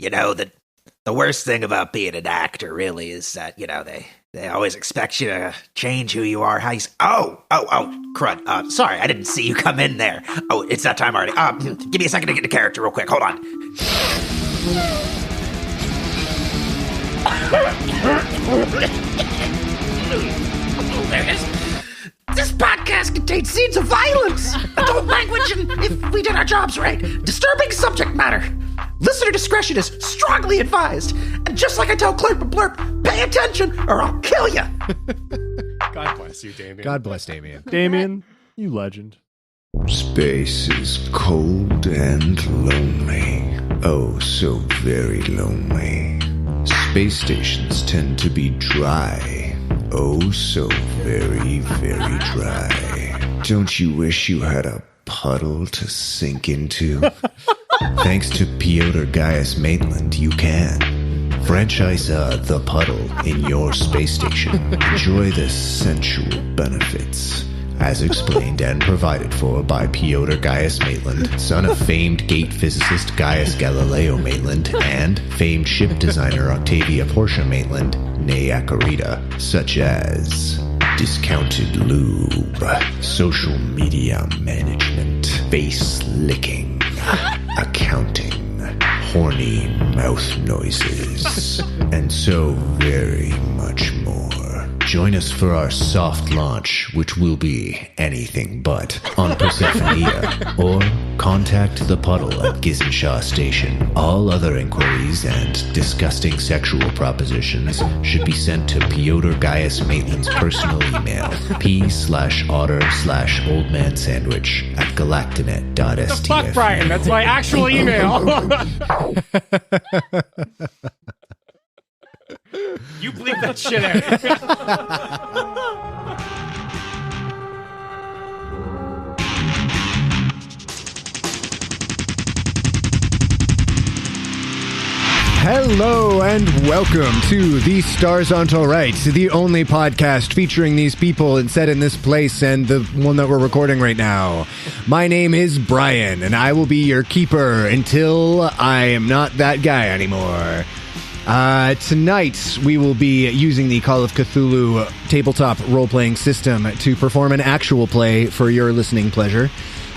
the worst thing about being an actor really is that, they always expect you to change who you are. Oh, crud. Sorry, I didn't see you come in there. Oh, it's that time already. Give me a second to get into character real quick. Hold on. This podcast contains scenes of violence, adult language, and if we did our jobs right, disturbing subject matter. Listener discretion is strongly advised. And just like I tell Clerp and Blurp, pay attention or I'll kill you. God bless you, Damien. God bless Damien. Damien, you legend. Space is cold and lonely. Oh, so very lonely. Space stations tend to be dry. Oh, so very, very dry. Don't you wish you had a puddle to sink into? Thanks to Piotr Gaius Maitland, you can. Franchise The Puddle in your space station. Enjoy the sensual benefits. As explained and provided for by Piotr Gaius Maitland, son of famed gate physicist Gaius Galileo Maitland, and famed ship designer Octavia Portia Maitland, née Acarita, such as discounted lube, social media management, face licking, accounting, horny mouth noises, and so very much more. Join us for our soft launch, which will be anything but on Persephonea, or contact the Puddle at Gizen-Sha Station. All other inquiries and disgusting sexual propositions should be sent to Piotr Gaius Maitland's personal email, p/otter/oldmansandwich at galactinet.stf. Fuck, Brian, that's my actual email. You bleep that shit out. Hello and welcome to The Stars Aren't Alright, the only podcast featuring these people and set in this place and the one that we're recording right now. My name is Brian, and I will be your keeper until I am not that guy anymore. Tonight, we will be using the Call of Cthulhu tabletop role-playing system to perform an actual play for your listening pleasure.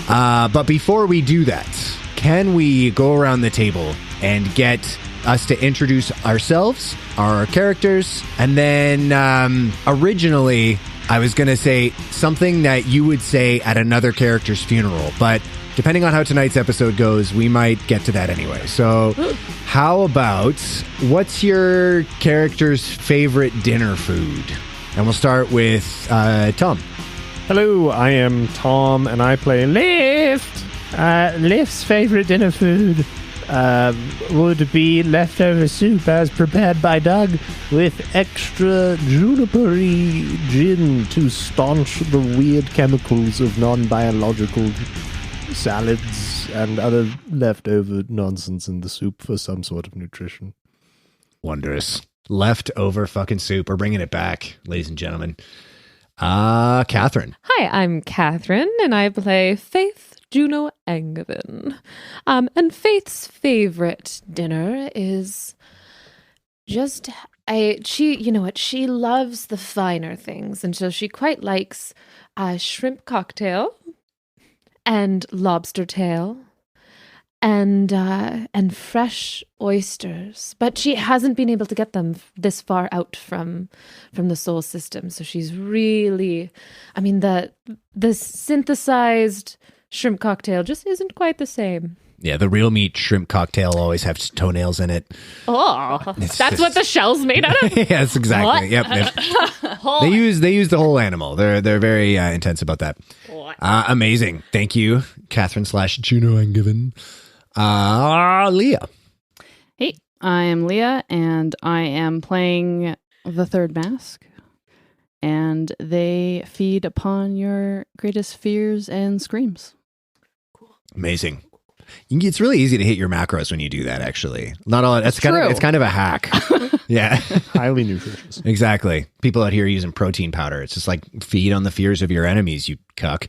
But before we do that, can we go around the table and get us to introduce ourselves, our characters, and then originally I was going to say something that you would say at another character's funeral, but depending on how tonight's episode goes, we might get to that anyway. So how about, what's your character's favorite dinner food? And we'll start with Tom. Hello, I am Tom, and I play Lift. Lift's favorite dinner food would be leftover soup as prepared by Doug with extra junipery gin to staunch the weird chemicals of non-biological salads and other leftover nonsense in the soup for some sort of nutrition. Wondrous. Leftover fucking soup. We're bringing it back, ladies and gentlemen. Catherine. Hi, I'm Catherine, and I play Faith Juno Angevin. And Faith's favorite dinner is just, she loves the finer things, and so she quite likes a shrimp cocktail and lobster tail and fresh oysters, but she hasn't been able to get them this far out from the Sol system. So she's really, the synthesized shrimp cocktail just isn't quite the same. Yeah, the real meat shrimp cocktail always has toenails in it. Oh, that's what the shell's made out of? Yes, exactly. What? Yep. They use the whole animal. They're very intense about that. Amazing. Thank you, Catherine /Juno Angevin. Leah. Hey, I am Leah, and I am playing the third mask. And they feed upon your greatest fears and screams. Cool. Amazing. It's really easy to hit your macros when you do that, actually. Not all. It's kind of a hack. Yeah. Highly nutritious. Exactly. People out here using protein powder. It's just like feed on the fears of your enemies, you cuck.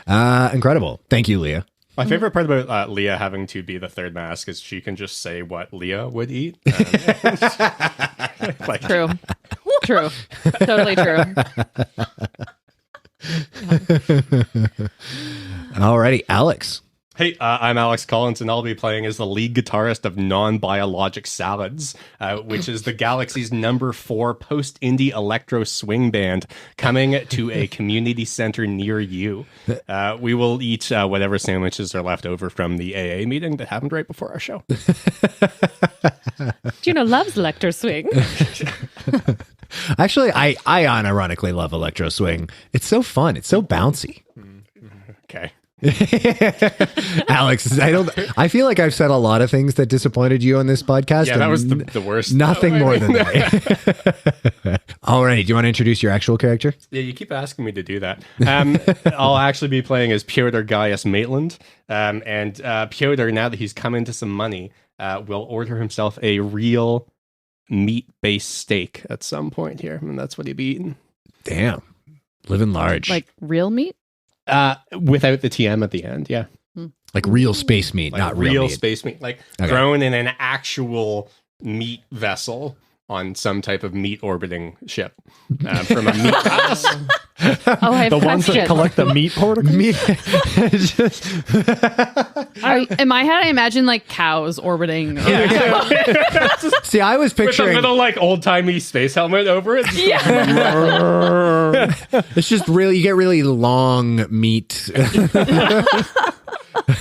Incredible. Thank you, Leah. My favorite part about Leah having to be the third mask is she can just say what Leah would eat. Like, True. Totally true. Alrighty, Alex. Hey, I'm Alex Collins, and I'll be playing as the lead guitarist of Non-Biologic Salads, which is the galaxy's #4 post-indie electro swing band coming to a community center near you. We will eat whatever sandwiches are left over from the AA meeting that happened right before our show. Juno loves electro swing. Actually, I unironically love electro swing. It's so fun. It's so bouncy. Okay. Alex, I feel like I've said a lot of things that disappointed you on this podcast. Yeah, that was the worst. Nothing more than that. Alrighty, do you want to introduce your actual character? Yeah, you keep asking me to do that. I'll actually be playing as Piotr Gaius Maitland. And Piotr, now that he's come into some money, will order himself a real meat-based steak at some point here. And that's what he'll be eating. Damn. Living large. Like real meat? Without the TM at the end, yeah. Like real space meat, Like not real meat. space meat. Like Okay. grown in an actual meat vessel on some type of meat orbiting ship from a meat house. Oh, I have The a ones that question. collect the meat particles? Meat. In my head, I imagine like cows orbiting. See, I was With a picturing little like old timey space helmet over it. it's just really, you get really long meat.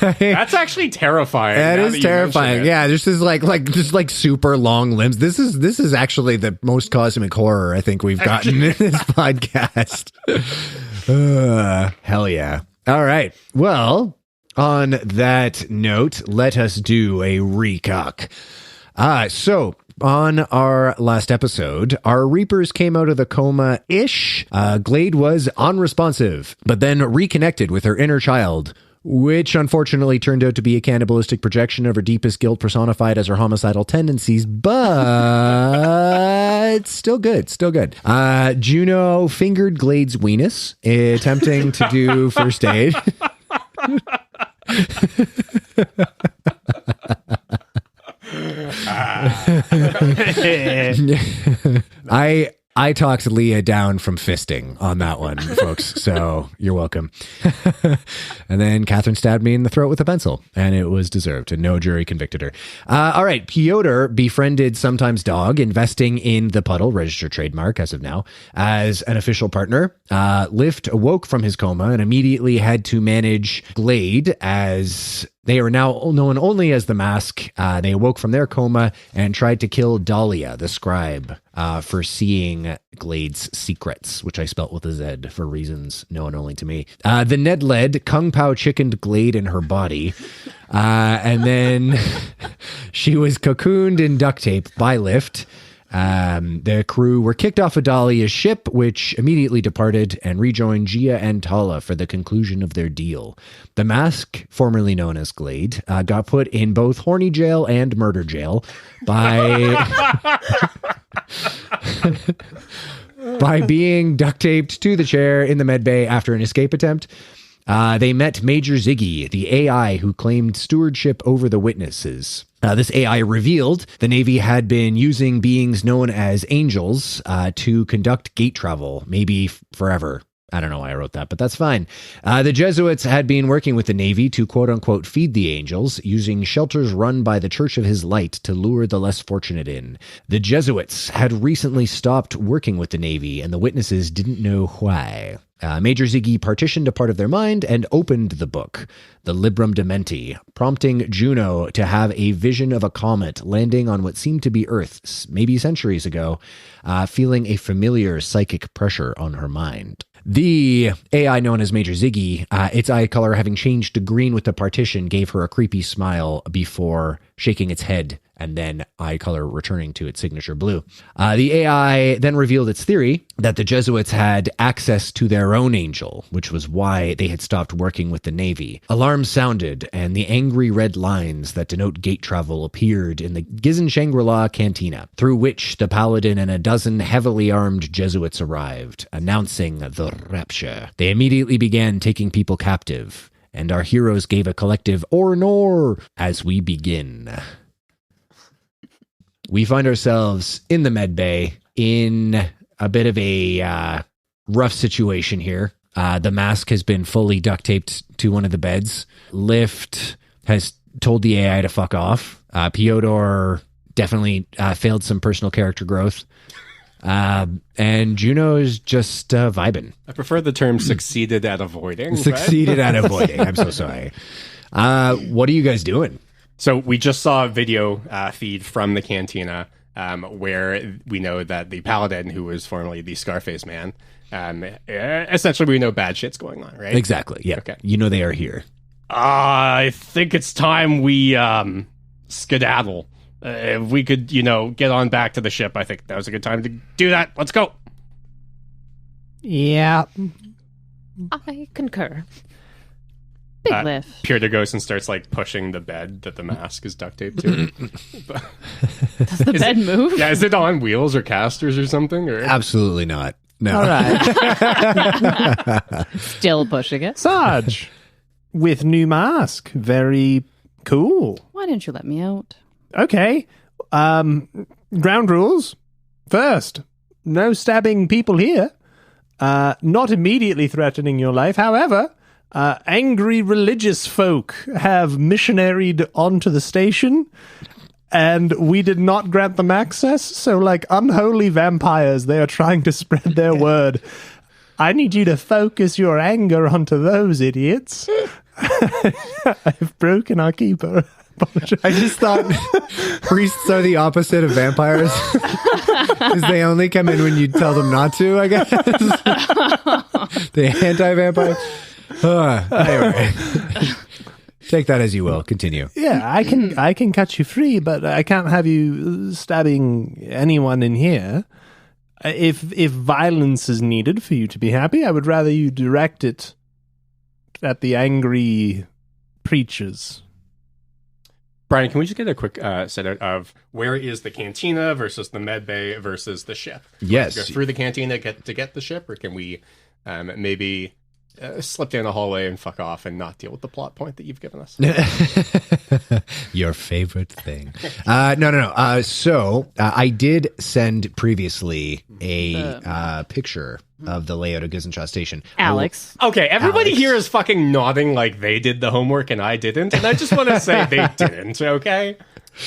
That's actually terrifying. That now is that you terrifying. mention it. Yeah, this is like super long limbs. This is actually the most cosmic horror I think we've gotten in this podcast. Hell yeah. All right. Well, on that note, let us do a recap. So on our last episode, our Reapers came out of the coma-ish. Glade was unresponsive, but then reconnected with her inner child, which unfortunately turned out to be a cannibalistic projection of her deepest guilt personified as her homicidal tendencies, but still good. Juno fingered Glade's weenus, attempting to do first aid. I talked Leah down from fisting on that one, folks, so you're welcome. And then Catherine stabbed me in the throat with a pencil, and it was deserved, and no jury convicted her. All right, Piotr befriended Sometimes Dog, investing in the Puddle, registered trademark as of now, as an official partner. Lift awoke from his coma and immediately had to manage Glade, as they are now known only as the Mask. They awoke from their coma and tried to kill Dahlia, the scribe, for seeing Glade's secrets, which I spelt with a Z for reasons known only to me. The Ned led Kung Pao chickened Glade in her body. And then she was cocooned in duct tape by Lift. The crew were kicked off of Dahlia's ship, which immediately departed and rejoined Gia and Tala for the conclusion of their deal. The Mask, formerly known as Glade, got put in both horny jail and murder jail by being duct taped to the chair in the medbay after an escape attempt. They met Major Ziggy, the AI who claimed stewardship over the witnesses. This AI revealed the Navy had been using beings known as angels to conduct gate travel, maybe forever. I don't know why I wrote that, but that's fine. The Jesuits had been working with the Navy to quote-unquote feed the angels, using shelters run by the Church of His Light to lure the less fortunate in. The Jesuits had recently stopped working with the Navy, and the witnesses didn't know why. Major Ziggy partitioned a part of their mind and opened the book, the Librum Dementi, prompting Juno to have a vision of a comet landing on what seemed to be Earth, maybe centuries ago, feeling a familiar psychic pressure on her mind. The AI known as Major Ziggy, its eye color having changed to green with the partition, gave her a creepy smile before shaking its head and then eye color returning to its signature blue. The AI then revealed its theory that the Jesuits had access to their own angel, which was why they had stopped working with the Navy. Alarms sounded, and the angry red lines that denote gate travel appeared in the Gizen-Shangri-La cantina, through which the Paladin and a dozen heavily armed Jesuits arrived, announcing the rapture. They immediately began taking people captive, and our heroes gave a collective or nor as we begin. We find ourselves in the med bay in a bit of a rough situation here. The mask has been fully duct taped to one of the beds. Lift has told the AI to fuck off. Pyodor definitely failed some personal character growth. And Juno's just vibing. I prefer the term succeeded at avoiding. Succeeded at avoiding. I'm so sorry. What are you guys doing? So we just saw a video feed from the cantina where we know that the paladin, who was formerly the Scarface man, essentially we know bad shit's going on, right? Exactly. Yeah. Okay. You know they are here. I think it's time we skedaddle. If we could, get on back to the ship, I think that was a good time to do that. Let's go. Yeah. I concur. Big lift. Pierre goes and starts pushing the bed that the mask is duct taped to. Does the bed move? Yeah, is it on wheels or casters or something? Or? Absolutely not. No. All right. Still pushing it. Sarge, with new mask. Very cool. Why didn't you let me out? Okay. Ground rules. First, no stabbing people here. Not immediately threatening your life. However, angry religious folk have missionaried onto the station, and we did not grant them access. So, unholy vampires, they are trying to spread their word. I need you to focus your anger onto those idiots. I've broken our keeper. I just thought priests are the opposite of vampires. Because they only come in when you tell them not to, I guess. The anti-vampire. Anyway. Take that as you will. Continue. Yeah, I can cut you free, but I can't have you stabbing anyone in here. If violence is needed for you to be happy, I would rather you direct it at the angry preachers. Brian, can we just get a quick set out of where is the cantina versus the med bay versus the ship? Yes. Go through the cantina to get the ship, or can we maybe slip down the hallway and fuck off and not deal with the plot point that you've given us? Your favorite thing. No. So I did send previously a picture of the layout of Gizen-Sha Station. Alex. Okay, everybody here is fucking nodding like they did the homework and I didn't, and I just want to say they didn't, okay?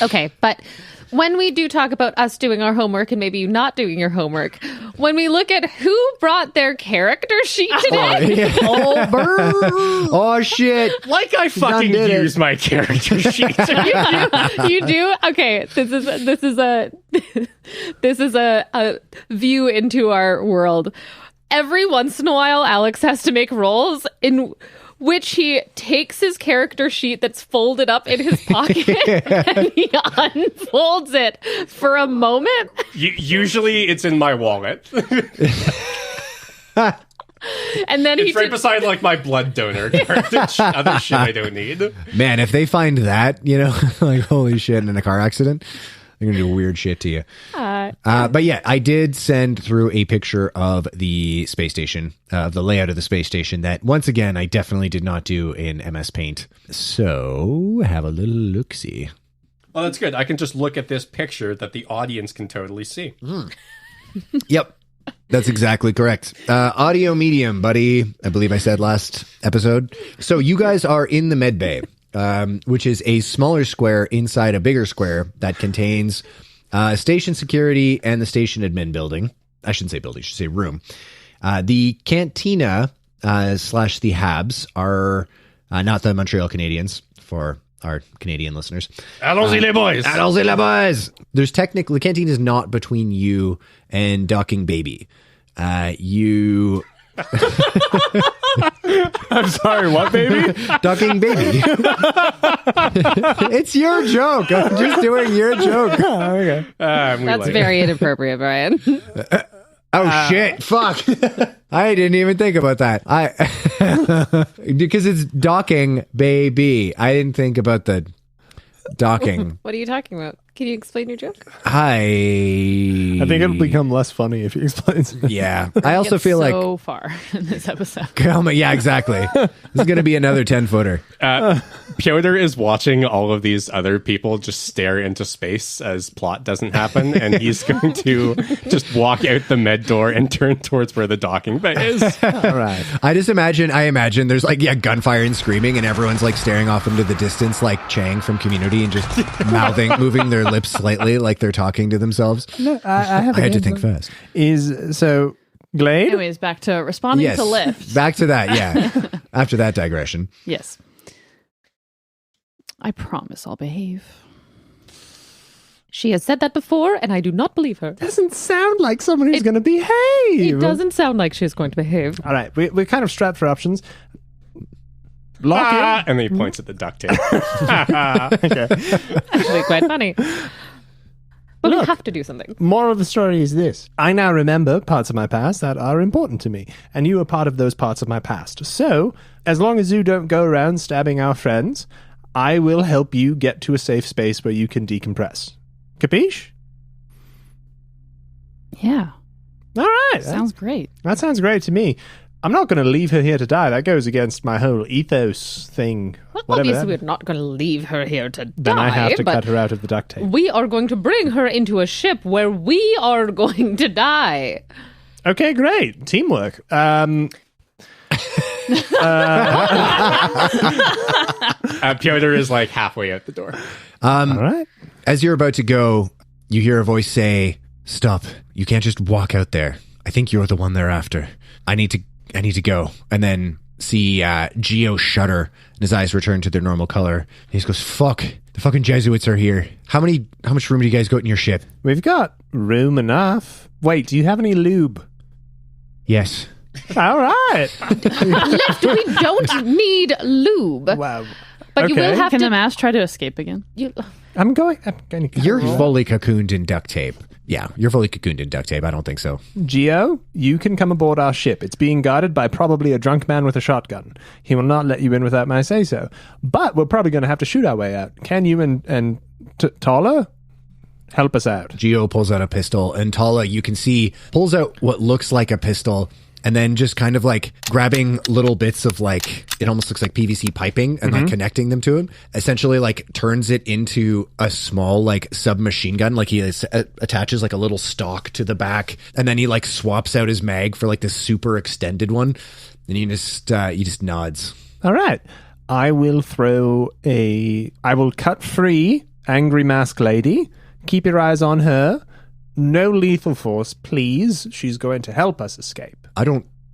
Okay, but when we do talk about us doing our homework and maybe you not doing your homework, when we look at who brought their character sheet today, Oh, burn. Oh, shit. Like I fucking use my character sheet. you do? Okay, this is a view into our world. Every once in a while, Alex has to make rolls in which he takes his character sheet that's folded up in his pocket and he unfolds it for a moment. Usually it's in my wallet. And then it's right beside my blood donor card. Other shit I don't need. Man, if they find that, holy shit, in a car accident, they're going to do weird shit to you. But yeah, I did send through a picture of the space station, of the layout of the space station that, once again, I definitely did not do in MS Paint. So, have a little look-see. Well, that's good. I can just look at this picture that the audience can totally see. Yep. That's exactly correct. Audio medium, buddy. I believe I said last episode. So you guys are in the med bay, which is a smaller square inside a bigger square that contains station security and the station admin building. I shouldn't say building, I should say room. The cantina / the Habs are not the Montreal Canadiens for our Canadian listeners. Allons-y les boys! Allons-y les boys! There's technically, the canteen is not between you and Docking Baby. You... I'm sorry, what, baby? Docking Baby. It's your joke. I'm just doing your joke. Oh, okay. That's very inappropriate, Brian. Oh, shit. Fuck. I didn't even think about that. Because it's Docking Baby. I didn't think about the docking. What are you talking about? Can you explain your joke? Hi. I think it'll become less funny if he explains it. Yeah. I also feel like... so far in this episode. Yeah, exactly. This is going to be another 10-footer. Piotr is watching all of these other people just stare into space as plot doesn't happen, and he's going to just walk out the med door and turn towards where the docking bay is. All right. I imagine there's like, gunfire and screaming, and everyone's like staring off into the distance like Chang from Community and just moving their lips slightly like they're talking to themselves. No, I had to think fast. Glade? Anyways, back to responding Yes. to lift. Back to that, yeah. After that digression. Yes. I promise I'll behave. She has said that before, and I do not believe her. Doesn't sound like someone who's going to behave. It doesn't sound like she's going to behave. All right, we're kind of strapped for options. Lock in. And then he points at the duct tape. Actually, quite funny. But we have to do something. Moral of the story is this. I now remember parts of my past that are important to me, and you are part of those parts of my past. So, as long as you don't go around stabbing our friends, I will help you get to a safe space where you can decompress. Capiche? Yeah. All right. Sounds great. That sounds great to me. I'm not going to leave her here to die. That goes against my whole ethos thing. Well, Whatever obviously, that- we're not going to leave her here to die. Then I have to but cut her out of the duct tape. we are going to bring her into a ship where we are going to die. Okay, great. Teamwork. Piotr is like halfway out the door. All right. As you're about to go, you hear a voice say, "Stop. You can't just walk out there. I think you're the one they're after. I need to go." And then see Geo shudder, and his eyes return to their normal color. And he just goes, "Fuck. The fucking Jesuits are here. How much room do you guys got in your ship?" We've got room enough. Wait, do you have any lube? "Yes." All right. Lift, we don't need lube. Wow. But you will Okay. have Can to... the mask try to escape again? I'm going to You're fully cocooned in duct tape. Yeah, you're fully cocooned in duct tape. I don't think so. Geo, you can come aboard our ship. It's being guarded by probably a drunk man with a shotgun. He will not let you in without my say-so. But we're probably going to have to shoot our way out. Can you and Tala help us out? Geo pulls out a pistol, and Tala, you can see, pulls out what looks like a pistol, and then just kind of like grabbing little bits of like, it almost looks like PVC piping and like connecting them to him, essentially like turns it into a small like submachine gun. Like he attaches like a little stock to the back, and then he like swaps out his mag for like this super extended one. And he just nods. All right. I will cut free Angry Mask Lady. Keep your eyes on her. No lethal force, please. She's going to help us escape.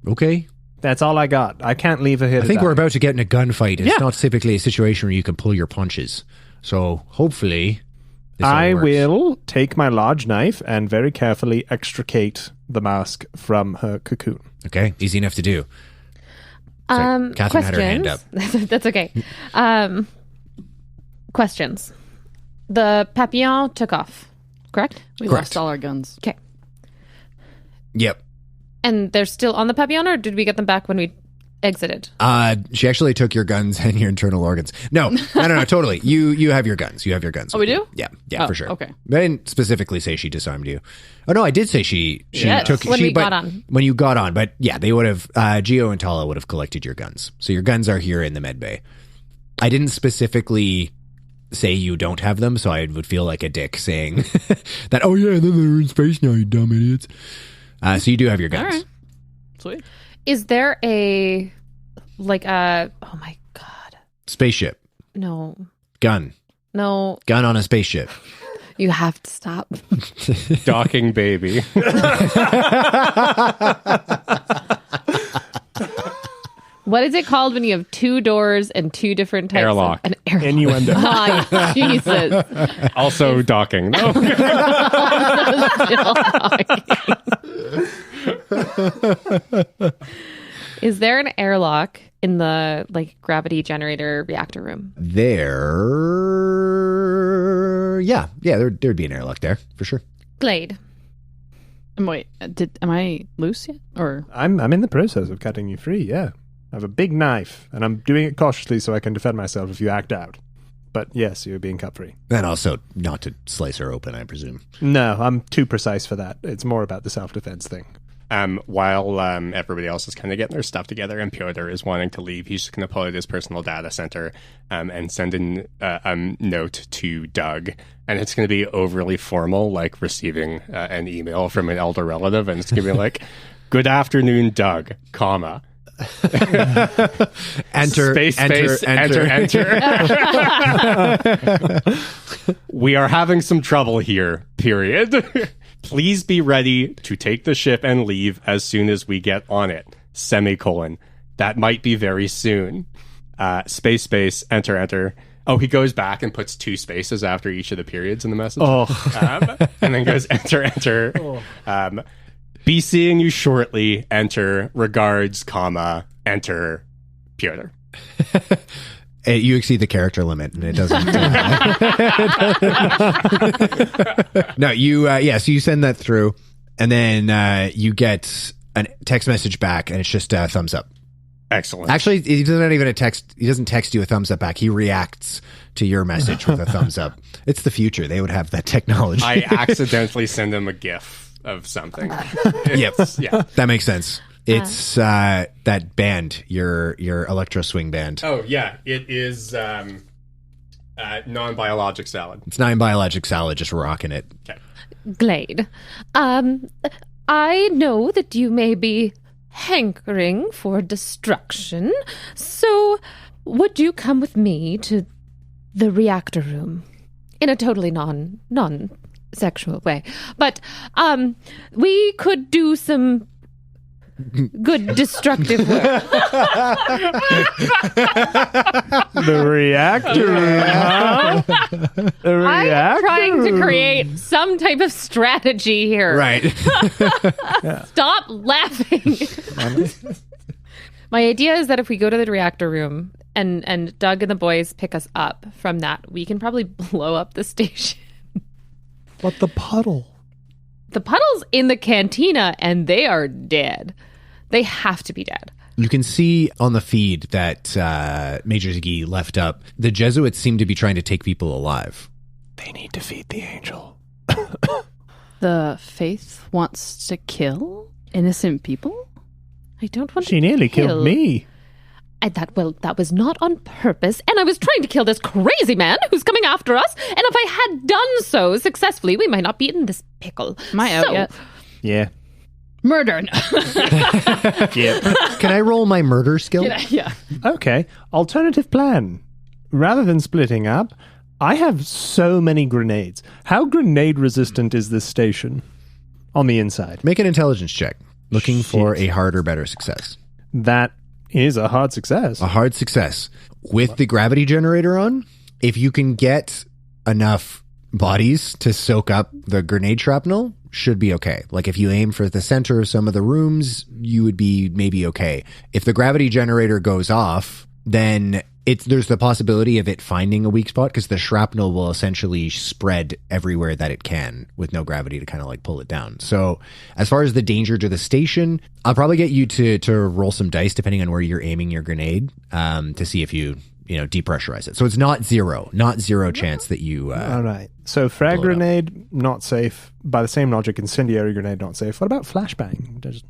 Okay. That's all I got. I can't leave her here I to think die. we're about to get in a gunfight. It's Yeah. not typically a situation where you can pull your punches. So hopefully this all I works. will take my large knife and very carefully extricate the mask from her cocoon. Okay, easy enough to do. Sorry, Catherine had her hand up. That's okay. Questions. The papillon took off, correct? We Correct. lost all our guns. Okay. Yep. And they're still on the papillon, or did we get them back when we exited? She actually took your guns and your internal organs. No, totally. You have your guns. You have your guns. Oh, we with you. do? Yeah, Oh, for sure. okay. I didn't specifically say she disarmed you. Oh no, I did say she Yes. took When she, we but got on. When you got on, but yeah, they would have Geo and Tala would have collected your guns. So your guns are here in the med bay. I didn't specifically say you don't have them, so I would feel like a dick saying that, "Oh yeah, then they're in space now, you dumb idiots." So you do have your guns. All right. Sweet. Is there oh my God. Spaceship. No. Gun. No. Gun on a spaceship. You have to stop. Docking baby. What is it called when you have two doors and two different types Airlock. of... An airlock. Innuendo. Ah, Jesus. Also docking. No. Is there an airlock in the gravity generator reactor room? There'd be an airlock there for sure. Glade. And wait, am I loose yet? Or I'm in the process of cutting you free, yeah. I have a big knife, and I'm doing it cautiously so I can defend myself if you act out. But yes, you're being cut free. And also not to slice her open, I presume. No, I'm too precise for that. It's more about the self-defense thing. While everybody else is kind of getting their stuff together and Piotr is wanting to leave, he's just going to pull out his personal data center and send in a note to Doug. And it's going to be overly formal, like receiving an email from an elder relative. And it's going to be like, good afternoon, Doug, comma. Enter, Space, enter. enter. We are having some trouble here, period. Please be ready to take the ship and leave as soon as we get on it. Semicolon. That might be very soon. Space, enter. Oh, he goes back and puts 2 spaces after each of the periods in the message. And then goes enter. Be seeing you shortly. Enter. Regards, comma. Enter. Piotr. You exceed the character limit, and it doesn't. No, so you send that through, and then you get a text message back, and it's just a thumbs up. Excellent. Actually, he doesn't even He doesn't text you a thumbs up back. He reacts to your message with a thumbs up. It's the future. They would have that technology. I accidentally send him a GIF of something. Yeah, that makes sense. It's that band, your electro swing band. Oh yeah, it is non-biologic salad. It's non-biologic salad, just rocking it. Okay. Glade, I know that you may be hankering for destruction, so would you come with me to the reactor room in a totally non-sexual way? But we could do some good destructive work. The reactor room, huh? The reactor I'm trying to room. create some type of strategy here. Right. Stop laughing. My idea is that if we go to the reactor room and Doug and the boys pick us up from that, we can probably blow up the station. But the puddle. The Puddle's in the cantina and they are dead. They have to be dead. You can see on the feed that Major Ziggy left up. The Jesuits seem to be trying to take people alive. They need to feed the angel. The faith wants to kill innocent people? I don't want to She nearly killed me. That was not on purpose, and I was trying to kill this crazy man who's coming after us, and if I had done so successfully, we might not be in this pickle. Am I out yet? Yeah. Murder. Yeah. Can I roll my murder skill? Yeah. Okay. Alternative plan. Rather than splitting up, I have so many grenades. How grenade resistant is this station on the inside? Make an intelligence check. Looking for a harder, better success. That is a hard success. A hard success. With the gravity generator on, if you can get enough bodies to soak up the grenade shrapnel, should be okay. Like if you aim for the center of some of the rooms, you would be maybe okay. If the gravity generator goes off, then there's the possibility of it finding a weak spot because the shrapnel will essentially spread everywhere that it can with no gravity to kind of like pull it down. So as far as the danger to the station, I'll probably get you to roll some dice depending on where you're aiming your grenade to see if you depressurize it. So it's not zero chance that you... All right. So frag grenade, not safe. By the same logic, incendiary grenade, not safe. What about flashbang?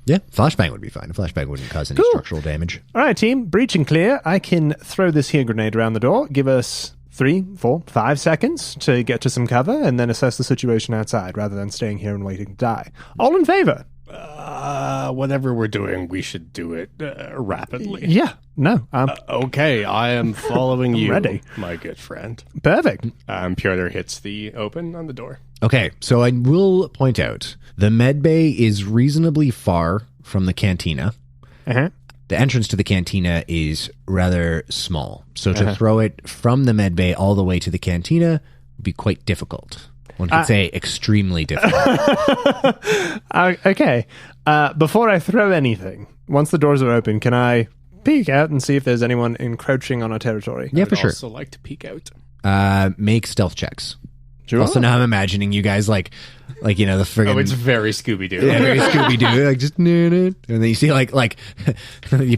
Yeah, flashbang would be fine. A flashbang wouldn't cause any structural damage. All right, team. Breach and clear. I can throw this here grenade around the door. Give us 3, 4, 5 seconds to get to some cover and then assess the situation outside rather than staying here and waiting to die. All in favor? Whatever we're doing, we should do it rapidly. Yeah. No. Okay, I am following you, ready. my good friend. Perfect. Piotr hits the open on the door. Okay, so I will point out the med bay is reasonably far from the cantina. Uh-huh. The entrance to the cantina is rather small. So to throw it from the med bay all the way to the cantina would be quite difficult. One could say extremely difficult. Okay. Before I throw anything, once the doors are open, can I peek out and see if there's anyone encroaching on our territory? Yeah, for sure. I'd also like to peek out. Make stealth checks. Sure. Also, now I'm imagining you guys like the friggin'... Oh, it's very Scooby-Doo. Yeah, very Scooby-Doo. Like, just... And then you see, like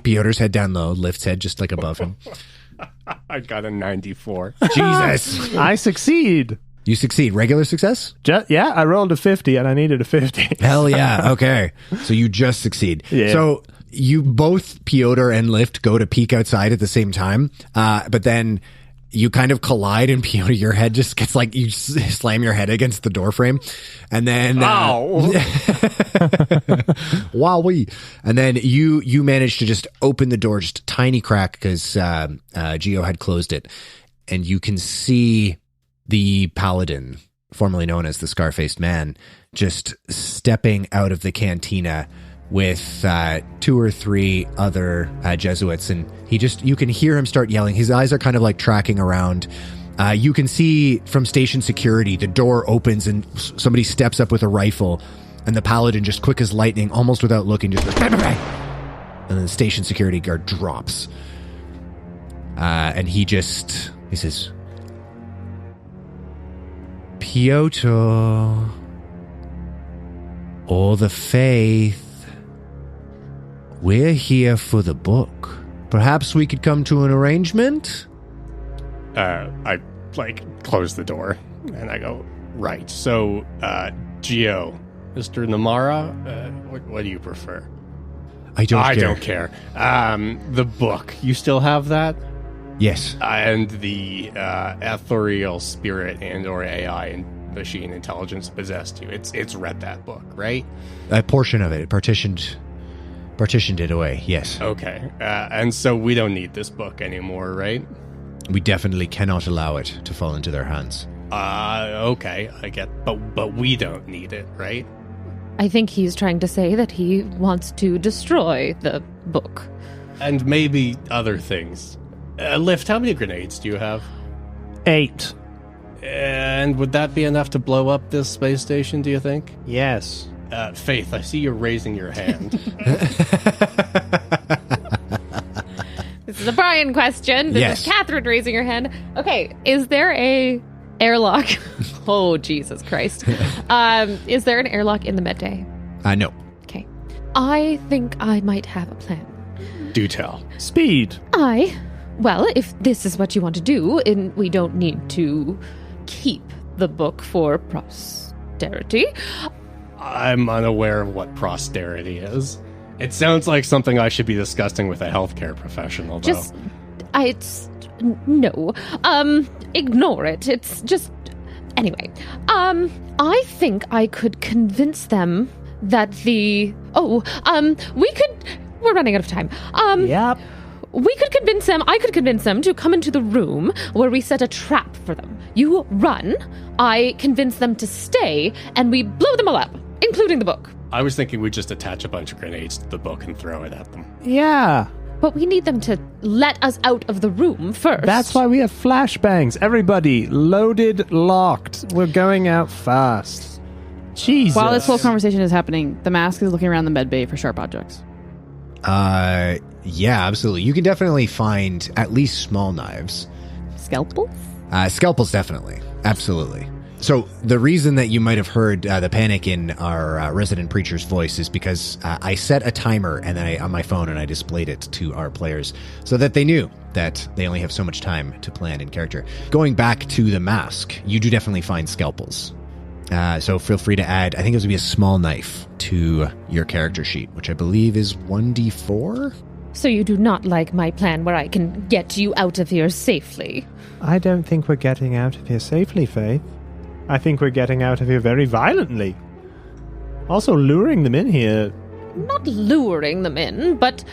Piotr's head down low, Lift's head just, like, above him. I got a 94. Jesus. I succeed. You succeed. Regular success? Yeah, I rolled a 50 and I needed a 50. Hell yeah. Okay. So you just succeed. Yeah. So you both, Piotr and Lift, go to peek outside at the same time. But then you kind of collide, and Piotr, your head just gets like, you slam your head against the door frame. And then, wowee. And then you manage to just open the door, just a tiny crack, because Geo had closed it. And you can see the paladin, formerly known as the Scar-Faced Man, just stepping out of the cantina with 2 or 3 other Jesuits, and you can hear him start yelling. His eyes are kind of like tracking around. You can see from station security, the door opens and somebody steps up with a rifle, and the paladin, just quick as lightning, almost without looking, just goes bang, bang, bang. And then the station security guard drops. And he says, Piotr, or the faith, we're here for the book. Perhaps we could come to an arrangement? I close the door and I go, right. So, Geo, Mr. Namara, what do you prefer? I don't care. The book, you still have that? Yes. And the ethereal spirit and or AI and machine intelligence possessed you. It's read that book, right? A portion of it, partitioned it away, yes. Okay. And so we don't need this book anymore, right? We definitely cannot allow it to fall into their hands. Okay, I get, but we don't need it, right? I think he's trying to say that he wants to destroy the book. And maybe other things. Lift, how many grenades do you have? 8. And would that be enough to blow up this space station, do you think? Yes. Faith, I see you're raising your hand. This is a Brian question. This is Catherine raising her hand. Okay, is there a airlock? Oh, Jesus Christ. Is there an airlock in the med bay? No. Okay. I think I might have a plan. Do tell. Speed. Well, if this is what you want to do, and we don't need to keep the book for posterity. I'm unaware of what posterity is. It sounds like something I should be discussing with a healthcare professional, though. No. Ignore it. It's just... Anyway. I think I could convince them that we could... We're running out of time. Yep. I could convince them to come into the room where we set a trap for them. You run, I convince them to stay, and we blow them all up, including the book. I was thinking we'd just attach a bunch of grenades to the book and throw it at them. Yeah. But we need them to let us out of the room first. That's why we have flashbangs. Everybody, loaded, locked. We're going out fast. Jesus. While this whole conversation is happening, the mask is looking around the med bay for sharp objects. Yeah, absolutely. You can definitely find at least small knives. Scalpels? Scalpels, definitely. Absolutely. So the reason that you might have heard the panic in our resident preacher's voice is because I set a timer and then on my phone, and I displayed it to our players so that they knew that they only have so much time to plan in character. Going back to the mask, you do definitely find scalpels. So feel free to add, I think it was going to be a small knife to your character sheet, which I believe is 1d4? So you do not like my plan where I can get you out of here safely? I don't think we're getting out of here safely, Faith. I think we're getting out of here very violently. Also luring them in here. Not luring them in, but...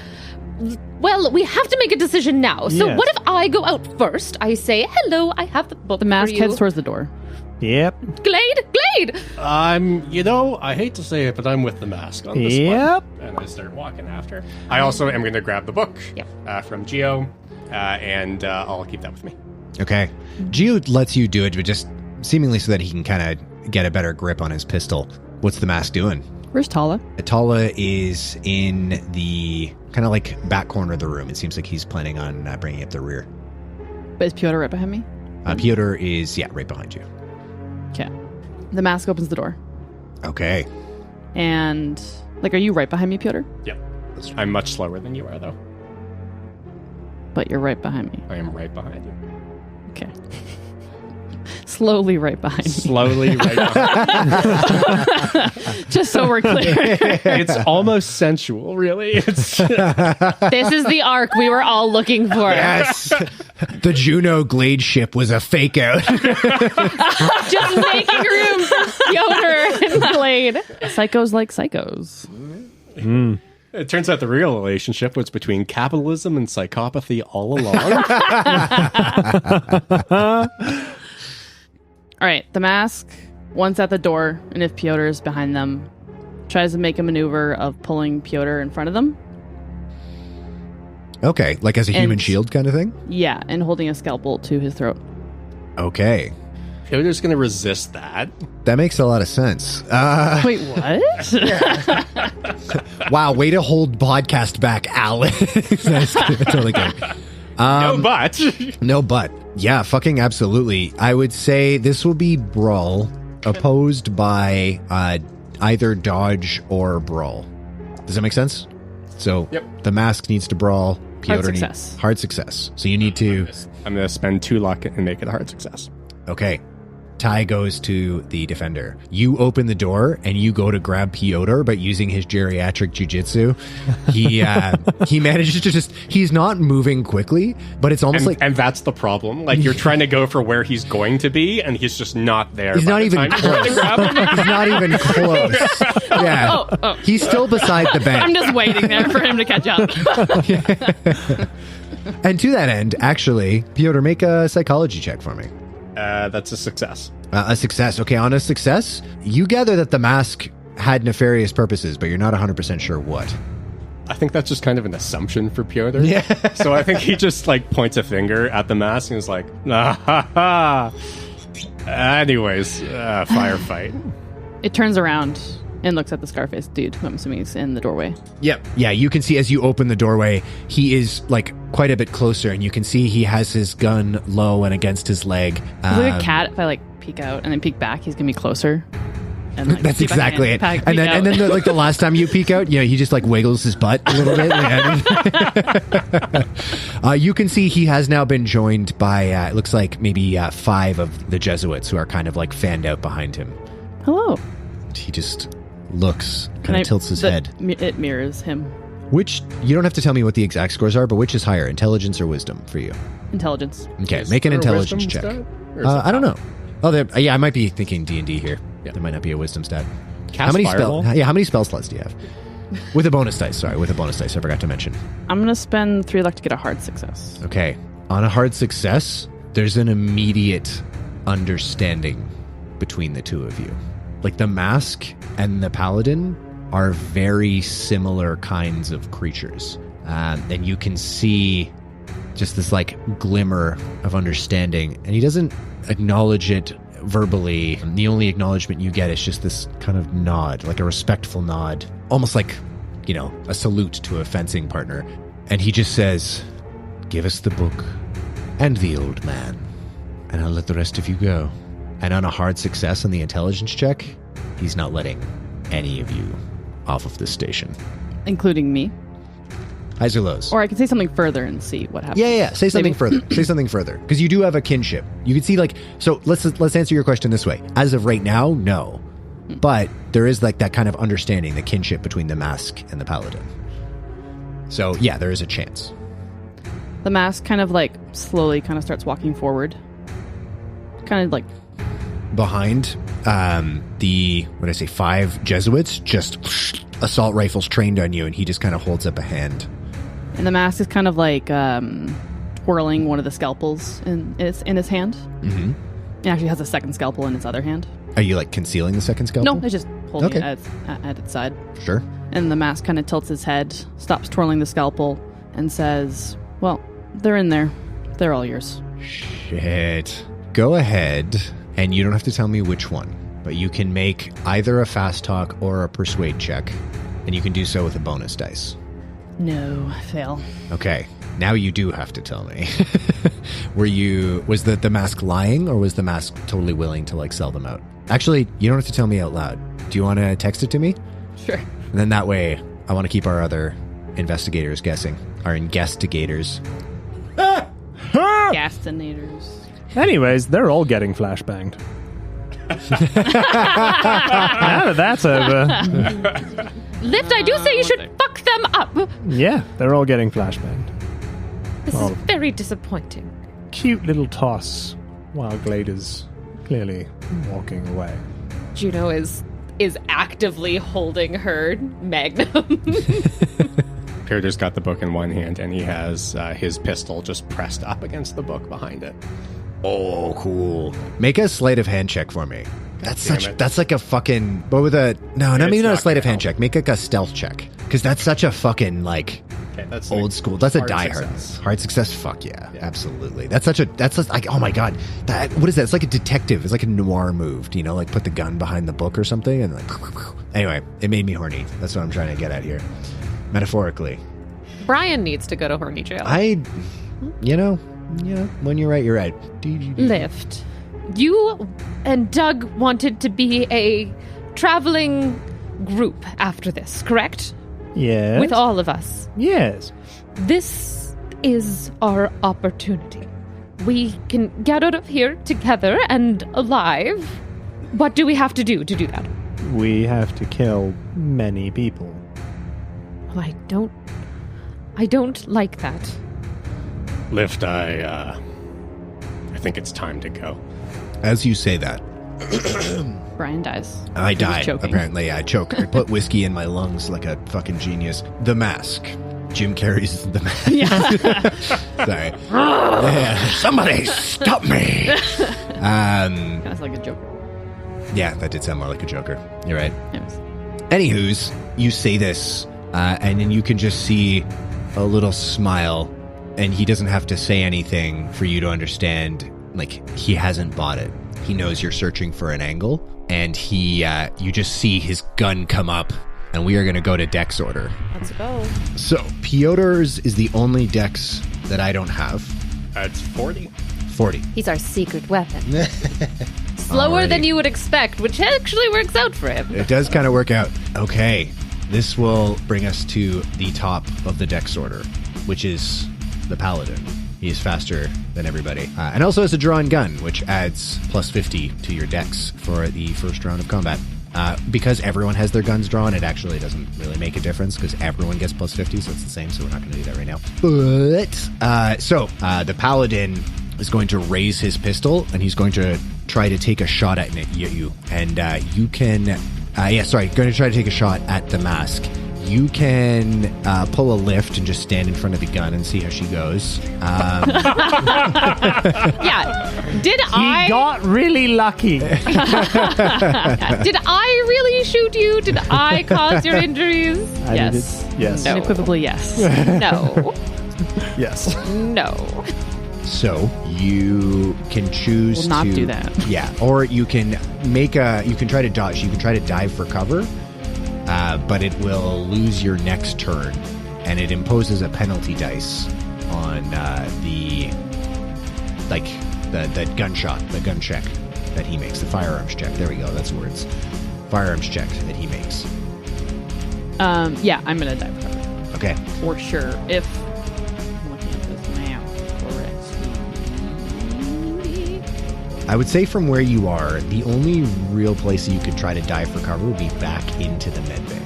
Well, we have to make a decision now. So Yes. what if I go out first? I say, hello, I have the book The mask for you. heads towards the door. Yep. Glade! I hate to say it, but I'm with the mask on this Yep. one. And I start walking after. I also am going to grab the book from Geo, and I'll keep that with me. Okay. Geo lets you do it, but just seemingly so that he can kind of get a better grip on his pistol. What's the mask doing? Where's Tala? Tala is in the kind of like back corner of the room. It seems like he's planning on bringing up the rear. But is Piotr right behind me? Piotr is, right behind you. Okay. The mask opens the door. Okay. And, are you right behind me, Piotr? Yep. I'm much slower than you are, though. But you're right behind me. I am right behind you. Okay. Slowly right behind me. Slowly right behind you. Just so we're clear. It's almost sensual, really. It's This is the arc we were all looking for. Yes. The Juno Glade ship was a fake out. Just making room for Piotr and Glade. Psychos like psychos. It turns out the real relationship was between capitalism and psychopathy all along. All right, the mask, once at the door, and if Piotr is behind them, tries to make a maneuver of pulling Piotr in front of them. Okay, like as a human And- shield kind of thing? Yeah, and holding a scalpel to his throat. Okay. Piotr's going to resist that. That makes a lot of sense. Wait, what? Wow, way to hold podcast back, Alex. That's totally good. No, but. No, but. Yeah, fucking absolutely. I would say this will be Brawl, opposed by either Dodge or Brawl. Does that make sense? So Yep. the mask needs to Brawl. Piotr needs success. hard success. So you need to... I'm going to spend 2 luck and make it a hard success. Okay. Ty goes to the defender. You open the door and you go to grab Piotr, but using his geriatric jujitsu, he manages to he's not moving quickly, but it's almost And that's the problem. Like, you're trying to go for where he's going to be, and he's just not there. he's by not the even time you're trying to close. grab him. He's not even close. Yeah. He's still beside the bench. I'm just waiting there for him to catch up. And to that end, actually, Piotr, make a psychology check for me. That's a success. A success. Okay, on a success, you gather that the mask had nefarious purposes, but you're not 100% sure what. I think that's just kind of an assumption for Piotr. Yeah. So I think he just like points a finger at the mask and is like, ah, ha, ha. Anyways, firefight. It turns around and looks at the Scarface dude, who I'm assuming is in the doorway. Yep. Yeah, you can see as you open the doorway, he is like quite a bit closer, and you can see he has his gun low and against his leg. He's like a cat. If I like peek out and then peek back, he's gonna be closer. And, like, That's peek back exactly in, it. peek And then, out. like the last time you peek out, he just like wiggles his butt a little bit. You can see he has now been joined by it looks like maybe 5 of the Jesuits who are kind of like fanned out behind him. Hello. He just looks, Can kind I- of tilts his head. It mirrors him. Which you don't have to tell me what the exact scores are, but which is higher, intelligence or wisdom for you? Intelligence. Okay, Is make an there a intelligence wisdom check. stat? Or is it I don't know. Oh, yeah, I might be thinking D&D here. Yeah. There might not be a wisdom stat. Cast Fireball? How many spell slots do you have? With a bonus dice. Sorry, with a bonus dice. I forgot to mention. I'm gonna spend 3 luck to get a hard success. Okay, on a hard success, there's an immediate understanding between the two of you. Like the mask and the paladin are very similar kinds of creatures, and you can see just this like glimmer of understanding, and he doesn't acknowledge it verbally. The only acknowledgement you get is just this kind of nod, like a respectful nod, almost like, a salute to a fencing partner. And he just says, "Give us the book and the old man, and I'll let the rest of you go." And on a hard success on the intelligence check, he's not letting any of you off of this station. Including me. Highs or lows? Or I can say something further and see what happens. Yeah. Say something Maybe. further. Say something further. Because you do have a kinship. You can see so let's answer your question this way. As of right now, no. But there is like that kind of understanding, the kinship between the mask and the paladin. So yeah, there is a chance. The mask kind of like slowly kind of starts walking forward. Kind of like Behind the 5 Jesuits, just assault rifles trained on you, and he just kind of holds up a hand. and the mask is kind of like twirling one of the scalpels in his hand. Mm-hmm. It actually has a second scalpel in its other hand. Are you like concealing the second scalpel? No, it's just holding Okay. it at its side. Sure. And the mask kind of tilts his head, stops twirling the scalpel, and says, "Well, they're in there. They're all yours." Shit. Go ahead, and you don't have to tell me which one, but you can make either a fast talk or a persuade check, and you can do so with a bonus dice. No, fail. Okay, now you do have to tell me. Was the mask lying, or was the mask totally willing to like sell them out? Actually, you don't have to tell me out loud. Do you want to text it to me? Sure. And then that way, I want to keep our other investigators guessing. Our investigators. Gastinators. Anyways, they're all getting flashbanged. Now that that's over, Lift, I do say you should fuck them up. yeah, they're all getting flashbanged. This Oh. is very disappointing. Cute little toss while Glade is clearly walking away. Juno is actively holding her magnum. Peter's got the book in one hand, and he has his pistol just pressed up against the book behind it. Oh, cool. Make a sleight of hand check for me. damn it. That's like a fucking, what with a, no, not It's maybe not a not sleight of gonna hand help. check. Make like a stealth check. Because that's such a fucking, like, Okay, that's old school. That's a hard die hard. success. Hard success? Fuck yeah. Absolutely. That's like, oh my God. What is that? It's like a detective. It's like a noir move, you know, like put the gun behind the book or something and like, anyway, it made me horny. That's what I'm trying to get at here. Metaphorically. Brian needs to go to horny jail. You know, when you're right, you're right. Lift. You and Doug wanted to be a traveling group after this, correct? Yes. With all of us. Yes. This is our opportunity. We can get out of here together and alive. What do we have to do that? We have to kill many people. Well, I don't like that. Lift, I think it's time to go. As you say that, Brian dies. I He was die, choking. apparently. I choke. I put whiskey in my lungs like a fucking genius. The Mask. Jim Carrey's The Mask. Yeah. Sorry. Yeah. Somebody stop me. Kind of like a Joker. Yeah, that did sound more like a Joker. You're right. Anyways. Anywho's, you say this, and then you can just see a little smile, and he doesn't have to say anything for you to understand, like, he hasn't bought it. He knows you're searching for an angle, and you just see his gun come up, and we are going to go to dex order. Let's go. So, Piotr's is the only dex that I don't have. It's 40. 40. He's our secret weapon. Slower Alrighty. than you would expect, which actually works out for him. It does kind of work out. Okay. This will bring us to the top of the dex order, which is the Paladin. He is faster than everybody. And also has a drawn gun, which adds plus 50 to your dex for the first round of combat. Because everyone has their guns drawn, it actually doesn't really make a difference because everyone gets plus 50, so it's the same, so we're not going to do that right now. But, the Paladin is going to raise his pistol, and he's going to try to take a shot at you. And you can... going to try to take a shot at the Mask. You can pull a lift and just stand in front of the gun and see how she goes. Yeah. Did He I got really lucky. did I really shoot you? Did I cause your injuries? Yes. Yes. No. Unequivocally, yes. No. Yes. No. So you can choose Will not to do that. Yeah, or you can you can try to dodge. You can try to dive for cover, but it will lose your next turn, and it imposes a penalty dice on the gun check that he makes, the firearms check. There we go. That's words. Firearms check that he makes. Yeah, I'm gonna die for cover. Okay. For sure. If I'm looking at this now correctly. I would say from where you are, the only real place that you could try to dive for cover would be back into the med bay.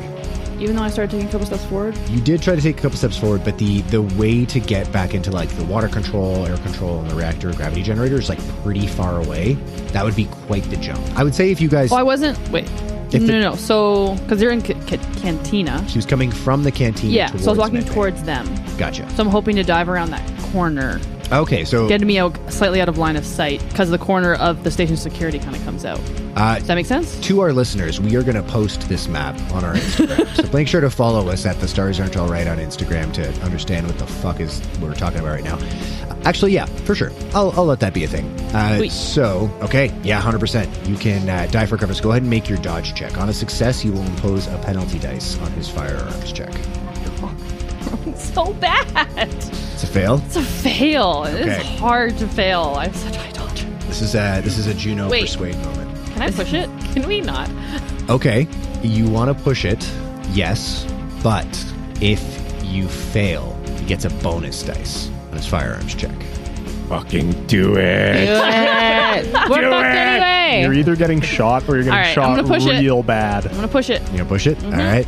Even though I started taking a couple steps forward. You did try to take a couple steps forward, but the way to get back into like the water control, air control, and the reactor gravity generator is like pretty far away. That would be quite the jump. I would say if you guys... Oh, I wasn't. Wait. If No. So, because they're in Cantina. She was coming from the canteen Yeah, towards so I was walking Medbay. towards them. Gotcha. So I'm hoping to dive around that corner. Okay, so... Getting me out slightly out of line of sight because the corner of the station security kind of comes out. Does that make sense? To our listeners, we are going to post this map on our Instagram. So make sure to follow us at The Stars Aren't All Right on Instagram to understand what the fuck is we're talking about right now. Actually, yeah, for sure. I'll let that be a thing. Sweet. So, okay, yeah, 100%. You can dive for cover. So go ahead and make your dodge check. On a success, you will impose a penalty dice on his firearms check. So bad. It's a fail. It's a fail. Okay. It's hard to fail. I'm such a idolater. This is a Juno Wait. persuade moment. Can I push it? Can we not? Okay, you want to push it, yes, but if you fail, he gets a bonus dice on his firearms check. Fucking do it. We're fucked anyway. You're either getting shot or you're getting All right, I'm shot gonna push it. real bad. I'm gonna push it. You gonna push it? All right.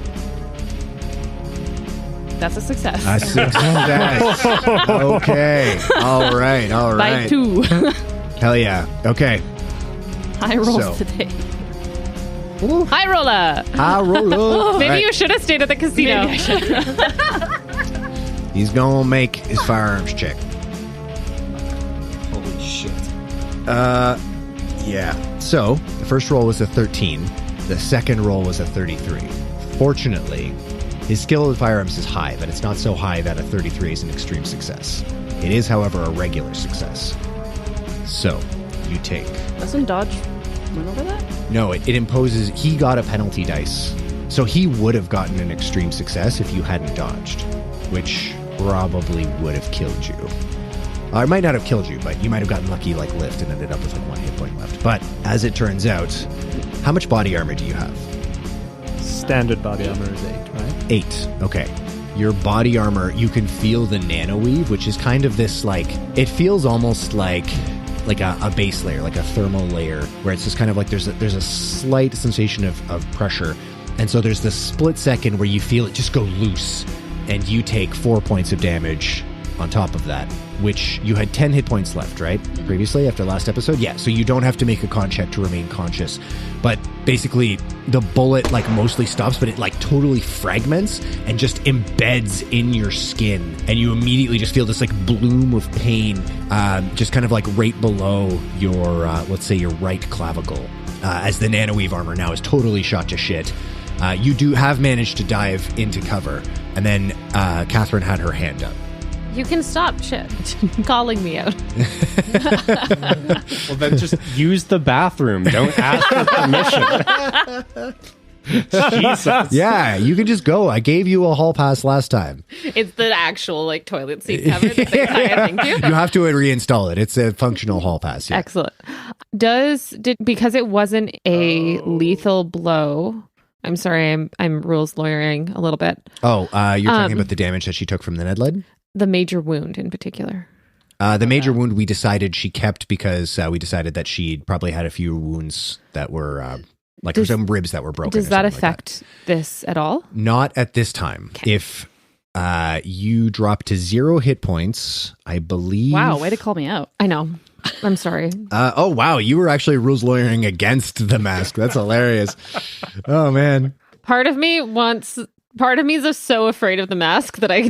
That's a success. A success. Okay. All right. By 2. Hell yeah. Okay. High rolls So. today. High roller. I roll up. Maybe Right. you should have stayed at the casino. He's gonna make his firearms check. Holy shit. Yeah. So the first roll was a 13. The second roll was a 33. Fortunately, his skill with firearms is high, but it's not so high that a 33 is an extreme success. It is, however, a regular success. So you take. Doesn't dodge win over that? No, it imposes. He got a penalty dice, so he would have gotten an extreme success if you hadn't dodged, which probably would have killed you. It might not have killed you, but you might have gotten lucky like Lift and ended up with like 1 hit point left. But as it turns out, how much body armor do you have? Standard body armor is 8, right? 8. Okay. Your body armor, you can feel the nanoweave, which is kind of this like, it feels almost like a base layer, like a thermal layer, where it's just kind of like there's a slight sensation of pressure. And so there's this split second where you feel it just go loose, and you take 4 points of damage on top of that, which you had 10 hit points left, right? Previously, after last episode? Yeah, so you don't have to make a con check to remain conscious. But basically, the bullet like mostly stops, but it like totally fragments and just embeds in your skin. And you immediately just feel this like bloom of pain, just kind of like right below your, let's say your right clavicle, as the nanoweave armor now is totally shot to shit. You do have managed to dive into cover, and then Catherine had her hand up. You can stop shit calling me out. Well, then just use the bathroom. Don't ask for permission. Jesus. Yeah, you can just go. I gave you a hall pass last time. It's the actual like toilet seat cover. Thank you. You have to reinstall it. It's a functional hall pass. Yeah. Excellent. Because it wasn't a lethal blow. I'm sorry, I'm rules lawyering a little bit. Oh, you're talking about the damage that she took from the Ned lead? The major wound in particular. The major wound we decided she kept because we decided that she'd probably had a few wounds that were some ribs that were broken. Does that affect this at all? Not at this time. Okay. If you drop to 0 hit points, I believe. Wow, way to call me out. I know. I'm sorry. Oh, wow. You were actually rules lawyering against the mask. That's hilarious. Oh, man. Part of me is just so afraid of the mask that I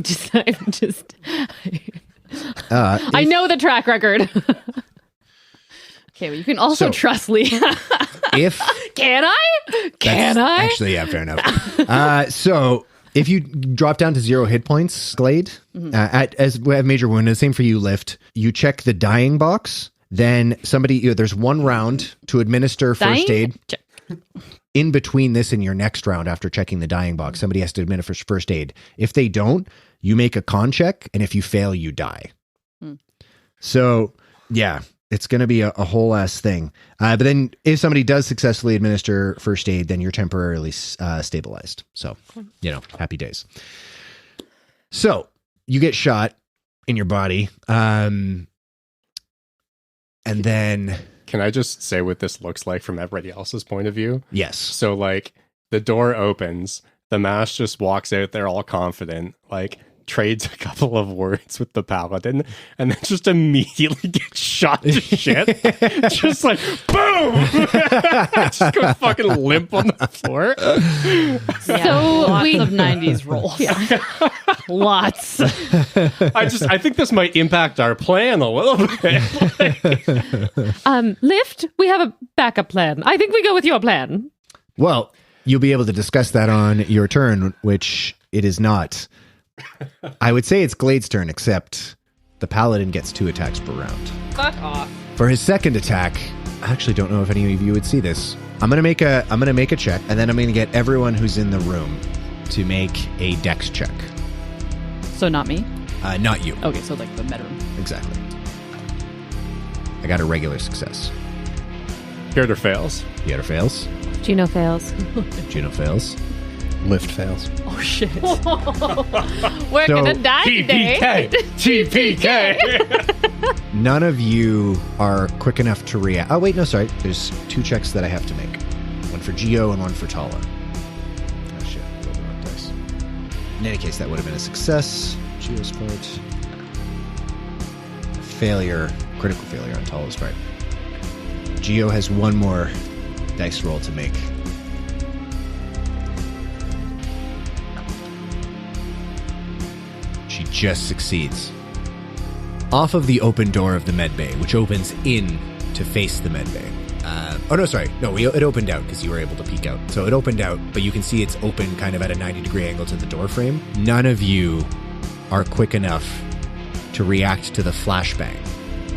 know the track record. Okay, well, you can also trust Lee. If Can I? Actually, yeah, fair enough. So if you drop down to 0 hit points, Glade, as we have major wound, and the same for you, Lift, you check the dying box. Then there's 1 round to administer first aid. In between this and your next round, after checking the dying box, somebody has to administer first aid. If they don't, you make a con check, and if you fail, you die. So, yeah, it's going to be a whole ass thing. But then if somebody does successfully administer first aid, then you're temporarily stabilized. So, happy days. So, you get shot in your body. And then... Can I just say what this looks like from everybody else's point of view? Yes. So, like, the door opens, the mask just walks out there all confident, like, trades a couple of words with the paladin, and then just immediately gets shot to shit. Just like, boom! Just go fucking limp on the floor. So lots of 90s rolls. Lots. I think this might impact our plan a little bit. Lift, we have a backup plan. I think we go with your plan. Well, you'll be able to discuss that on your turn, which it is not. I would say it's Glade's turn, except the paladin gets 2 attacks per round. Fuck off. For his second attack, I actually don't know if any of you would see this. I'm gonna make a check, and then I'm gonna get everyone who's in the room to make a dex check. So not me? Not you. Okay, so like the meta room. Exactly. I got a regular success. Gerder fails. Yoda fails. Juno fails. Juno fails. Lift fails. Oh, shit. We're So, gonna die today. TPK. None of you are quick enough to react. Oh, wait, no, sorry. There's 2 checks that I have to make. One for Geo and one for Tala. Oh, shit. I rolled the wrong dice. In any case, that would have been a success. Geo's part. Failure. Critical failure on Tala's part. Geo has one more dice roll to make. She just succeeds. Off of the open door of the medbay, which opens in to face the medbay. It opened out because you were able to peek out. So it opened out, but you can see it's open kind of at a 90-degree angle to the door frame. None of you are quick enough to react to the flashbang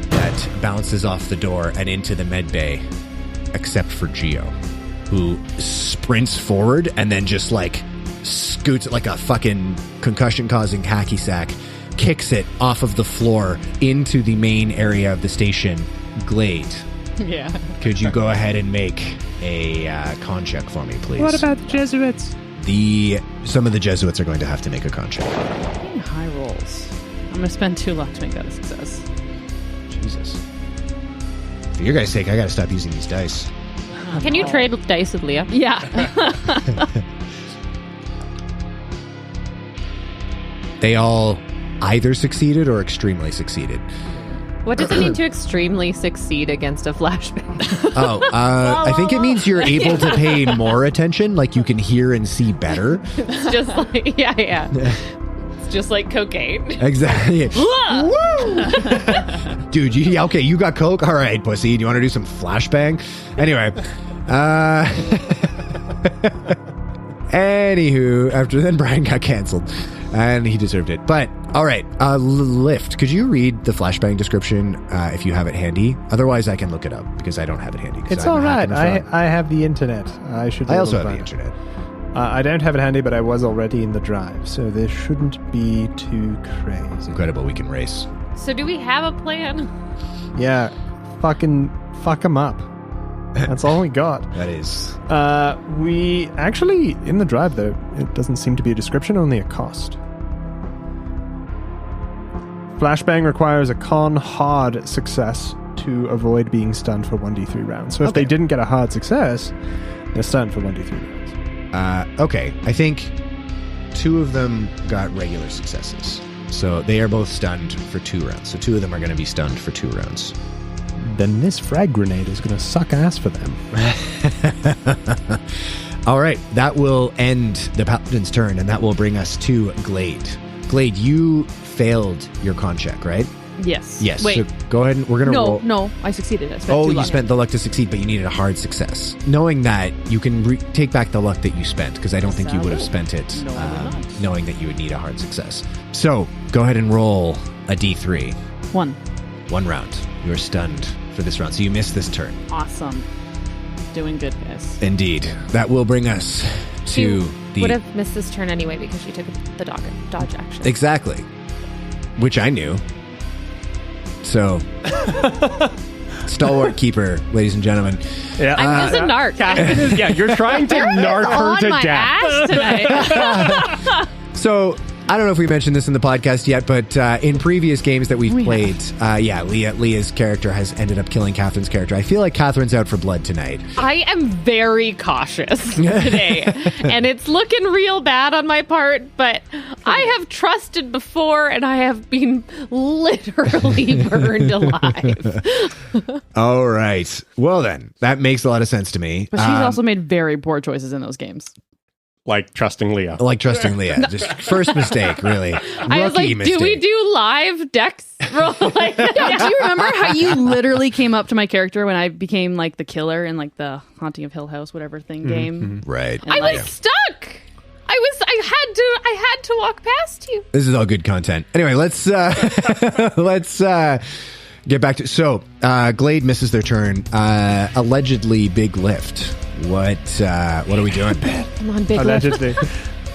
that bounces off the door and into the medbay, except for Geo, who sprints forward and then just like scoots like a fucking concussion-causing hacky sack, kicks it off of the floor into the main area of the station. Glade, Yeah. could you go ahead and make a con check for me, please? What about the Jesuits? Some of the Jesuits are going to have to make a con check. Getting high rolls. I'm going to spend 2 luck to make that a success. Jesus. For your guys' sake, I gotta stop using these dice. Can you trade with dice with Leah? Yeah. They all either succeeded or extremely succeeded. What does it mean to extremely succeed against a flashbang? I think it means you're able to pay more attention, like you can hear and see better. It's just like, yeah. It's just like cocaine. Exactly. Woo! Dude, you got coke? All right, pussy. Do you want to do some flashbang? Anyway. Anywho, after then Brian got canceled. And he deserved it. But, all right, Lift, could you read the flashbang description if you have it handy? Otherwise, I can look it up because I don't have it handy. It's all right. I have the internet. I also have the internet. I don't have it handy, but I was already in the drive, so this shouldn't be too crazy. Incredible, we can race. So do we have a plan? Yeah, fucking fuck them up. That's all we got. That is. We actually, in the drive though, it doesn't seem to be a description, only a cost. Flashbang requires a con hard success to avoid being stunned for 1d3 rounds. So if they didn't get a hard success, they're stunned for 1d3 rounds. Okay, I think 2 of them got regular successes. So they are both stunned for 2 rounds. So 2 of them are going to be stunned for 2 rounds. Then this frag grenade is going to suck ass for them. All right, that will end the Paladin's turn, and that will bring us to Glade. Glade, you failed your con check, right? Yes. Yes. Wait. So go ahead and we're going to roll. No, I succeeded. I spent 2 you luck. spent the luck to succeed, but you needed a hard success. Knowing that, you can take back the luck that you spent, because I don't think you would have spent it No, I would not. knowing that you would need a hard success. So go ahead and roll a d3. 1. 1 round. You are stunned for this round, so you missed this turn. Awesome. Doing good, guys. Indeed. That will bring us to the... would have missed this turn anyway because she took the dodge action. Exactly. Which I knew. So... Stalwart keeper, ladies and gentlemen. Yeah, I'm just a narc. Yeah, you're trying to narc her On to my death. ass tonight. So, I don't know if we mentioned this in the podcast yet, but in previous games that we've played, Leah's character has ended up killing Catherine's character. I feel like Catherine's out for blood tonight. I am very cautious today, and it's looking real bad on my part, but I have trusted before, and I have been literally burned alive. All right. Well then, that makes a lot of sense to me. But she's also made very poor choices in those games. Like trusting Leah. Like trusting Leah. Just first mistake, really. I was Rookie like, mistake. do we do live dex roll? Like, Yeah, do you remember how you literally came up to my character when I became like the killer in like the Haunting of Hill House, whatever thing game? Right. I was stuck. I had to walk past you. This is all good content. Anyway, let's get back to... So, Glade misses their turn. Allegedly big lift. What are we doing? Come on, big lift. allegedly.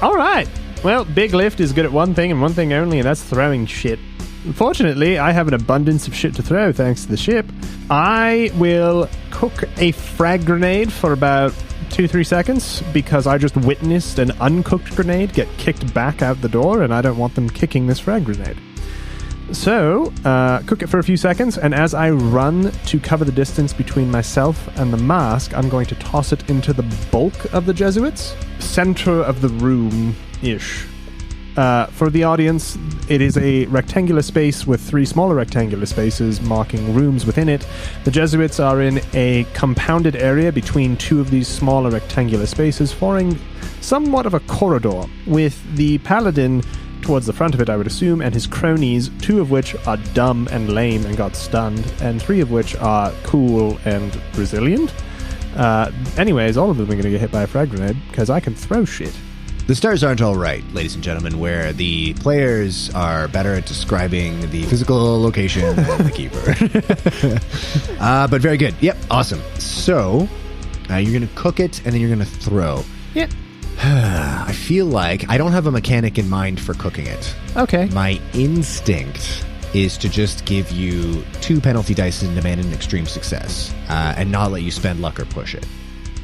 All right. Well, Big Lift is good at one thing and one thing only, and that's throwing shit. Unfortunately, I have an abundance of shit to throw thanks to the ship. I will cook a frag grenade for about 2-3 seconds because I just witnessed an uncooked grenade get kicked back out the door, and I don't want them kicking this frag grenade. So, cook it for a few seconds, and as I run to cover the distance between myself and the mask, I'm going to toss it into the bulk of the Jesuits, center of the room-ish. For the audience, it is a rectangular space with 3 smaller rectangular spaces marking rooms within it. The Jesuits are in a compounded area between 2 of these smaller rectangular spaces, forming somewhat of a corridor, with the paladin towards the front of it, I would assume, and his cronies, 2 of which are dumb and lame and got stunned, and 3 of which are cool and resilient. Anyways, all of them are going to get hit by a frag grenade, because I can throw shit. The stars aren't all right, ladies and gentlemen, where the players are better at describing the physical location than the keeper. But very good. Yep, awesome. So, you're going to cook it, and then you're going to throw. Yep. I feel like I don't have a mechanic in mind for cooking it. Okay. My instinct is to just give you 2 penalty dice and demand an extreme success, and not let you spend luck or push it.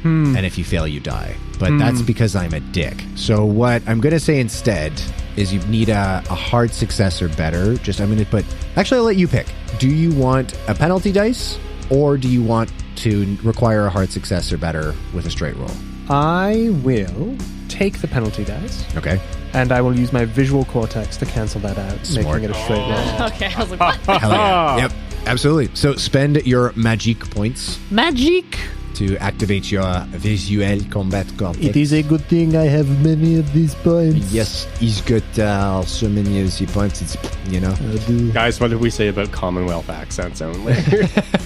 And if you fail, you die. But that's because I'm a dick. So what I'm going to say instead is you need a hard success or better. I'm going to put... Actually, I'll let you pick. Do you want a penalty dice, or do you want to require a hard success or better with a straight roll? I will take the penalty dice. Okay. And I will use my visual cortex to cancel that out, Smart. making it a straight roll. Okay, I was like, what? Hell yeah. Yep, absolutely. So spend your magic points Magic! to activate your visual combat cortex. It is a good thing I have many of these points. Yes, he's got so many of the points. It's, you know. I do. Guys, what did we say about Commonwealth accents only?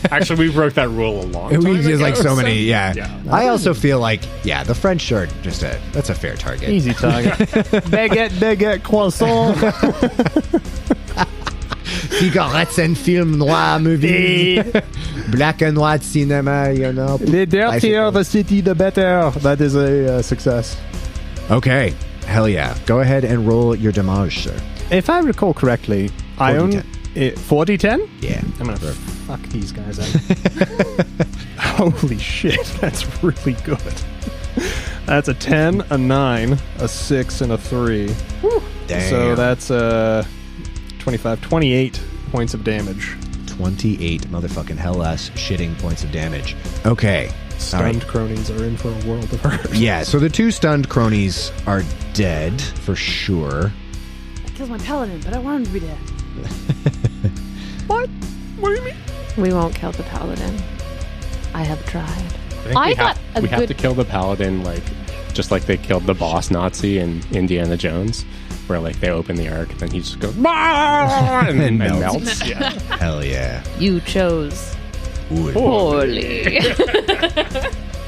Actually, we broke that rule a long time We ago. just like so many, yeah. Yeah. I also feel like, the French are just that's a fair target. Easy target. baguette, croissant. Cigarettes and film noir movies. Black and white cinema, you know. The dirtier the city, the better. That is a success. Okay, hell yeah. Go ahead and roll your damage, sir. If I recall correctly, I own 40-10? Yeah. I'm going to fuck these guys up. Holy shit, that's really good. That's a 10, a 9, a 6, and a 3. Damn. So that's 28 points of damage. 28 motherfucking hell-ass shitting points of damage. Okay. Stunned All right. cronies are in for a world of hurt. Yeah, so the 2 stunned cronies are dead, for sure. I killed my paladin, but I want him to be dead. What? What do you mean? We won't kill the paladin. I have tried. I think we have to kill the paladin, just like they killed the boss Nazi in Indiana Jones, where they open the ark, then he just goes and melts. Yeah. Hell yeah. You chose Wood. poorly.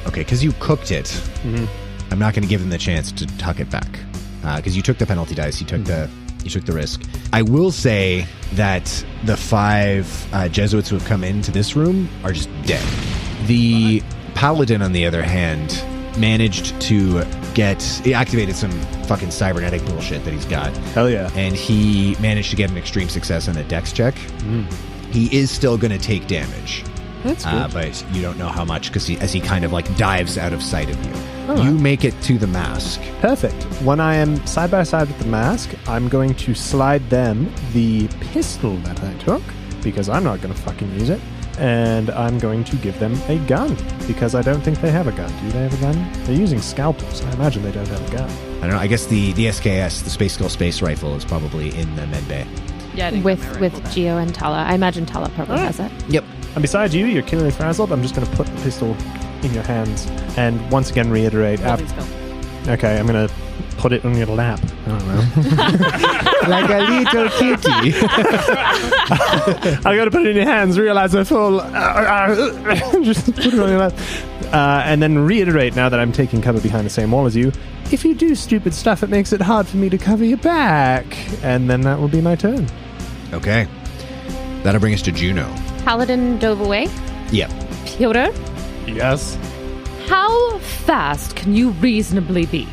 Okay, because you cooked it, I'm not going to give them the chance to tuck it back. Because you took the penalty dice, you took the risk. I will say that the 5 Jesuits who have come into this room are just dead. The paladin, on the other hand, managed to he activated some fucking cybernetic bullshit that he's got. Hell yeah. And he managed to get an extreme success on a dex check. He is still going to take damage. That's good. But you don't know how much because as he kind of dives out of sight of you. Oh. You make it to the mask. Perfect. When I am side by side with the mask, I'm going to slide them the pistol that I took, because I'm not going to fucking use it. And I'm going to give them a gun, because I don't think they have a gun. Do they have a gun? They're using scalpels. I imagine they don't have a gun. I don't know. I guess the SKS, the Space Skull Space Rifle, is probably in the med bay. Yeah, I didn't with get my with rifle back. Geo and Tala. I imagine Tala probably has it. Yep. And besides you, you're killing frazzled. I'm just going to put the pistol in your hands and once again reiterate. Holding spell. Okay, I'm going to put it on your lap. I don't know. Like a little kitty. I got to put it in your hands, realize they're full. Just put it on your lap. And then reiterate, now that I'm taking cover behind the same wall as you, if you do stupid stuff, it makes it hard for me to cover your back. And then that will be my turn. Okay. That'll bring us to Juno. Paladin dove away. Yep. Piotr, Yes. how fast can you reasonably be?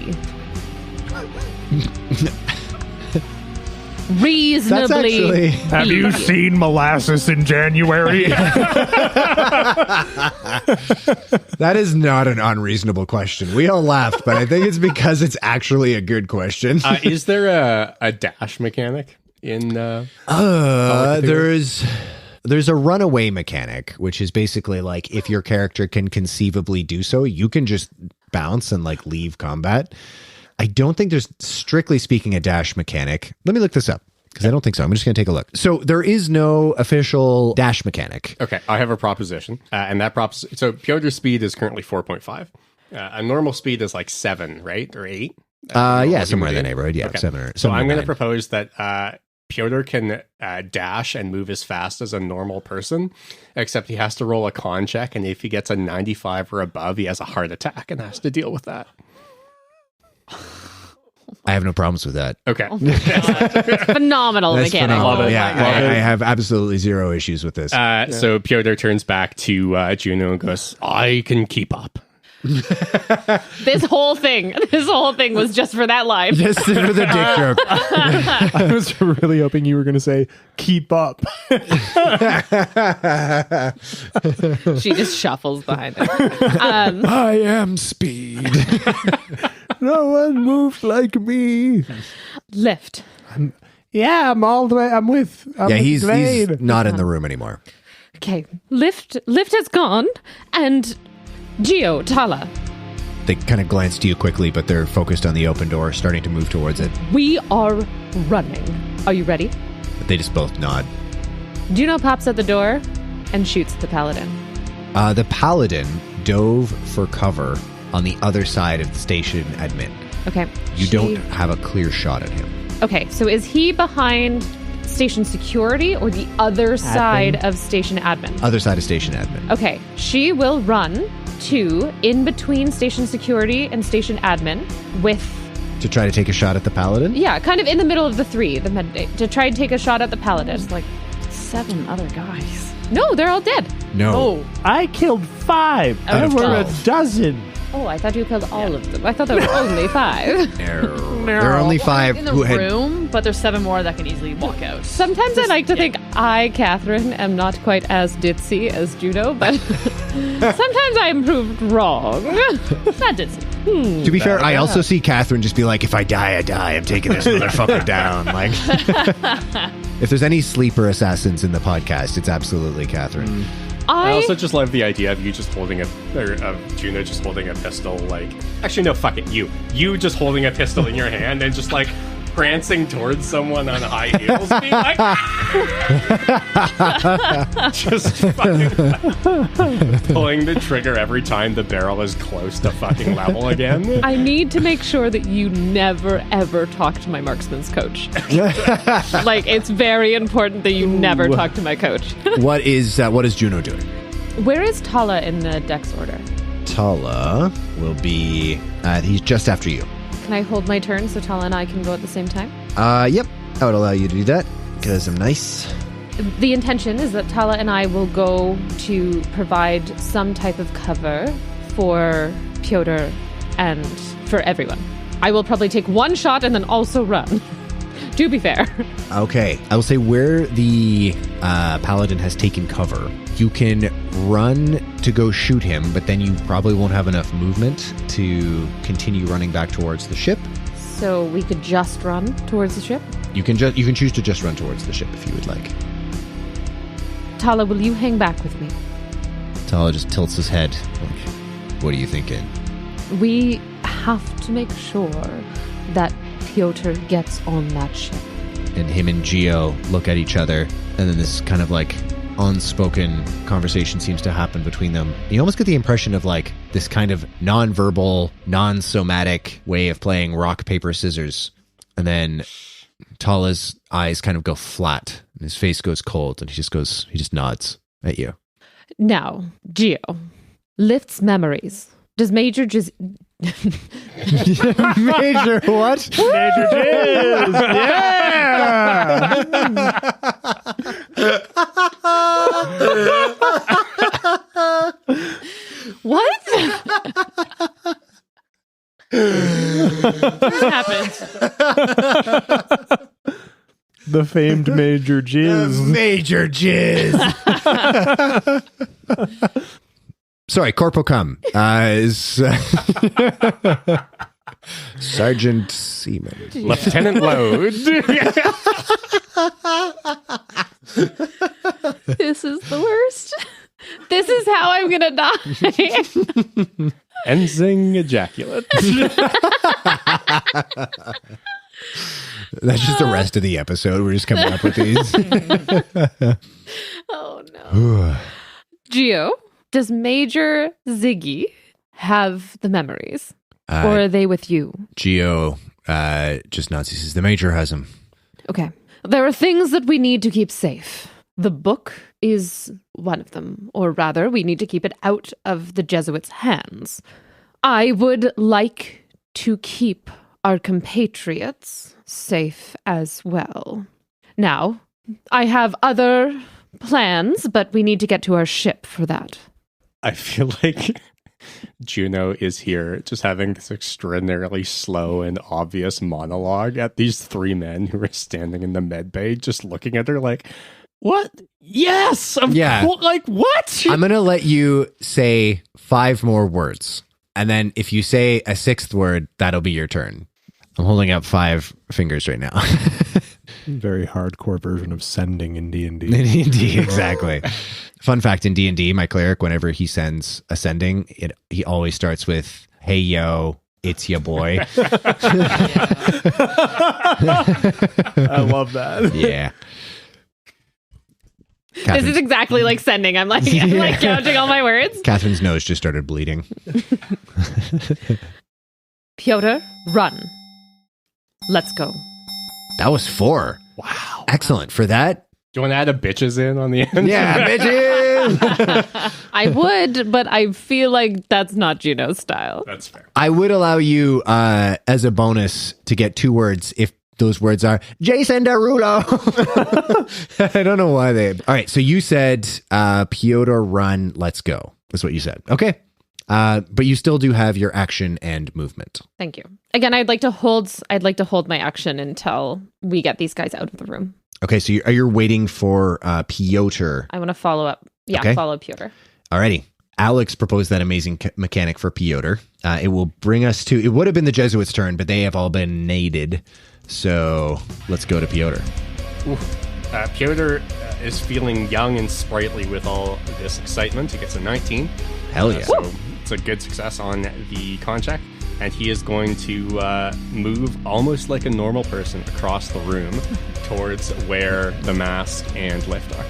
reasonably. Have you seen molasses in January? That is not an unreasonable question. We all laughed, but I think it's because it's actually a good question. Is there a dash mechanic in? There's a runaway mechanic, which is basically like if your character can conceivably do so, you can just bounce and like leave combat. I don't think there's, strictly speaking, a dash mechanic. Let me look this up because I don't think so. I'm just going to take a look. So there is no official dash mechanic. Okay, I have a proposition, and that so Pyotr's speed is currently 4.5. A normal speed is like 7, right, or 8. Yeah, somewhere in the neighborhood. Yeah, Okay. 7 or. So I'm going to 9. propose that Pyotr can dash and move as fast as a normal person, except he has to roll a con check, and if he gets a 95 or above, he has a heart attack and has to deal with that. I have no problems with that. Okay. Phenomenal That's mechanic. phenomenal. Love it. Yeah, Love it. I have absolutely zero issues with this. So Pyotr turns back to Juno and goes, I can keep up. This whole thing was just for that line. Just for the dick joke. I was really hoping you were going to say, keep up. She just shuffles behind him. I am speed. No one moves like me. Lift. Yeah, I'm with He's Glade. not in the room anymore. Okay. Lift has gone, and Geo, Tala, They kind of glance to you quickly, but they're focused on the open door, starting to move towards it. we are running. Are you ready? But they just both nod. Juno pops at the door and shoots the paladin. The paladin dove for cover on the other side of the station admin. Okay. You don't have a clear shot at him. Okay, so is he behind station security or the other side of station admin? Other side of station admin. Okay, she will run to in between station security and station admin with, To try to take a shot at the paladin? yeah, kind of in the middle of the three, the to try and take a shot at the paladin. There's like 7 other guys. No, they're all dead. No. I killed 5. Out There of were 12. a dozen. Oh, I thought you killed all of them. I thought there were only 5. There are only 5 in the who had... room, but there's 7 more that can easily walk out. Sometimes I like to think I, Catherine, am not quite as ditzy as Juno, but sometimes I am proved wrong. Not ditzy. To be fair, I also see Catherine just be like, if I die, I die. I'm taking this motherfucker down. Like, if there's any sleeper assassins in the podcast, it's absolutely Catherine. I also just love the idea of you just holding of Juno just holding a pistol, like, actually, no, fuck it, you just holding a pistol in your hand and just, like, prancing towards someone on high heels, being like, just fucking pulling the trigger every time the barrel is close to fucking level again. I need to make sure that you never, ever talk to my marksman's coach. Like, it's very important that you never talk to my coach. What is Juno doing? Where is Tala in the dex order? Tala will be... he's just after you. Can I hold my turn so Tala and I can go at the same time? Yep. I would allow you to do that because I'm nice. The intention is that Tala and I will go to provide some type of cover for Pyotr and for everyone. I will probably take one shot and then also run. To be fair. Okay. I will say where the paladin has taken cover, you can run to go shoot him, but then you probably won't have enough movement to continue running back towards the ship. So we could just run towards the ship? You can choose to just run towards the ship if you would like. Tala, will you hang back with me? Tala just tilts his head. Like, what are you thinking? We have to make sure that Pyotr gets on that ship. And him and Geo look at each other, and then this kind of like unspoken conversation seems to happen between them. You almost get the impression of like this kind of non-verbal, non-somatic way of playing rock, paper, scissors. And then Tala's eyes kind of go flat, and his face goes cold, and he just nods at you. Now, Geo, Lift's memories. Does Major Major what? Major Jizz! Yeah! What? What happened? The famed Major Jizz. Major Jizz. Sorry, Corporal Cum is Sergeant Seaman. Lieutenant Load. This is the worst. This is how I'm gonna die. Ensign Ejaculate. That's just the rest of the episode. We're just coming up with these. Oh no. Geo, does Major Ziggy have the memories? Or are they with you? Geo just nods. He says, the Major has him. Okay. There are things that we need to keep safe. The book is one of them. Or rather, we need to keep it out of the Jesuits' hands. I would like to keep our compatriots safe as well. Now, I have other plans, but we need to get to our ship for that. I feel like Juno is here just having this extraordinarily slow and obvious monologue at these three men who are standing in the med bay, just looking at her like, what? Yes! Like, what? I'm going to let you say 5 more words. And then if you say a 6th word, that'll be your turn. I'm holding up 5 fingers right now. Very hardcore version of sending in D&D. In D&D, exactly. Fun fact, in D&D, my cleric, whenever he sends a sending, he always starts with, hey, yo, it's ya boy. I love that. Yeah. This is exactly like sending. I'm like counting all my words. Catherine's nose just started bleeding. Piotr, run. Let's go. That was 4. Wow. Excellent. For that, Do you want to add a bitches in on the end? yeah, bitches! I would, but I feel like that's not Juno's style. That's fair. I would allow you, as a bonus, to get 2 words if those words are Jason Derulo. I don't know why they... All right, so you said, Piotr, run, let's go. That's what you said. Okay. But you still do have your action and movement. Thank you. Again, I'd like to hold my action until we get these guys out of the room. Okay, so you're waiting for Piotr. I want to follow up. Yeah, Okay. follow Piotr. Alrighty. Alex proposed that amazing mechanic for Piotr. It will bring us to... It would have been the Jesuits' turn, but they have all been naded. So let's go to Piotr. Piotr is feeling young and sprightly with all this excitement. He gets a 19. Hell yeah. So it's a good success on the con check. And he is going to move almost like a normal person across the room towards where the mask and lift are.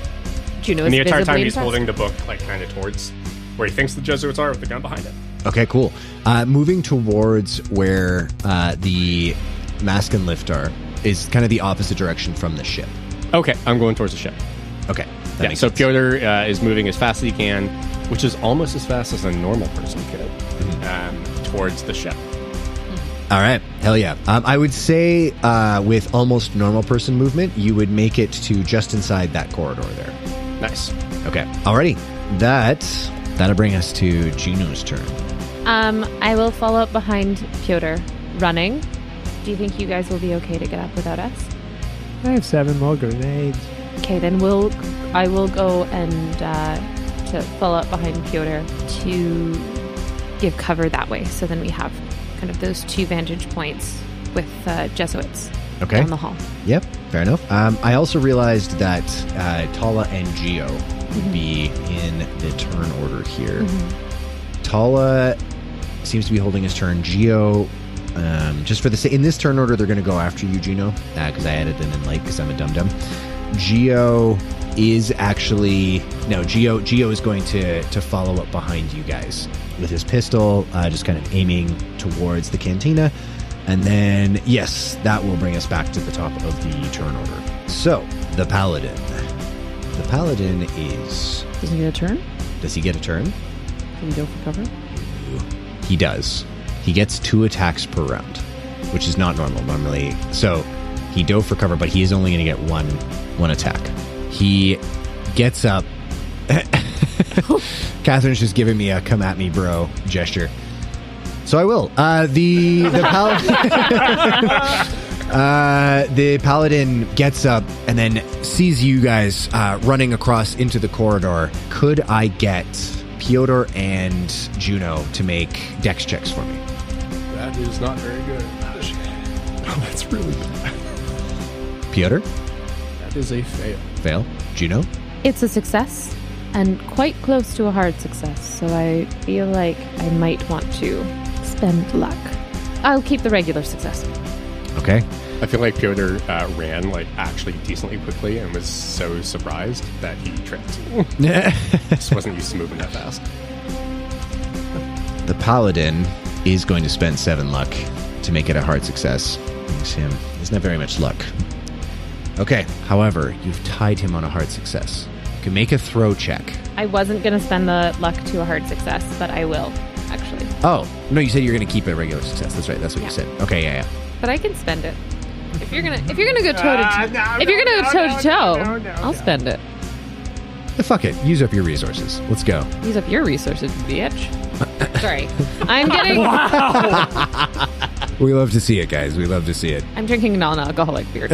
Juno And is the entire time visibly he's impressed. holding the book like kind of towards where he thinks the Jesuits are with the gun behind it. Okay, cool. Moving towards where the mask and lift are is kind of the opposite direction from the ship. Okay, I'm going towards the ship. Okay. That Yeah, makes so sense. Piotr is moving as fast as he can, which is almost as fast as a normal person could, towards the ship. All right. Hell yeah. I would say with almost normal person movement, you would make it to just inside that corridor there. Nice. Okay. Alrighty. That'll bring us to Juno's turn. I will follow up behind Piotr, running. Do you think you guys will be okay to get up without us? I have 7 more grenades. Okay, then I will go and to follow up behind Piotr to give cover that way. So then we have kind of those 2 vantage points with Jesuits Okay. down the hall. Yep. Fair enough. I also realized that Tala and Geo would be in the turn order here. Tala seems to be holding his turn. Geo, just for the in this turn order, they're going to go after you, Gino, because I added them in late because I'm a dum-dum. Geo is actually... No, Geo is going to follow up behind you guys with his pistol, just kind of aiming towards the cantina. And then, yes, that will bring us back to the top of the turn order. So, the Paladin. The Paladin is... Does he get a turn? Does he get a turn? Can he go for cover? He does. He gets 2 attacks per round, which is not normal normally. So he dove for cover, but he is only going to get one attack. He gets up. Catherine's just giving me a "come at me, bro" gesture. So I will. The Paladin. The paladin gets up and then sees you guys running across into the corridor. Could I get Piotr and Juno to make dex checks for me? That is not very good. Oh, that's really bad. Piotr? That is a fail. Fail. Juno? It's a success and quite close to a hard success, so I feel like I might want to spend luck. I'll keep the regular success. Okay. I feel like Piotr ran like actually decently quickly and was so surprised that he tripped. Just wasn't used to moving that fast. The paladin is going to spend 7 luck to make it a hard success. Thanks him. He doesn't have very much luck. Okay. However, you've tied him on a hard success. You can make a throw check. I wasn't going to spend the luck to a hard success, but I will, actually. Oh, no, you said you're going to keep it a regular success. That's right. That's what you said. Okay, yeah. But I can spend it. If you're gonna go toe to toe, I'll spend it. Fuck it. Use up your resources. Let's go. Use up your resources, bitch. Sorry. I'm getting... We love to see it, guys. We love to see it. I'm drinking non-alcoholic beer.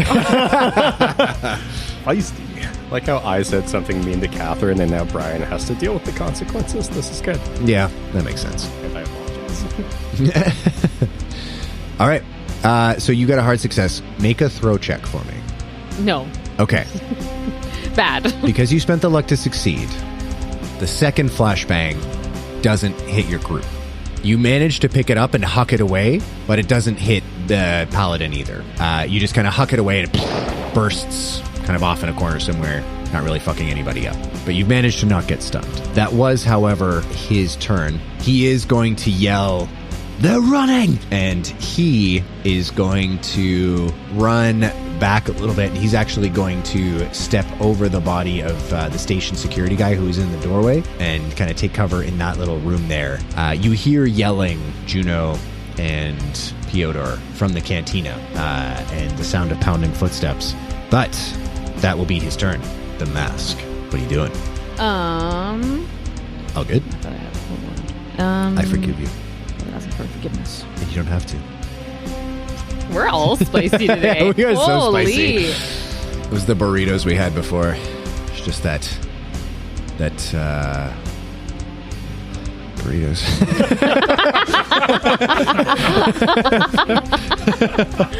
Feisty. Like how I said something mean to Catherine and now Brian has to deal with the consequences. This is good. Yeah, that makes sense. And I apologize. All right. So you got a hard success. Make a throw check for me. No. Okay. Bad. Because you spent the luck to succeed, the second flashbang doesn't hit your group. You manage to pick it up and huck it away, but it doesn't hit the paladin either. You just kind of huck it away and it bursts kind of off in a corner somewhere, not really fucking anybody up. But you've managed to not get stunned. That was, however, his turn. He is going to yell, "They're running!" And he is going to run back a little bit. He's actually going to step over the body of the station security guy who's in the doorway and kind of take cover in that little room there. You hear yelling, Juno and Piotr, from the cantina, and the sound of pounding footsteps. But that will be his turn. The mask. What are you doing? All good? I thought I had a whole one. I forgive you. I'm asking for forgiveness. You don't have to. We're all spicy today. We are so Holy. spicy. It was the burritos we had before. It's just that burritos.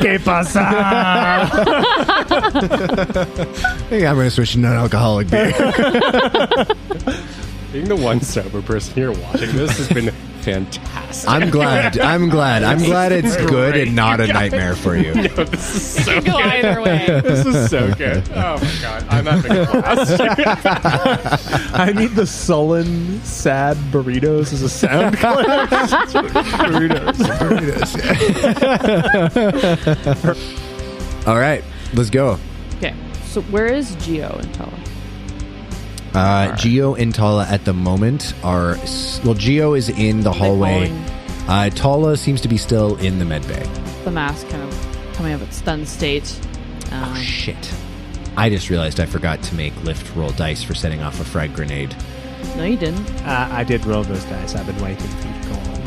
¿Qué pasa? I think I'm going to switch to non-alcoholic beer. Being the one sober person here watching this has been fantastic. I'm glad it's good and not a nightmare for you. No, this is so Go good. either way. This is so good. Oh my god, I'm having a blast. I need the sullen, sad burritos as a sound clip. Burritos. All right, let's go. Okay, so where is Geo and Tala? Geo and Tala at the moment are... Well, Geo is in the hallway. Tala seems to be still in the med bay. The mask kind of coming up at stunned state. Oh, shit. I just realized I forgot to make lift roll dice for setting off a frag grenade. No, you didn't. I did roll those dice. I've been waiting for you to go on.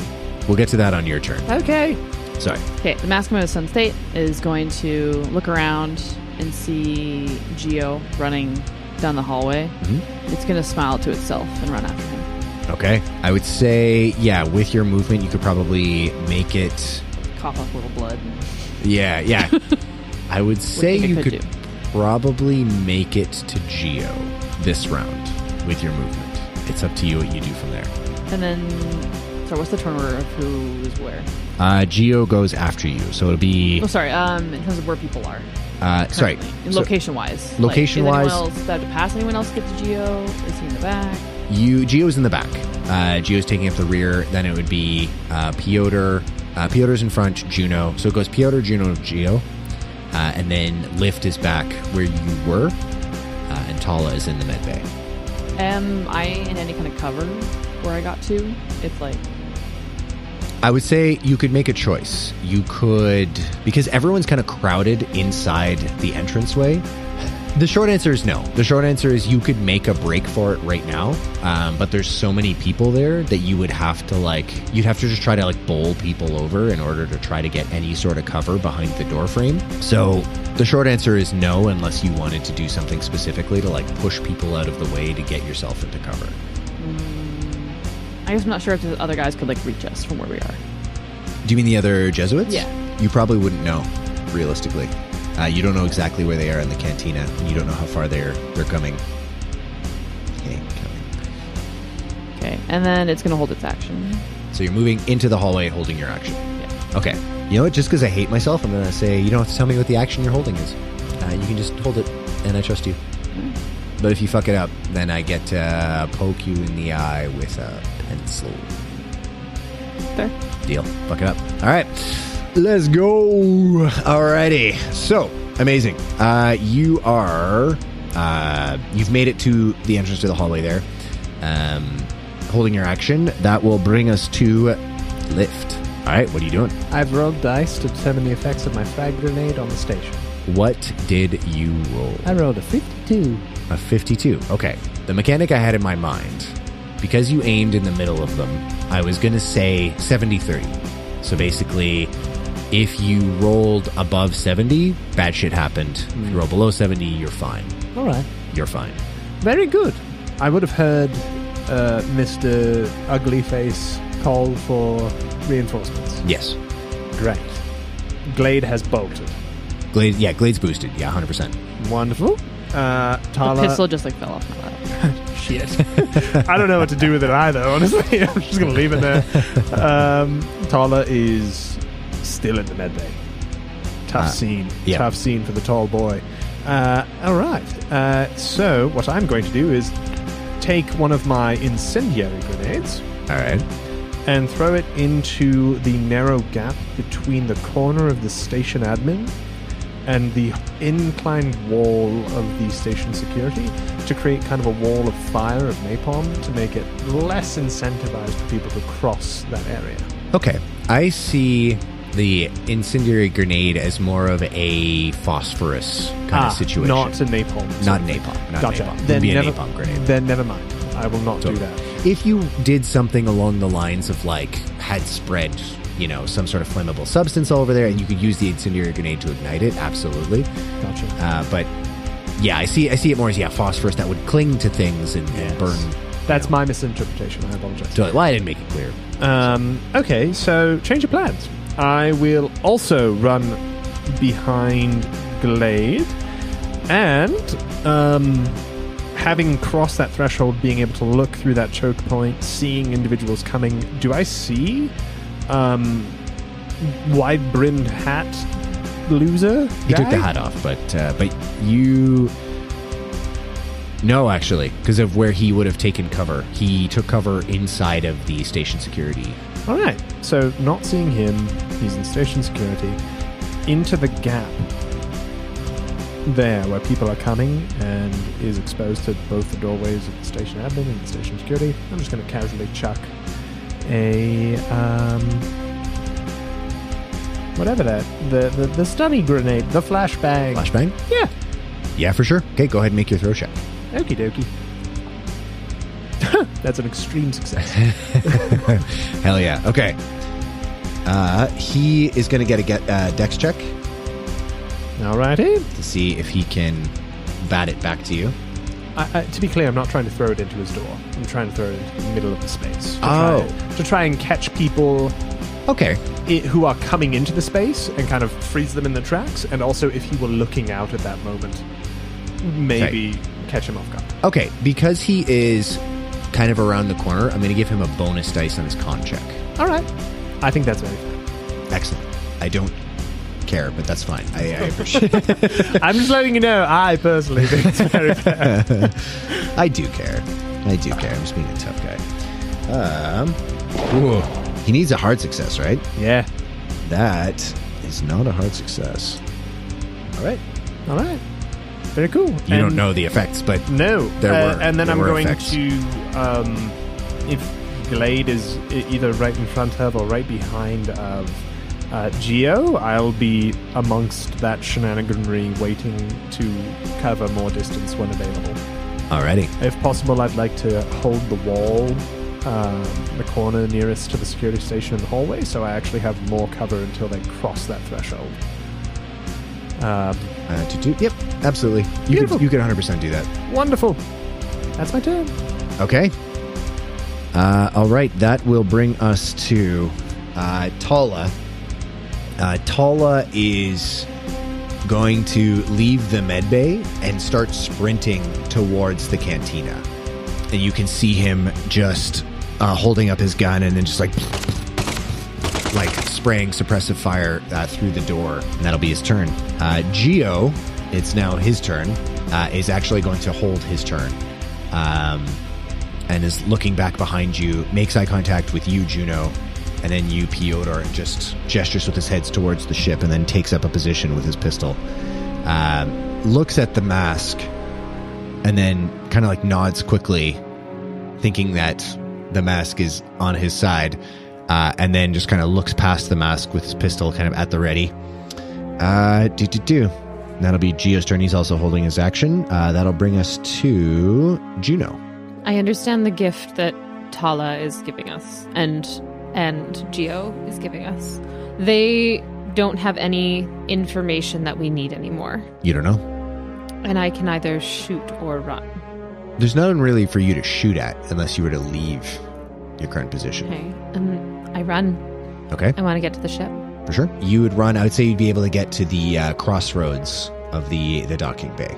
We'll get to that on your turn. Okay. Sorry. Okay, the mask coming up at stunned state is going to look around and see Geo running down the hallway. Mm-hmm. It's going to smile to itself and run after him. Okay. I would say, yeah, with your movement, you could probably make it... Cough up a little blood. Yeah. I would say think it you could could do? probably make it to Geo this round with your movement. It's up to you what you do from there. And then, sorry, what's the turn order of who is where? Geo goes after you, so it'll be... Oh, sorry, in terms of where people are. Sorry. So, location-wise. Location-wise... Like, is anyone else, to pass anyone else get to Geo? Is he in the back? Geo's in the back. Geo's taking up the rear. Then it would be Piotr. Piotr's in front, Juno. So it goes Piotr, Juno, Geo. And then Lift is back where you were. And Tala is in the med bay. Am I in any kind of cover where I got to? It's like... I would say you could make a choice. You could... Because everyone's kind of crowded inside the entranceway. The short answer is no. The short answer is you could make a break for it right now, but there's so many people there that you would have to you'd have to just try to bowl people over in order to try to get any sort of cover behind the door frame. So the short answer is no, unless you wanted to do something specifically to push people out of the way to get yourself into cover. I guess I'm not sure if the other guys could reach us from where we are. Do you mean the other Jesuits? Yeah. You probably wouldn't know, realistically. You don't know exactly where they are in the cantina, and you don't know how far they're coming. Okay, and then it's going to hold its action. So you're moving into the hallway holding your action. Yeah. Okay. You know what? Just because I hate myself, I'm going to say you don't have to tell me what the action you're holding is. You can just hold it, and I trust you. But if you fuck it up, then I get to poke you in the eye with a pencil. Fair. Deal. Fuck it up. All right. Let's go. Alrighty. So, amazing. You've made it to the entrance to the hallway there. Holding your action. That will bring us to Lift. Alright, what are you doing? I've rolled dice to determine the effects of my frag grenade on the station. What did you roll? I rolled a 52. A 52. Okay. The mechanic I had in my mind, because you aimed in the middle of them, I was going to say 70-30. So basically, if you rolled above 70, bad shit happened. If you roll below 70, you're fine. All right. You're fine. Very good. I would have heard Mr. Uglyface call for reinforcements. Yes. Great. Glade has bolted. Glade's boosted. Yeah, 100%. Wonderful. Tala... The pistol just fell off my lap. Shit. I don't know what to do with it either, honestly. I'm just going to leave it there. Tala is still in the medbay. Tough scene. Yeah. Tough scene for the tall boy. All right. So what I'm going to do is take one of my incendiary grenades. All right. And throw it into the narrow gap between the corner of the station admin and the inclined wall of the station security to create kind of a wall of fire of napalm to make it less incentivized for people to cross that area. Okay. I see the incendiary grenade as more of a phosphorus kind of situation. Not a napalm. Not napalm. Not Gotcha. napalm. Then It'd be a never, napalm grenade. Then never mind. I will not do that. If you did something along the lines of had spread, some sort of flammable substance all over there, and you could use the incendiary grenade to ignite it, absolutely. Gotcha. But yeah, I see it more as phosphorus that would cling to things and burn. That's my misinterpretation. I apologize. Totally. Well, I didn't make it clear. Okay, so change of plans. I will also run behind Glade, and having crossed that threshold, being able to look through that choke point, seeing individuals coming, do I see wide-brimmed hat loser? He took the hat off, but you... No, actually, because of where he would have taken cover. He took cover inside of the station security. All right, so not seeing him, he's in station security, into the gap there where people are coming and is exposed to both the doorways of the station admin and the station security. I'm just going to casually chuck a whatever that the stunning grenade, the flashbang. Flashbang? Yeah, for sure. Okay, go ahead and make your throw check. Okie dokie. That's an extreme success. Hell yeah. Okay. He is going to get a dex check Alrighty. to see if he can bat it back to you. To be clear, I'm not trying to throw it into his door. I'm trying to throw it into the middle of the space. To try and catch people Okay. who are coming into the space and kind of freeze them in their tracks. And also, if he were looking out at that moment, maybe catch him off guard. Okay, because he is kind of around the corner, I'm going to give him a bonus dice on his con check. All right. I think that's very fair. Excellent. I don't care, but that's fine. I appreciate it. I'm just letting you know, I personally think it's very fair. I do care. I'm just being a tough guy. He needs a hard success, right? Yeah. That is not a hard success. All right. All right. Very cool. You don't know the effects, but no. There were. And then there I'm were going effects. to, if Glade is either right in front of or right behind of Geo, I'll be amongst that shenaniganry waiting to cover more distance when available. Alrighty. If possible, I'd like to hold the wall, the corner nearest to the security station in the hallway, so I actually have more cover until they cross that threshold. Yep, absolutely. You could 100% do that. Wonderful. That's my turn. Okay. All right, that will bring us to Tala. Tala is going to leave the medbay and start sprinting towards the cantina. And you can see him just holding up his gun and then just like spraying suppressive fire through the door. And that'll be his turn. Geo, it's now his turn, is actually going to hold his turn. And is looking back behind you, makes eye contact with you, Juno, and then you, Piotr, and just gestures with his head towards the ship and then takes up a position with his pistol. Looks at the mask and then kind of like nods quickly, thinking that the mask is on his side, and then just kind of looks past the mask with his pistol kind of at the ready. That'll be Geo's turn. He's also holding his action. That'll bring us to Juno. I understand the gift that Tala is giving us and Geo is giving us. They don't have any information that we need anymore. You don't know? And I can either shoot or run. There's nothing really for you to shoot at unless you were to leave your current position. Okay. I run. Okay. I want to get to the ship. For sure. You would run. I would say you'd be able to get to the crossroads of the docking bay.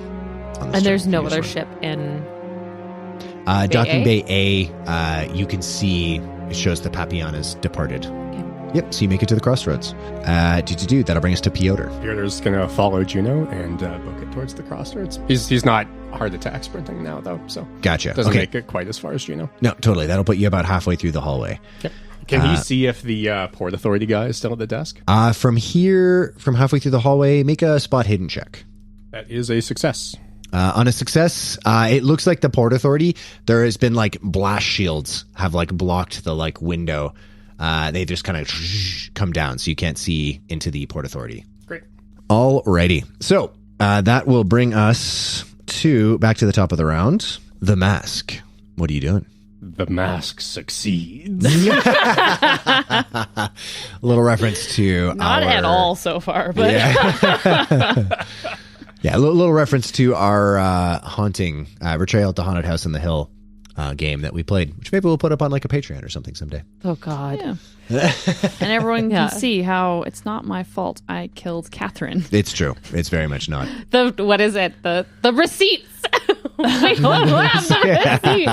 And there's no other ship in Docking A? Bay A, you can see it shows the Papillon has departed. Okay. Yep, so you make it to the crossroads. That'll bring us to Piotr. Piotr's going to follow Juno and book it towards the crossroads. He's not hard attack sprinting now, though, so Gotcha. doesn't Okay. make it quite as far as Juno. No, totally. That'll put you about halfway through the hallway. Yep. Can he see if the Port Authority guy is still at the desk? From halfway through the hallway, make a spot hidden check. That is a success. On a success, it looks like the Port Authority, there has been like blast shields have like blocked the like window. They just kind of come down so you can't see into the Port Authority. Great. Alrighty. So that will bring us back to the top of the round. The mask. What are you doing? The mask succeeds. A little reference to Not at all so far, but Yeah, a little reference to our haunting, Betrayal at the Haunted House in the Hill game that we played, which maybe we'll put up on like a Patreon or something someday. Oh, God. yeah. And everyone Yeah. can see how it's not my fault I killed Catherine. It's true. It's very much not. What is it? The receipts. Wait, what the receipt?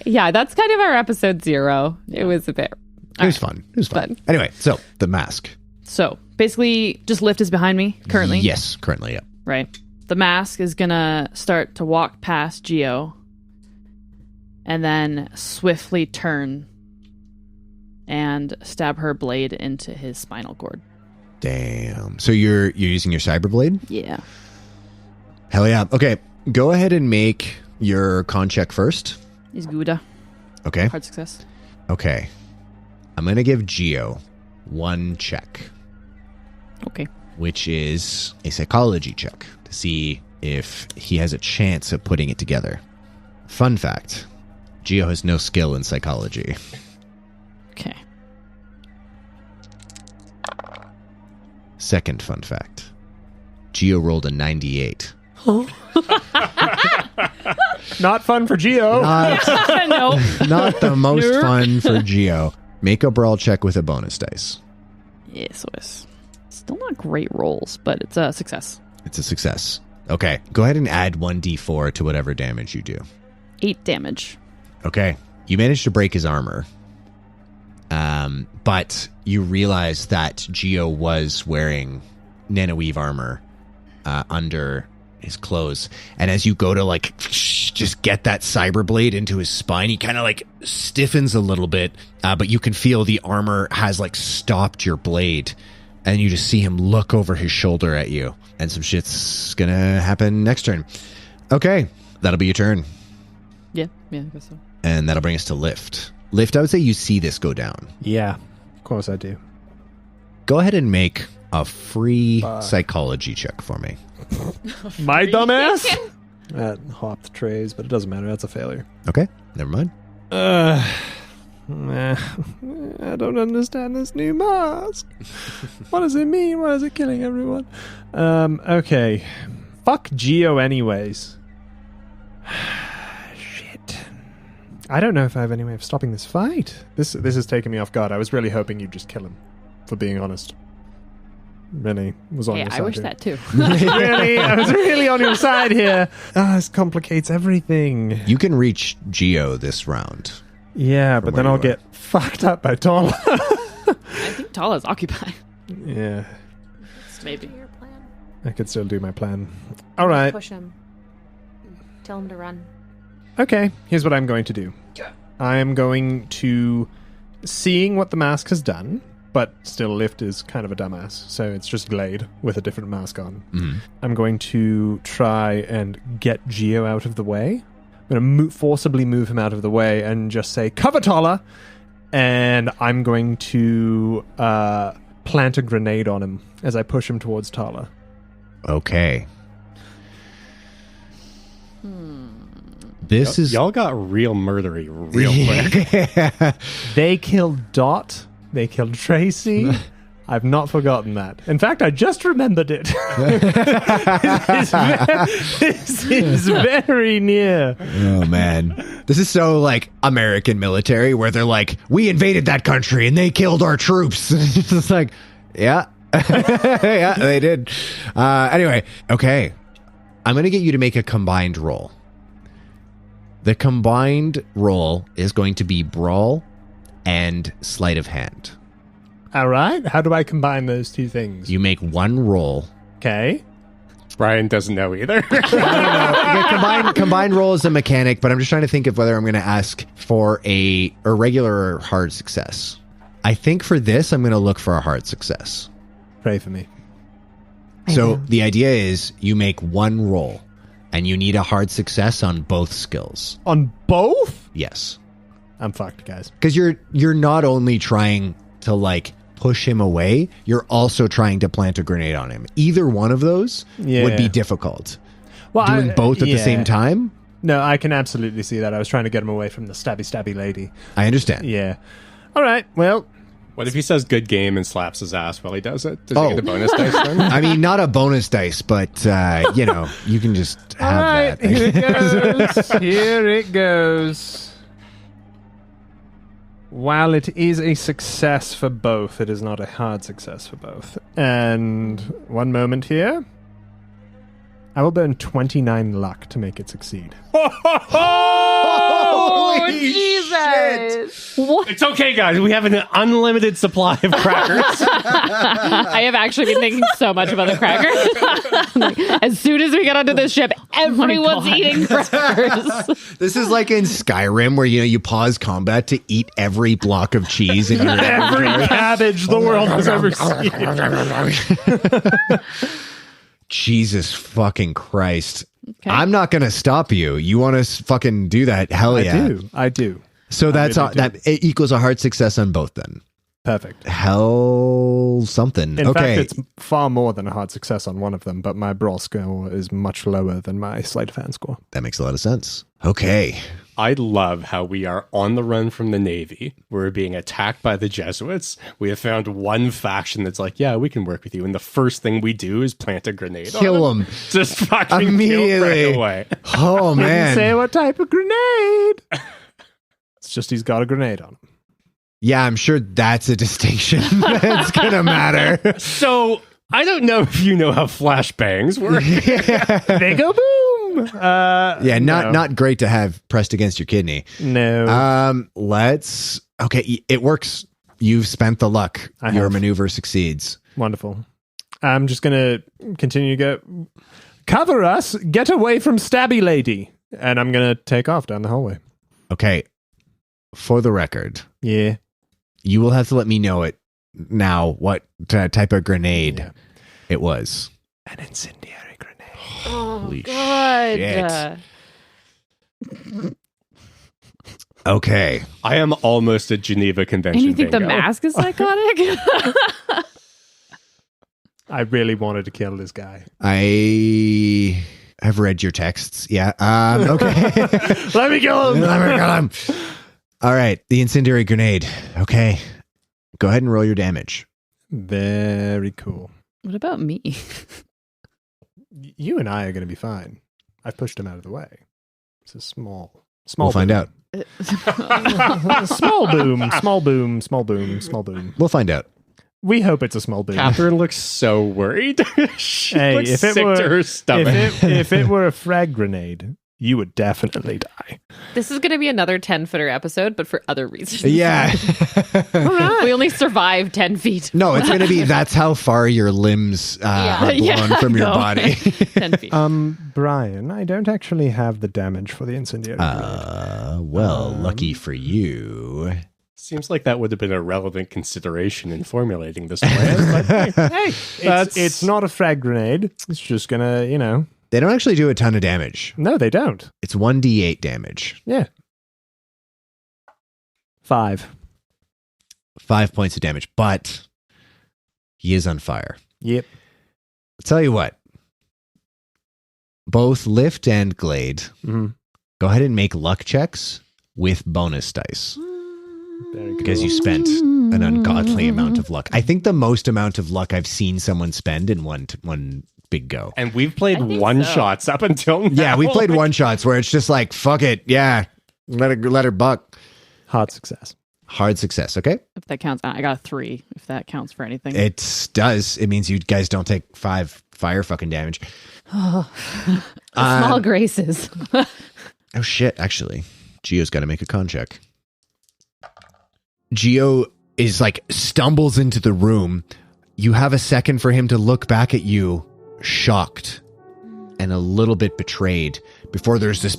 Yeah, that's kind of our episode 0. It was a bit. It was fun. It was fun. Anyway, so the mask. So basically, just Lift is behind me currently. Yes, currently, yeah. Right. The mask is going to start to walk past Geo and then swiftly turn and stab her blade into his spinal cord. Damn. So you're using your cyber blade? Yeah. Hell yeah. Okay, go ahead and make your con check first. He's Gouda. Okay. Hard success. Okay. I'm going to give Geo 1 check, Okay. which is a psychology check to see if he has a chance of putting it together. Fun fact, Geo has no skill in psychology. Okay. Second fun fact, Geo rolled a 98. Not fun for Geo. No. Not the most fun for Geo. Make a brawl check with a bonus dice. Yes, still not great rolls, but it's a success. It's a success. Okay, go ahead and add 1d4 to whatever damage you do. 8 damage. Okay, you managed to break his armor. But you realize that Geo was wearing nanoweave armor under his clothes. And as you go to like just get that cyber blade into his spine, he kind of like stiffens a little bit, but you can feel the armor has like stopped your blade. And you just see him look over his shoulder at you. And some shit's gonna happen next turn. Okay, that'll be your turn. Yeah, I guess so. And that'll bring us to Lift. Lift, I would say you see this go down. Yeah, of course I do. Go ahead and make a free psychology check for me. My dumbass? That hopped trays, but it doesn't matter. That's a failure. Okay, never mind. I don't understand this new mask. What does it mean? Why is it killing everyone? Okay. Fuck Geo anyways. Shit. I don't know if I have any way of stopping this fight. This has taken me off guard. I was really hoping you'd just kill him, for being honest. Really was on your side. I wish here. that too. Really? I was really on your side here. This complicates everything. You can reach Geo this round. Yeah, but then I'll get fucked up by Tala. I think Tala's occupied. Yeah, Maybe. Your plan. I could still do my plan. All right. Push him. Tell him to run. Okay, here's what I'm going to do. I am going to, seeing what the mask has done, but still Lift is kind of a dumbass, so it's just Glade with a different mask on. Mm-hmm. I'm going to try and get Geo out of the way. I'm going to forcibly move him out of the way and just say, cover Tala! And I'm going to plant a grenade on him as I push him towards Tala. Okay. This is... Y'all got real murdery real quick. They killed Dot. They killed Tracy. I've not forgotten that. In fact, I just remembered it. This is very near. Oh, man. This is so, like, American military, where they're like, we invaded that country and they killed our troops. It's just like, yeah. Yeah, they did. Anyway, okay. I'm going to get you to make a combined roll. The combined roll is going to be Brawl and Sleight of Hand. All right. How do I combine those two things? You make one roll. Okay. Brian doesn't know either. Combined roll is a mechanic, but I'm just trying to think of whether I'm going to ask for a regular or hard success. I think for this, I'm going to look for a hard success. Pray for me. So the idea is you make one roll, and you need a hard success on both skills. On both? Yes. I'm fucked, guys. Because you're not only trying to, like, push him away, you're also trying to plant a grenade on him. Either one of those would be difficult. Well, Doing both at the same time? No, I can absolutely see that. I was trying to get him away from the stabby lady. I understand. Yeah. All right. Well, What if he says good game and slaps his ass while he does it? Does he get a bonus dice then? I mean, not a bonus dice, but, you can just have all right. that. Here it goes. Here it goes. While it is a success for both, it is not a hard success for both. And one moment here. I will burn 29 luck to make it succeed. Oh, Jesus! What? It's okay, guys. We have an unlimited supply of crackers. I have actually been thinking so much about the crackers. Like, as soon as we get onto this ship, everyone's God. eating crackers. This is like in Skyrim where, you pause combat to eat every block of cheese in your Every cabbage the world has ever seen. Jesus fucking Christ. Okay. I'm not going to stop you. You want to fucking do that? Hell yeah. I do. So that's really do. that it equals a hard success on both then. Perfect. Hell something. In okay. fact, it's far more than a hard success on one of them, but my brawl score is much lower than my sleight of hand score. That makes a lot of sense. Okay. I love how we are on the run from the Navy. We're being attacked by the Jesuits. We have found one faction that's like, yeah, we can work with you. And the first thing we do is plant a grenade on Kill them. them. Just fucking Immediately. kill right away. Oh, Didn't man. say what type of grenade. It's just he's got a grenade on him. Yeah, I'm sure that's a distinction that's going to matter. So I don't know if you know how flashbangs work. They go boom. Yeah, no. not great to have pressed against your kidney. No. Okay, it works. You've spent the luck. I Your have. maneuver succeeds. Wonderful. I'm just going to continue to go. Cover us. Get away from Stabby Lady. And I'm going to take off down the hallway. Okay. For the record, Yeah. you will have to let me know it now what type of grenade Yeah. it was. An incendiary grenade. Oh, Holy God. shit. Okay. I am almost at Geneva And Convention. you think the bingo. mask is psychotic? I really wanted to kill this guy. I've read your texts. Yeah. Okay. Let me kill him. Let me kill him. All right. The incendiary grenade. Okay. Go ahead and roll your damage. Very cool. What about me? You and I are going to be fine. I pushed him out of the way. It's a small We'll find out. Small boom, small boom, small boom, small boom. We'll find out. We hope it's a small boom. Catherine looks so worried. She Hey, looks if it sick were- to her stomach. If it were a frag grenade, you would definitely die. This is going to be another 10-footer episode, but for other reasons. Yeah. We only survived 10 feet. No, it's going to be that's how far your limbs are blown from your no. body. 10 feet. Brian, I don't actually have the damage for the incendiary grenade. Lucky for you. Seems like that would have been a relevant consideration in formulating this plan. But hey, It's not a frag grenade. It's just gonna, They don't actually do a ton of damage. No, they don't. It's 1d8 damage. Yeah. 5. 5 points of damage, but he is on fire. Yep. I'll tell you what. Both Lift and Glade, Mm-hmm. go ahead and make luck checks with bonus dice. Very good. Because you spent an ungodly amount of luck. I think the most amount of luck I've seen someone spend in one big go. and we've played I think one so. shots up until now. Yeah, we played one shots where it's just like, fuck it. Yeah. Let her buck. Hard success. Hard success, okay? If that counts, I got a 3. If that counts for anything. It does. It means you guys don't take 5 fire fucking damage. Small graces. Oh shit, actually. Gio's got to make a con check. Gio is like stumbles into the room. You have a second for him to look back at you, shocked and a little bit betrayed, before there's this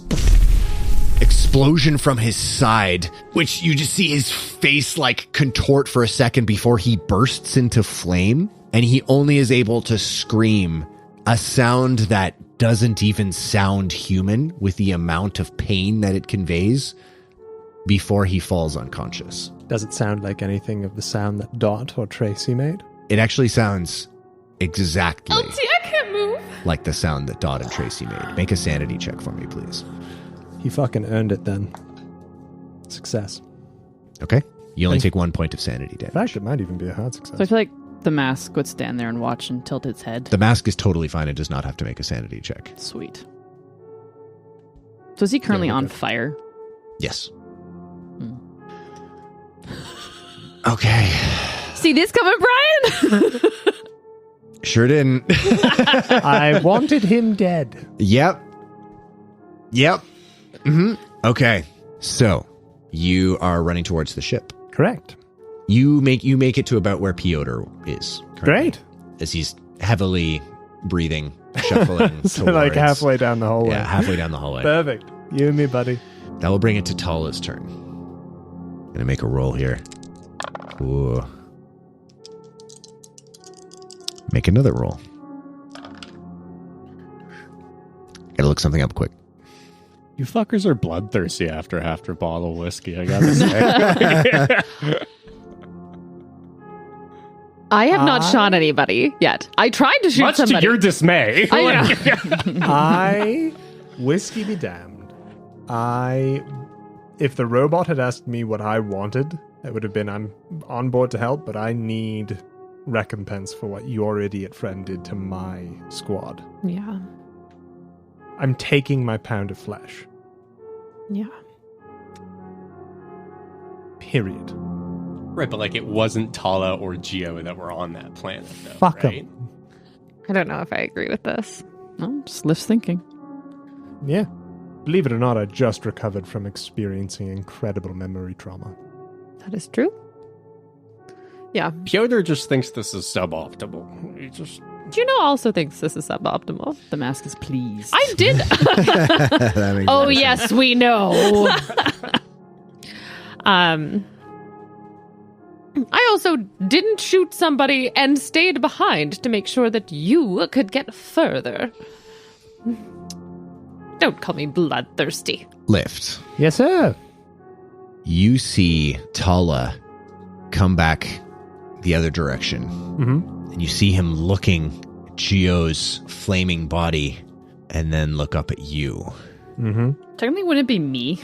explosion from his side, which you just see his face like contort for a second before he bursts into flame, and he only is able to scream a sound that doesn't even sound human with the amount of pain that it conveys before he falls unconscious. Does it sound like anything of the sound that Dot or Tracy made? It actually sounds exactly I can't move. like the sound that Dot and Tracy made. Make a sanity check for me, please. He fucking earned it then. Success. Okay? You only Thank- take 1 point of sanity In damage. fact, it might even be a hard So I success. feel like the mask would stand there and watch and tilt its head. The mask is totally fine. It does not have to make a sanity check. Sweet. So is he currently Yeah, we're on good. fire? Yes. Okay. See this coming, Brian? Sure didn't. I wanted him dead. Yep. Okay. So, you are running towards the ship. Correct. You make it to about where Piotr is. currently, Great. As he's heavily breathing, shuffling So like towards- halfway down the hallway. Yeah, halfway down the hallway. Perfect. You and me, buddy. That will bring it to Tala's turn. Gonna make a roll here. Ooh. Make another roll. Gotta look something up quick. You fuckers are bloodthirsty after a bottle of whiskey, I gotta say. I have not shot anybody yet. I tried to shoot Much somebody. to your dismay. I whiskey be damned. If the robot had asked me what I wanted, it would have been I'm on board to help, but I need recompense for what your idiot friend did to my squad. Yeah. I'm taking my pound of flesh. Yeah. Period. Right, but like it wasn't Tala or Geo that were on that planet, though. Fuck 'em. right? I don't know if I agree with this. No, just Lift's thinking. Yeah. Believe it or not, I just recovered from experiencing incredible memory trauma. That is true. Yeah. Piotr just thinks this is suboptimal. He just Juno also thinks this is suboptimal. The mask is pleased. I did. That makes Oh, sense. yes, we know. I also didn't shoot somebody and stayed behind to make sure that you could get further. Don't call me bloodthirsty. Lift. Yes, sir. You see Tala come back the other direction. Mm-hmm. And you see him looking at Gio's flaming body and then look up at you. Mm-hmm. Technically, wouldn't it be me?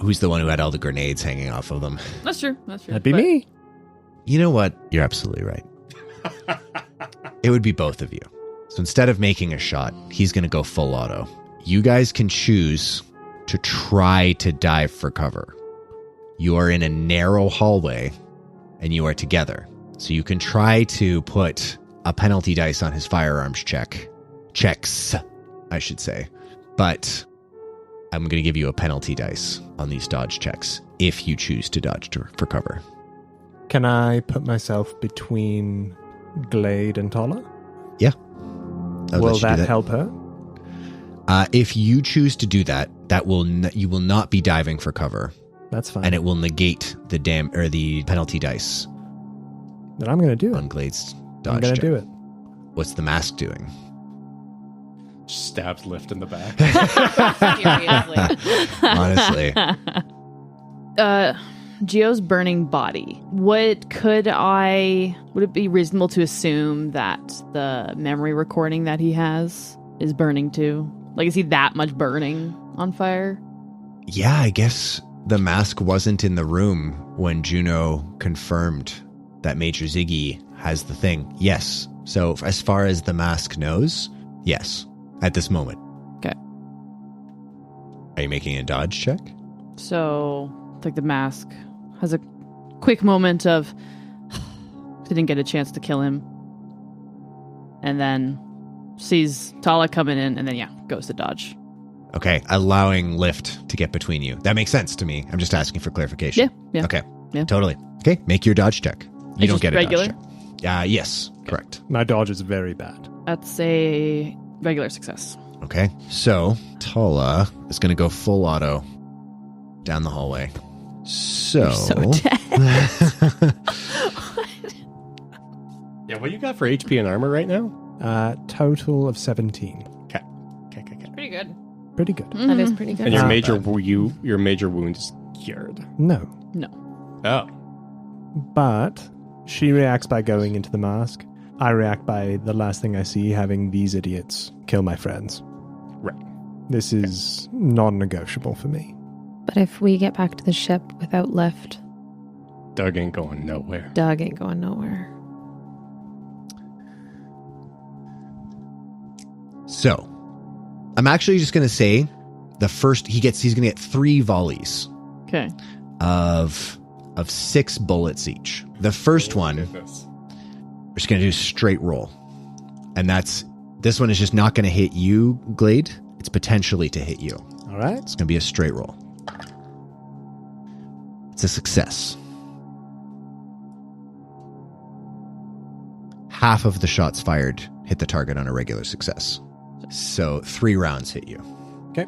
Who's the one who had all the grenades hanging off of them? That's true. That'd be But me. You know what? You're absolutely right. It would be both of you. So instead of making a shot, he's going to go full auto. You guys can choose to try to dive for cover. You are in a narrow hallway and you are together. So you can try to put a penalty dice on his firearms checks, I should say. But I'm going to give you a penalty dice on these dodge checks if you choose to dodge for cover. Can I put myself between Glade and Tolla? Yeah. Will that help her? If you choose to do that, you will not be diving for cover, That's fine. and it will negate the penalty dice Then I'm going to do on it. Glade's dodge I'm going to check. do it. What's the mask doing? Stabs Lift in the back. seriously. Honestly, Gio's burning body. Would it be reasonable to assume that the memory recording that he has is burning too? Like, is he that much burning on fire? yeah, I guess the mask wasn't in the room when Juno confirmed that Major Ziggy has the thing. Yes. So as far as the mask knows, yes, at this moment. Okay. Are you making a dodge check? So, like, the mask has a quick moment of didn't get a chance to kill him, and then sees Tala coming in, and then goes to dodge. Okay, allowing Lift to get between you. That makes sense to me. I'm just asking for clarification. Yeah. Okay. Yeah. Totally. Okay, make your dodge check. You It's don't just get a regular? dodge check. Yes, correct. My dodge is very bad. That's a regular success. Okay, so Tala is going to go full auto down the hallway. So, So dead. Yeah, what you got for HP and armor right now? Total of 17. Okay. Pretty good. Pretty good. That is pretty good. And your Not major bad. your major wound is cured. No. Oh. But she reacts by going into the mask. I react by the last thing I see, having these idiots kill my friends. Right. This is non-negotiable for me. But if we get back to the ship without lift, Doug ain't going nowhere. Doug ain't going nowhere. so I'm actually just going to say he's going to get 3 volleys Okay. of 6 bullets each. The first one, we're just going to do a straight roll. And this one is just not going to hit you, Glade. It's potentially to hit you. All right? It's going to be a straight roll. It's a success. Half of the shots fired hit the target on a regular success. So 3 rounds hit you. Okay.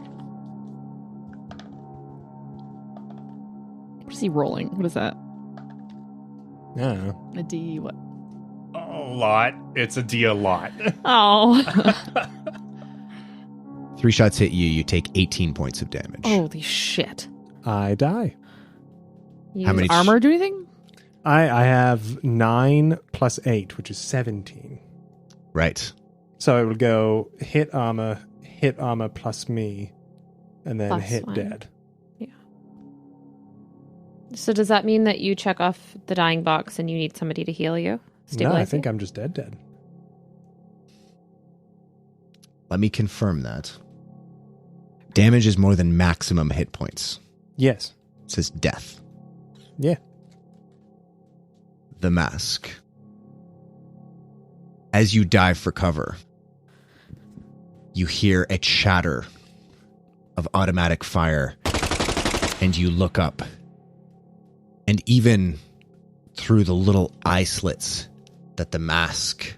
What is he rolling? What is that? Yeah. A D what? A lot. It's a D a lot. Oh. 3 shots hit you. You take 18 points of damage. Holy shit. I die. How many Armor do anything? I have 9 plus 8, which is 17. Right. So it will go hit armor plus me, and then Plus hit 1. dead. So does that mean that you check off the dying box and you need somebody to heal you? No, Stabilize I think you? I'm just dead. Let me confirm that. Damage is more than maximum hit points. Yes. It says death. Yeah. The mask. As you dive for cover, you hear a chatter of automatic fire, and you look up. And even through the little eye slits that the mask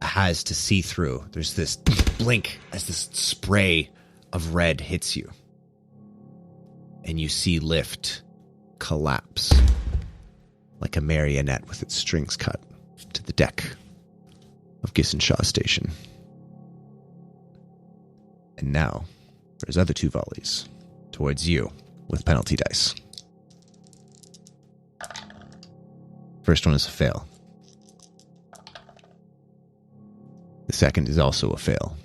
has to see through, there's this blink as this spray of red hits you. And you see Lift collapse like a marionette with its strings cut to the deck of Gizen-Sha Station. And now, there's other 2 volleys towards you with penalty dice. First one is a fail. The second is also a fail.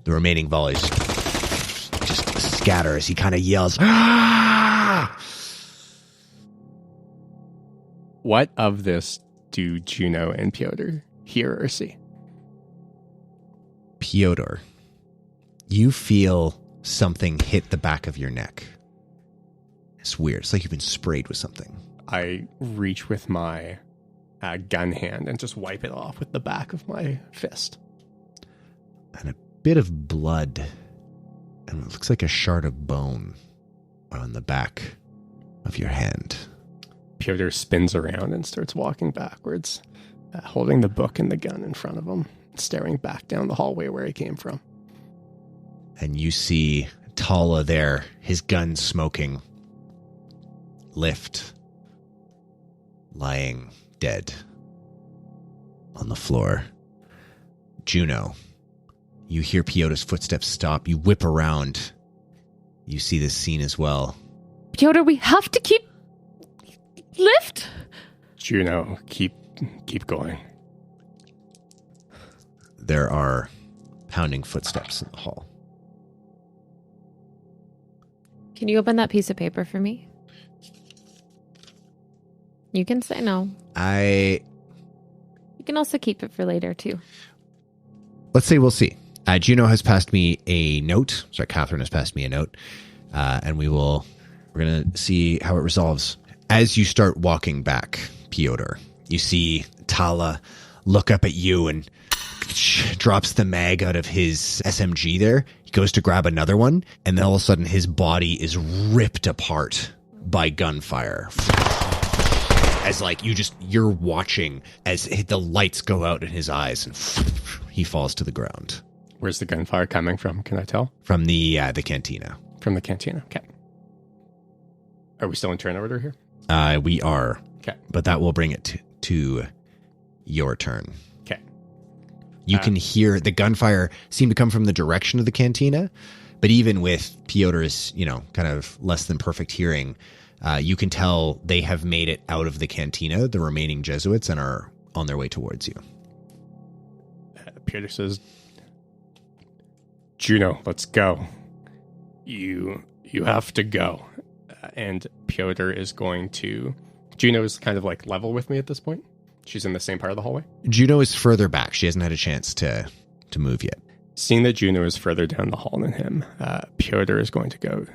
The remaining volleys just scatter as he kind of yells, "Ah!" What of this do Juno and Pyotr hear or see? Pyotr, you feel something hit the back of your neck. It's weird. It's like you've been sprayed with something. I reach with my gun hand and just wipe it off with the back of my fist. And a bit of blood, and it looks like a shard of bone on the back of your hand. Pyotr spins around and starts walking backwards, holding the book and the gun in front of him, staring back down the hallway where he came from. And you see Tala there, his gun smoking, Lift lying dead on the floor. Juno, you hear Pyotr's footsteps stop. You whip around. You see this scene as well. Pyotr, we have to keep Lift. Juno, keep going. There are pounding footsteps in the hall. Can you open that piece of paper for me? You can say no. You can also keep it for later, too. Let's say we'll see. Juno has passed me a note. Sorry, Catherine has passed me a note. And we're going to see how it resolves. As you start walking back, Pyotr, you see Tala look up at you and drops the mag out of his SMG there. He goes to grab another one, and then all of a sudden his body is ripped apart by gunfire. As like you're watching as the lights go out in his eyes, and he falls to the ground. Where's the gunfire coming from? Can I tell? From the cantina. From the cantina. Okay. Are we still in turn order here? We are. Okay. But that will bring it to your turn. Okay. You can hear the gunfire seem to come from the direction of the cantina, but even with Pyotr's, kind of less than perfect hearing, you can tell they have made it out of the cantina, the remaining Jesuits, and are on their way towards you. Pyotr says, Juno, let's go. You have to go. And Pyotr is going to... Juno is kind of like level with me at this point. She's in the same part of the hallway. Juno is further back. She hasn't had a chance to move yet. Seeing that Juno is further down the hall than him, Pyotr is going to go,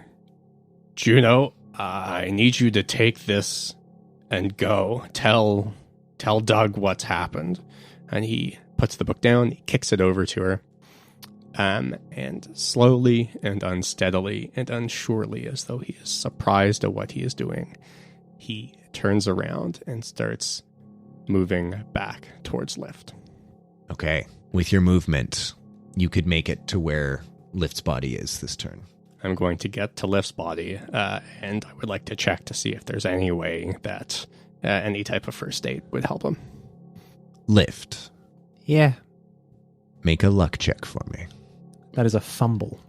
Juno, I need you to take this and go. Tell Doug what's happened. And he puts the book down, he kicks it over to her. And slowly and unsteadily and unsurely, as though he is surprised at what he is doing, he turns around and starts moving back towards Lift. Okay. With your movement, you could make it to where Lift's body is this turn. I'm going to get to Lift's body, and I would like to check to see if there's any way that any type of first aid would help him. Lift. Yeah, Make a luck check for me. that is a fumble.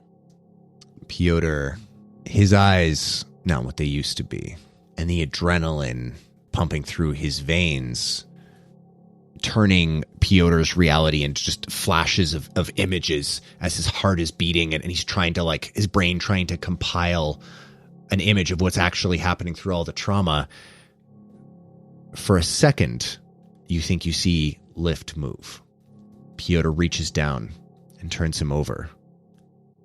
Pyotr, his eyes, not what they used to be, and the adrenaline pumping through his veins, turning Pyotr's reality into just flashes of images as his heart is beating, and he's trying to, his brain trying to compile an image of what's actually happening through all the trauma. For a second, you think you see Lift move. Pyotr reaches down and turns him over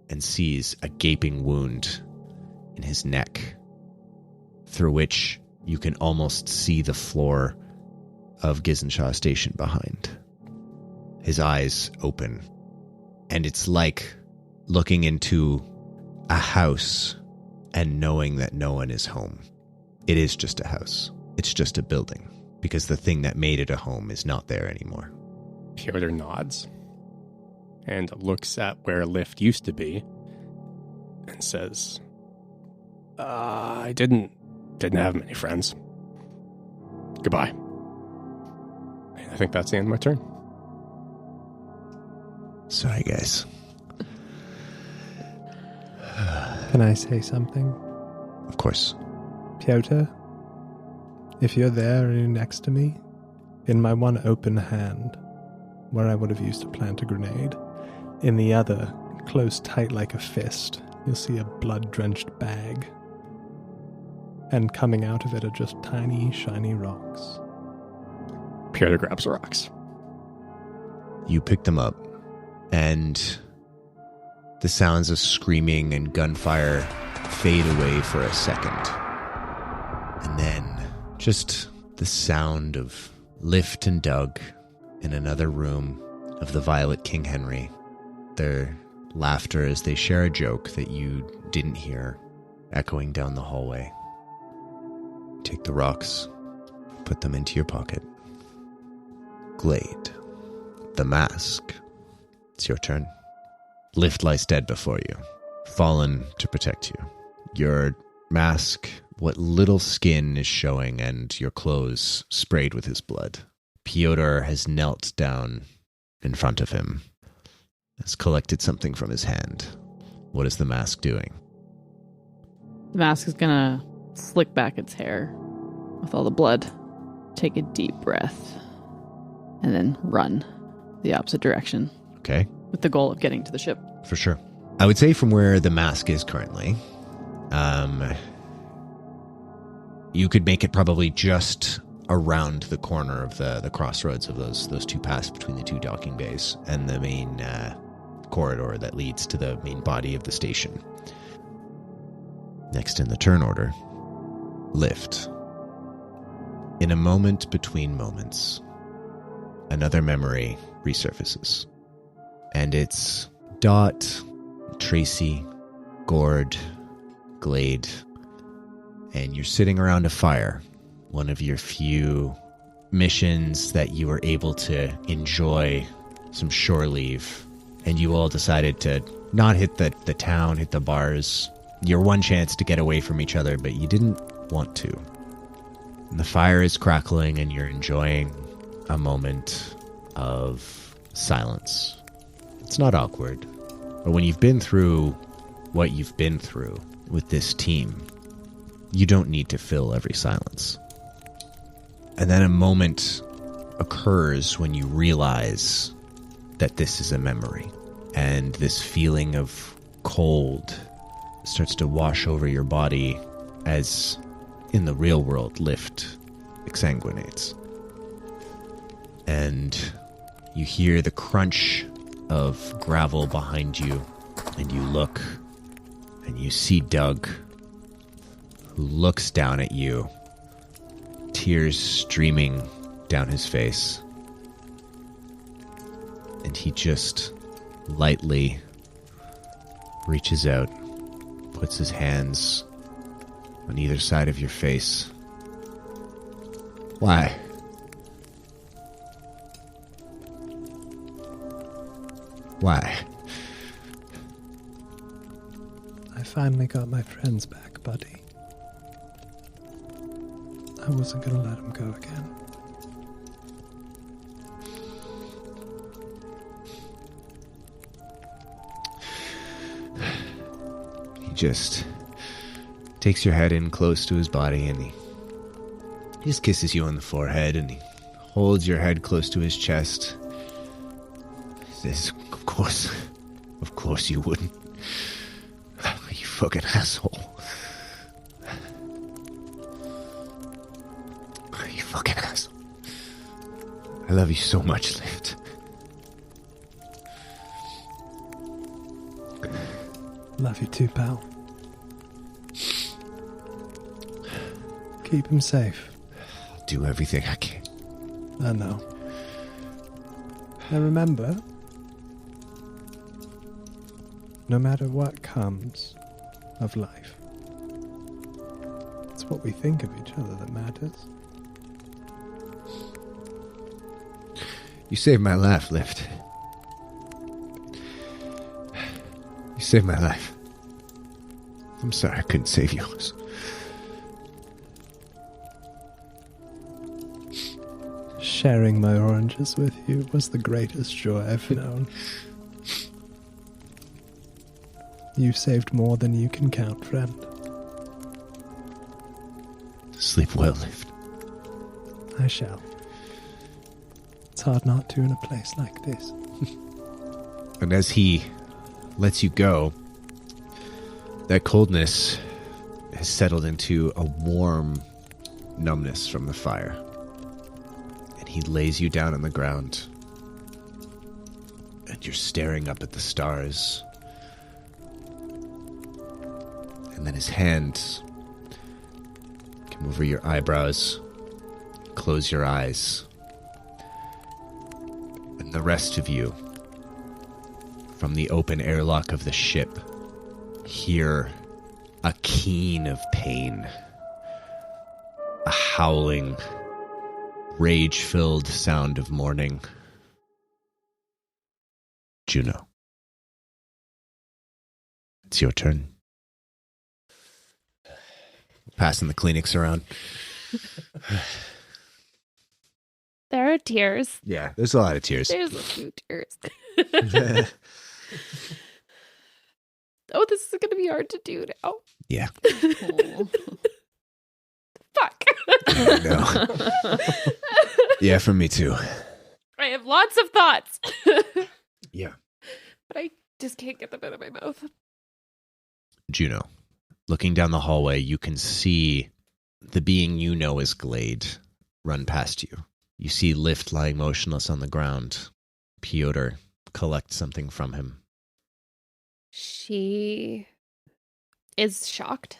and sees a gaping wound in his neck, through which you can almost see the floor of Gizen-Sha Station behind. His eyes open, and it's like looking into a house and knowing that no one is home. It is just a house. It's just a building, because the thing that made it a home is not there anymore. Pyotr nods and looks at where Lift used to be and says, I didn't have many friends. Goodbye. I think that's the end of my turn. Sorry, guys. Can I say something? Of course. Pyotr, if you're there and you're next to me, in my one open hand, where I would have used to plant a grenade. In the other, closed tight like a fist, you'll see a blood-drenched bag. And coming out of it are just tiny, shiny rocks. Pierre grabs rocks. You pick them up, and the sounds of screaming and gunfire fade away for a second. And then just the sound of Lift and Doug in another room of the Violet King Henry. Their laughter as they share a joke that you didn't hear echoing down the hallway. Take the rocks, put them into your pocket. Glade, the mask. It's your turn. Lift lies dead before you, fallen to protect you. Your mask, what little skin is showing, and your clothes sprayed with his blood. Piotr has knelt down in front of him, has collected something from his hand. What is the mask doing? The mask is gonna slick back its hair with all the blood, take a deep breath, and then run the opposite direction. Okay. With the goal of getting to the ship. For sure. I would say from where the mask is currently, you could make it probably just around the corner of the crossroads of those two paths between the two docking bays and the main corridor that leads to the main body of the station. Next in the turn order, Lift. In a moment between moments, another memory resurfaces. And it's Dot, Tracy, Gord, Glade, and you're sitting around a fire. One of your few missions that you were able to enjoy some shore leave. And you all decided to not hit the town, hit the bars. Your one chance to get away from each other, but you didn't want to. And the fire is crackling and you're enjoying a moment of silence. It's not awkward, but when you've been through what you've been through with this team, you don't need to fill every silence. And then a moment occurs when you realize that this is a memory, and this feeling of cold starts to wash over your body as in the real world Lift exsanguinates. And you hear the crunch of gravel behind you, and you look and you see Doug, who looks down at you, tears streaming down his face. And he just lightly reaches out, puts his hands on either side of your face. Why? Why? I finally got my friends back, buddy. I wasn't gonna let them go again. He just takes your head in close to his body, and he just kisses you on the forehead, and he holds your head close to his chest. He says, of course you wouldn't. You fucking asshole. You fucking asshole. I love you so much, Lift. Love you too, pal. Keep him safe. I'll do everything I can. I know. And remember, no matter what comes of life, it's what we think of each other that matters. You saved my life, Lift. You saved my life. I'm sorry I couldn't save yours. Sharing my oranges with you was the greatest joy I've known. You saved more than you can count, friend. Sleep well, Lift. I shall. It's hard not to in a place like this. And as he lets you go, that coldness has settled into a warm numbness from the fire. And he lays you down on the ground. And you're staring up at the stars. And then his hands come over your eyebrows, close your eyes. And the rest of you, from the open airlock of the ship, hear a keen of pain, a howling, rage-filled sound of mourning. Juno, it's your turn. Passing the Kleenex around. There are tears. Yeah, there's a lot of tears. There's a few tears. Oh, this is going to be hard to do now. Yeah. Fuck. No. Yeah, for me too. I have lots of thoughts. Yeah. But I just can't get them out of my mouth. Juno, looking down the hallway, you can see the being you know as Glade run past you. You see Lift lying motionless on the ground. Piotr collect something from him. She is shocked,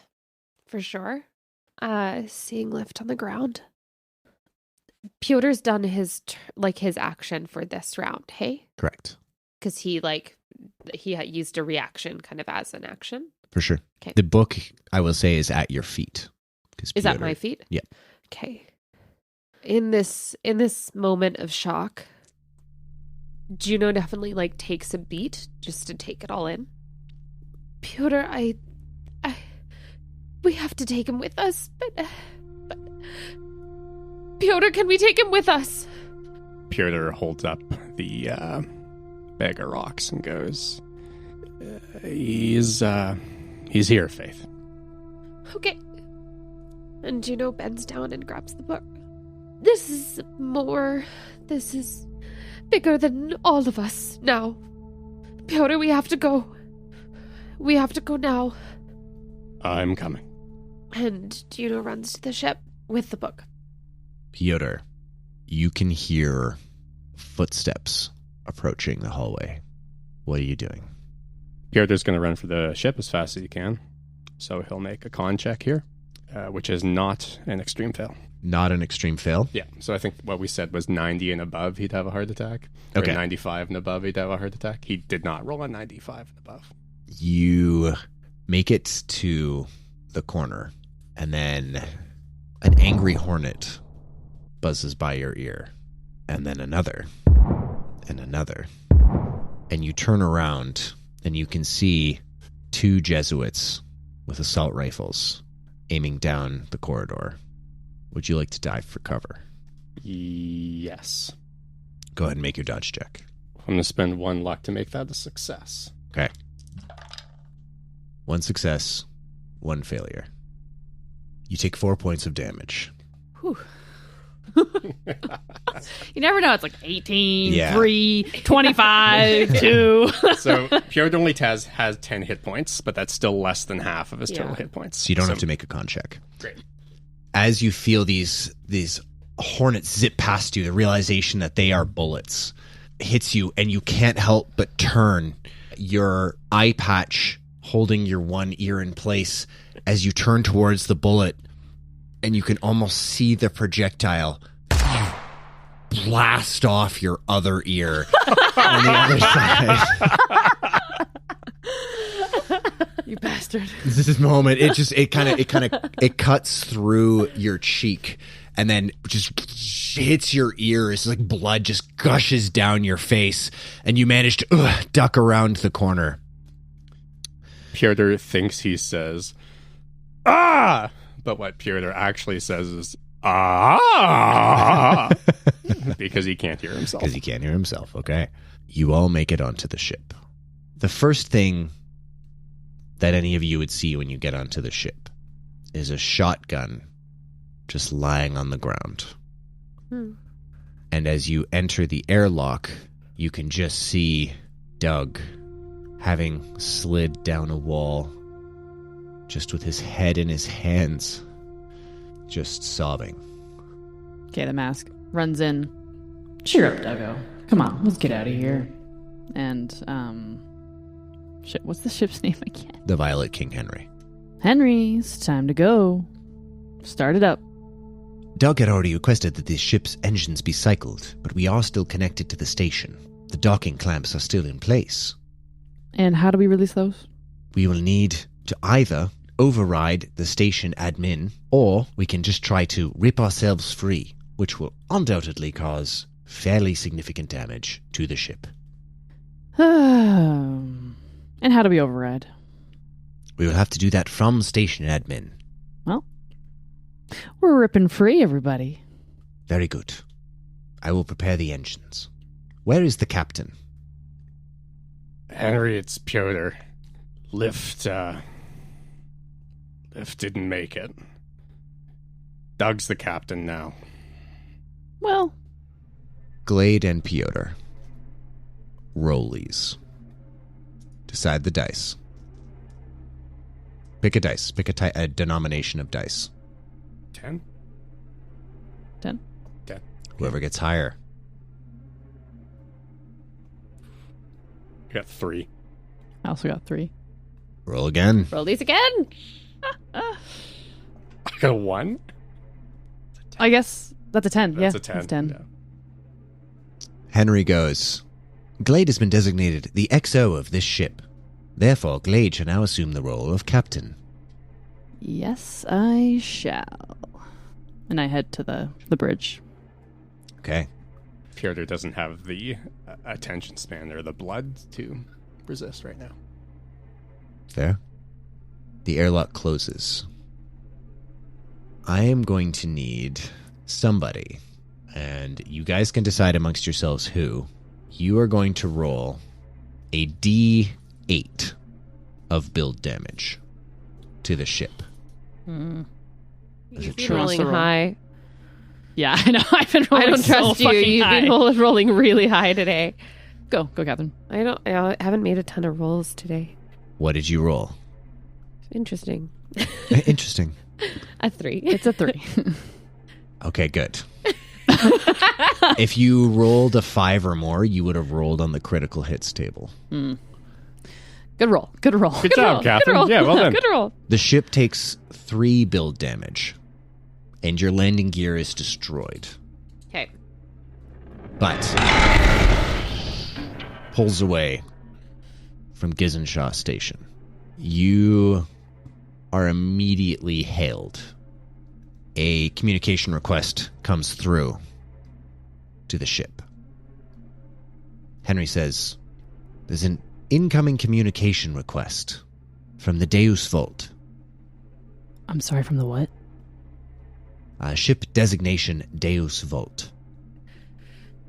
for sure. Seeing Lift on the ground. Piotr's done his action for this round, hey? Correct. Because he had used a reaction kind of as an action. For sure. Okay. The book, I will say, is at your feet. Is at my feet? Yeah. Okay. In this moment of shock, Juno definitely takes a beat just to take it all in. Piotr, we have to take him with us, but Piotr, can we take him with us? Piotr holds up the bag of rocks and goes, he's here, Faith. Okay. And Juno bends down and grabs the book. This is bigger than all of us now. Piotr, we have to go. We have to go now. I'm coming. And Juno runs to the ship with the book. Piotr, you can hear footsteps approaching the hallway. What are you doing? Piotr's going to run for the ship as fast as he can. So he'll make a con check here, which is not an extreme fail. Not an extreme fail? Yeah. So I think what we said was 90 and above, he'd have a heart attack. Okay. Or 95 and above, he'd have a heart attack. He did not roll a 95 and above. You make it to the corner, and then an angry hornet buzzes by your ear, and then another, and another. And you turn around, and you can see two Jesuits with assault rifles aiming down the corridor. Would you like to dive for cover? Yes. Go ahead and make your dodge check. I'm going to spend 1 luck to make that a success. Okay. 1 success, 1 failure. You take 4 points of damage. Whew. You never know. It's 18, Yeah. 3, 25, 2. So Piotr only has 10 hit points, but that's still less than half of his total hit points. So you don't have to make a con check. Great. As you feel these hornets zip past you, the realization that they are bullets hits you, and you can't help but turn. Your eye patch holding your one ear in place as you turn towards the bullet, and you can almost see the projectile blast off your other ear on the other side. You bastard. This moment, it cuts through your cheek and then just hits your ear. It's like blood just gushes down your face, and you manage to duck around the corner. Piotr thinks he says, "Ah!" But what Piotr actually says is, "Ah!" Because he can't hear himself. Because he can't hear himself, okay. You all make it onto the ship. The first thing that any of you would see when you get onto the ship is a shotgun just lying on the ground. And as you enter the airlock, you can just see Doug having slid down a wall, just with his head in his hands, just sobbing. Okay, the mask runs in. Cheer up, Duggo. Come on, let's get out of here. And, shit, what's the ship's name again? The Violet King Henry. Henry, it's time to go. Start it up. Doug had already requested that the ship's engines be cycled, but we are still connected to the station. The docking clamps are still in place. And how do we release those? We will need to either override the station admin, or we can just try to rip ourselves free, which will undoubtedly cause fairly significant damage to the ship. And how do we override? We will have to do that from station admin. Well, we're ripping free, everybody. Very good. I will prepare the engines. Where is the captain? Henry, it's Piotr. Lift didn't make it. Doug's the captain now. Well, Glade and Piotr. Rollies. Decide the dice. Pick a dice. Pick a denomination of dice. 10? 10. Whoever gets higher. I got 3. I also got 3. Roll again. Roll these again. I got a 1? I guess that's a 10. That's yeah, a 10. That's 10. Yeah. Henry goes, Glade has been designated the XO of this ship. Therefore, Glade shall now assume the role of captain. Yes, I shall. And I head to the bridge. Okay. Piotr doesn't have the attention span or the blood to resist right now. Fair. The airlock closes. I am going to need somebody, and you guys can decide amongst yourselves who. You are going to roll a D8 of build damage to the ship. You've been true? rolling Also roll. high. Yeah, I know. I've been rolling I don't so trust you. fucking You've high. been rolling really high today. Go, Catherine. I haven't made a ton of rolls today. What did you roll? Interesting. Interesting. A 3. It's a 3. Okay, good. If you rolled a 5 or more, you would have rolled on the critical hits table. Good roll. Good roll. Good job, Catherine. Good roll. Yeah, well done. Good roll. The ship takes 3 build damage, and your landing gear is destroyed. Okay. But pulls away from Gizen-Sha station. You are immediately hailed. A communication request comes through to the ship. Henry says, there's an incoming communication request from the Deus Vault. I'm sorry, from the what? Ship designation Deus Vault.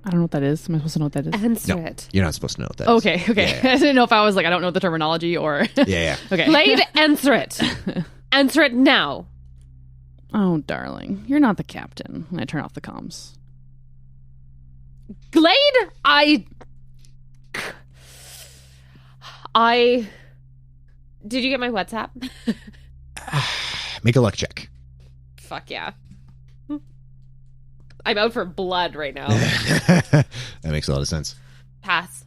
I don't know what that is. Am I supposed to know what that is? Answer No, it. you're not supposed to know what that is. Okay. Yeah. I didn't know if I was like, I don't know the terminology or... Yeah. Okay. Glade, answer it. Answer it now. Oh, darling. You're not the captain. And I turn off the comms. Glade, Did you get my WhatsApp? Make a luck check. Fuck yeah. I'm out for blood right now. That makes a lot of sense. Pass.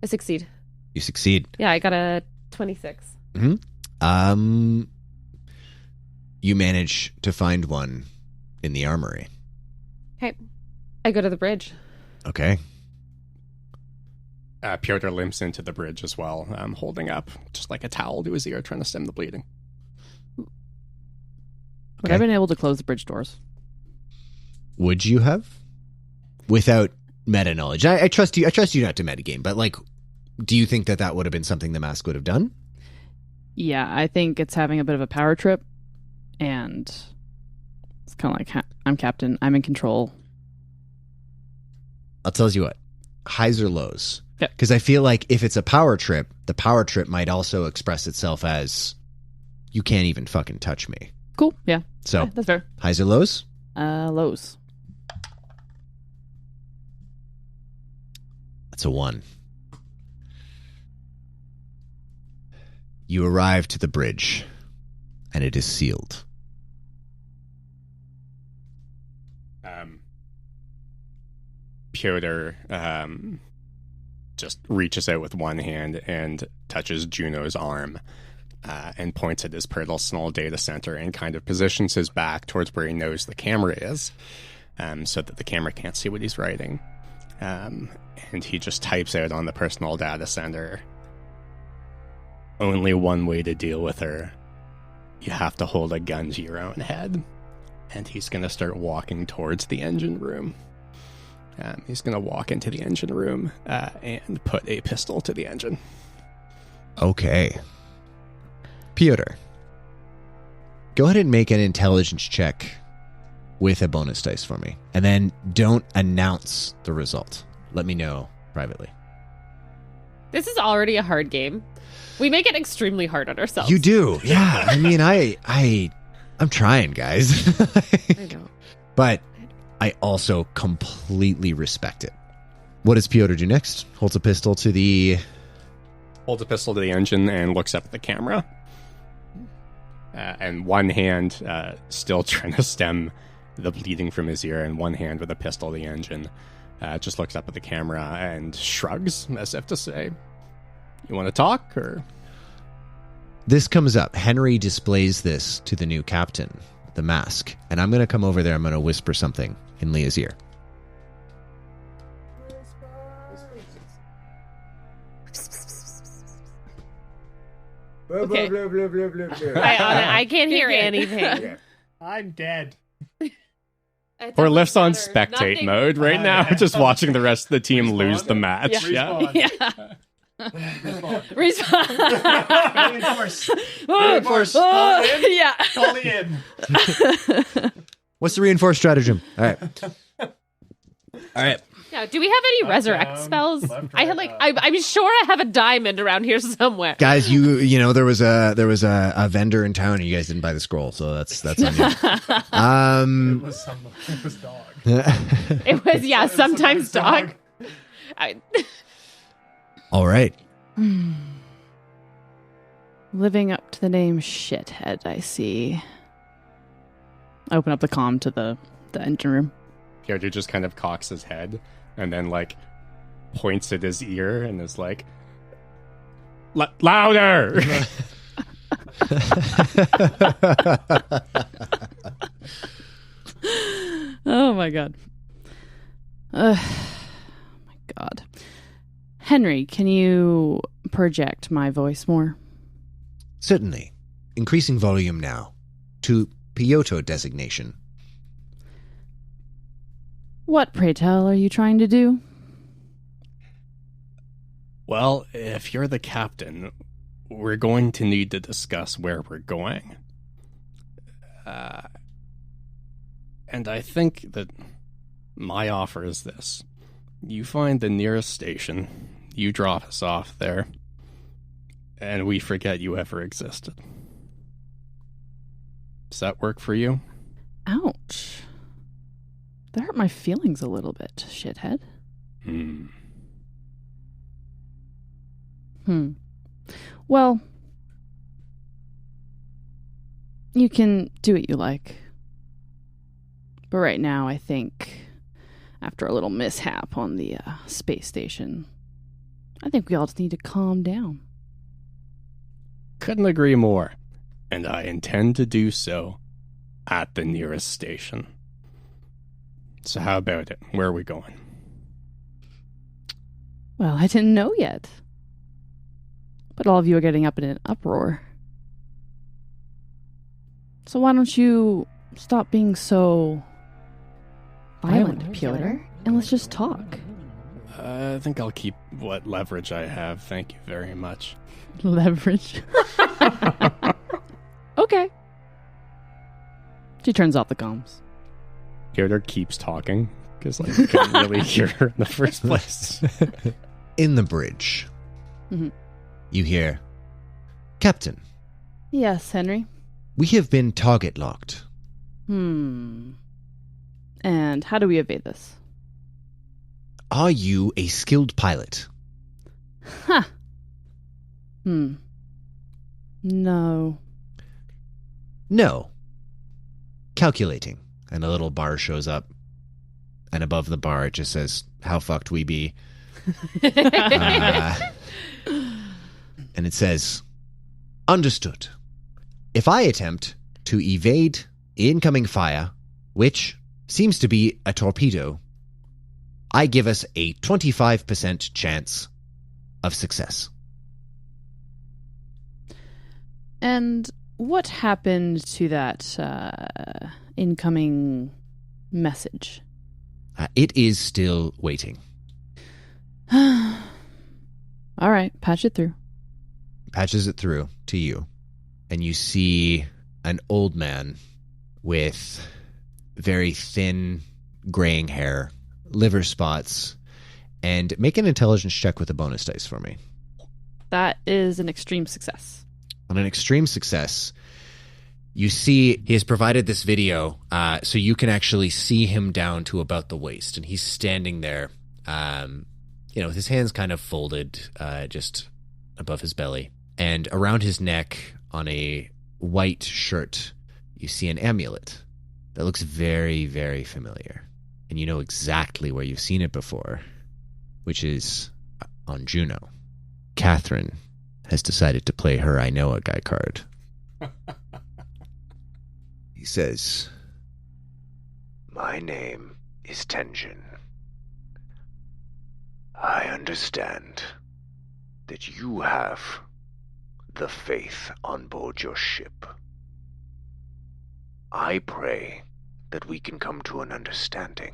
I succeed. You succeed. Yeah, I got a 26. You manage to find one in the armory. Okay. I go to the bridge. Okay. Piotr limps into the bridge as well, holding up just like a towel to his ear, trying to stem the bleeding. Would I have been able to close the bridge doors? Would you have? Without meta knowledge. I trust you. I trust you not to metagame, but like, do you think that would have been something the mask would have done? Yeah, I think it's having a bit of a power trip, and it's kind of like, I'm captain, I'm in control. I'll tell you what. Highs or lows? Okay. Because I feel like if it's a power trip, the power trip might also express itself as, you can't even fucking touch me. Cool, yeah. So, Okay, that's fair. highs or lows? Lows. That's a 1. You arrive to the bridge, and it is sealed. Piotr just reaches out with one hand and touches Juno's arm and points at his personal data center and kind of positions his back towards where he knows the camera is so that the camera can't see what he's writing. And he just types out on the personal data center, only one way to deal with her. You have to hold a gun to your own head. And he's going to start walking towards the engine room. He's going to walk into the engine room and put a pistol to the engine. Okay. Piotr, go ahead and make an intelligence check with a bonus dice for me. And then don't announce the result. Let me know privately. This is already a hard game. We make it extremely hard on ourselves. You do. Yeah. I mean, I'm trying, guys. I know. But I also completely respect it. What does Piotr do next? Holds a pistol to the engine and looks up at the camera. And one hand still trying to stem the bleeding from his ear, and one hand with a pistol to the engine. Just looks up at the camera and shrugs as if to say, "You want to talk?" Or this comes up. Henry displays this to the new captain, the mask. And I'm going to come over there. I'm going to whisper something in Leah's ear. Okay. I can't hear anything. I'm dead. Or Lift's on spectate mode right now, just watching the rest of the team lose the match. Yeah. Respawn. Reinforce. Call in. Yeah. Call in. What's the reinforced stratagem? All right. Yeah. Do we have any resurrect down, spells? left, I had right, I'm sure I have a diamond around here somewhere. Guys, you know there was a vendor in town and you guys didn't buy the scroll, so that's on you. It was dog. It was sometimes dog. All right. Living up to the name Shithead, I see. I open up the comm to the engine room. Piotr just kind of cocks his head and then points at his ear and is like, louder! Oh my god. My god. Henry, can you project my voice more? Certainly. Increasing volume now. To Piotr designation. What, pray tell, are you trying to do? Well, if you're the captain, we're going to need to discuss where we're going. And I think that my offer is this. You find the nearest station, you drop us off there, and we forget you ever existed. Does that work for you? Ouch. That hurt my feelings a little bit, shithead. Well, you can do what you like. But right now, I think, after a little mishap on the space station, I think we all just need to calm down. Couldn't agree more. And I intend to do so at the nearest station. So how about it? Where are we going? Well, I didn't know yet. But all of you are getting up in an uproar. So why don't you stop being so violent, Piotr, and let's just talk. I think I'll keep what leverage I have. Thank you very much. Leverage. Okay. She turns off the comms. Piotr keeps talking because you couldn't really hear her in the first place. In the bridge, you hear, Captain, Yes, Henry. we have been target locked. And how do we evade this? Are you a skilled pilot? Huh. No. No. Calculating. And a little bar shows up. And above the bar, it just says, how fucked we be. And it says, understood. If I attempt to evade incoming fire, which seems to be a torpedo, I give us a 25% chance of success. And what happened to that incoming message? It is still waiting. All right, patch it through. Patches it through to you, and you see an old man with very thin, graying hair, liver spots, and make an intelligence check with a bonus dice for me. That is an extreme success. On an extreme success, you see he has provided this video so you can actually see him down to about the waist, and he's standing there, with his hands kind of folded just above his belly. And around his neck, on a white shirt, you see an amulet that looks very, very familiar. And you know exactly where you've seen it before, which is on Juno. Catherine has decided to play her I Know a Guy card. He says, "My name is Tenjin. I understand that you have the faith on board your ship. I pray that we can come to an understanding."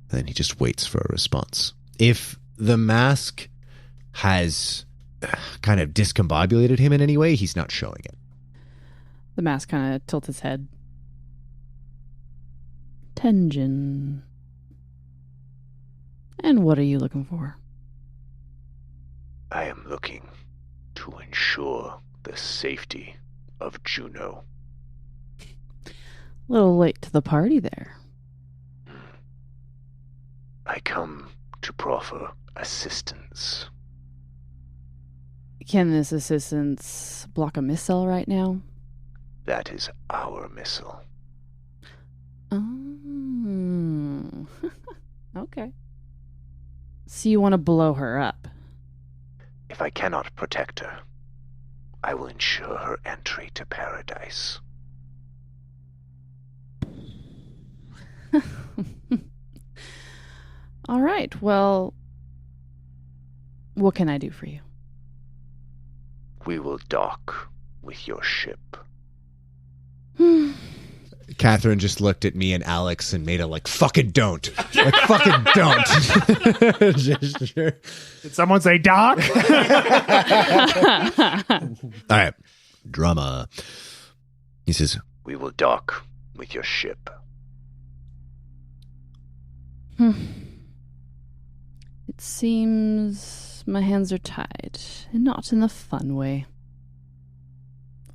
Then he just waits for a response. If the mask has kind of discombobulated him in any way, he's not showing it. The mask kind of tilts his head. Tenjin. And what are you looking for? I am looking to ensure the safety of Juno. A little late to the party there. I come to proffer assistance. Can this assistance block a missile right now? That is our missile. Oh. Okay. So you want to blow her up? If I cannot protect her, I will ensure her entry to paradise. All right, well, what can I do for you? We will dock with your ship. Catherine just looked at me and Alex and made a fucking don't. Fucking don't. Did someone say Doc? All right. Drama. He says, We will dock with your ship. It seems my hands are tied, and not in the fun way.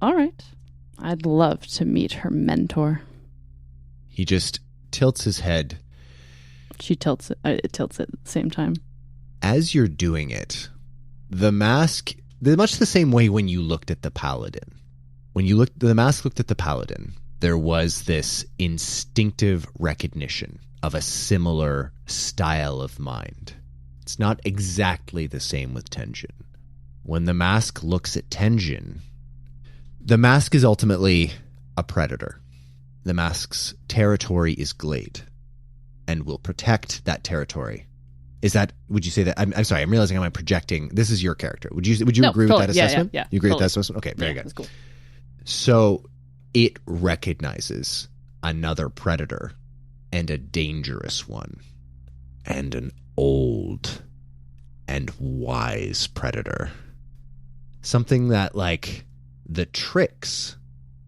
All right. I'd love to meet her mentor. he just tilts his head. She tilts it. It tilts it at the same time. As you're doing it, the mask, much the same way when you looked at the paladin. The mask looked at the paladin, there was this instinctive recognition of a similar style of mind. It's not exactly the same with Tenjin. When the mask looks at Tenjin, the mask is ultimately a predator. The mask's territory is Glade and will protect that territory. Would you say that? I'm sorry, I'm realizing I'm projecting. This is your character. Would you agree with that assessment? Yeah, you agree totally. with that assessment? Okay, very good. That's cool. So it recognizes another predator, and a dangerous one, and an old and wise predator. Something that, like, the tricks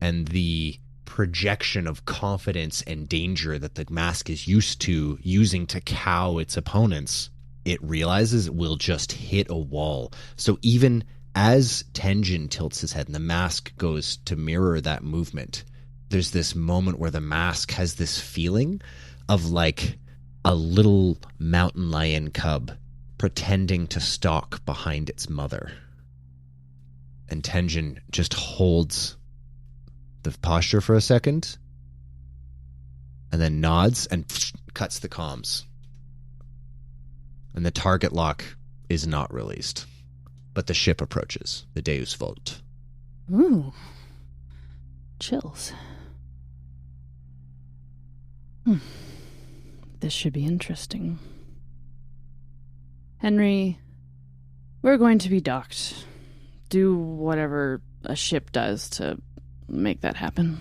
and the projection of confidence and danger that the mask is used to using to cow its opponents, it realizes it will just hit a wall. So even as Tenjin tilts his head and the mask goes to mirror that movement, there's this moment where the mask has this feeling of, like, a little mountain lion cub pretending to stalk behind its mother. And Tenjin just holds the posture for a second and then nods and cuts the comms. And the target lock is not released. But the ship approaches, the Deus Vult. Ooh. Chills. This should be interesting. Henry, we're going to be docked. Do whatever a ship does to make that happen.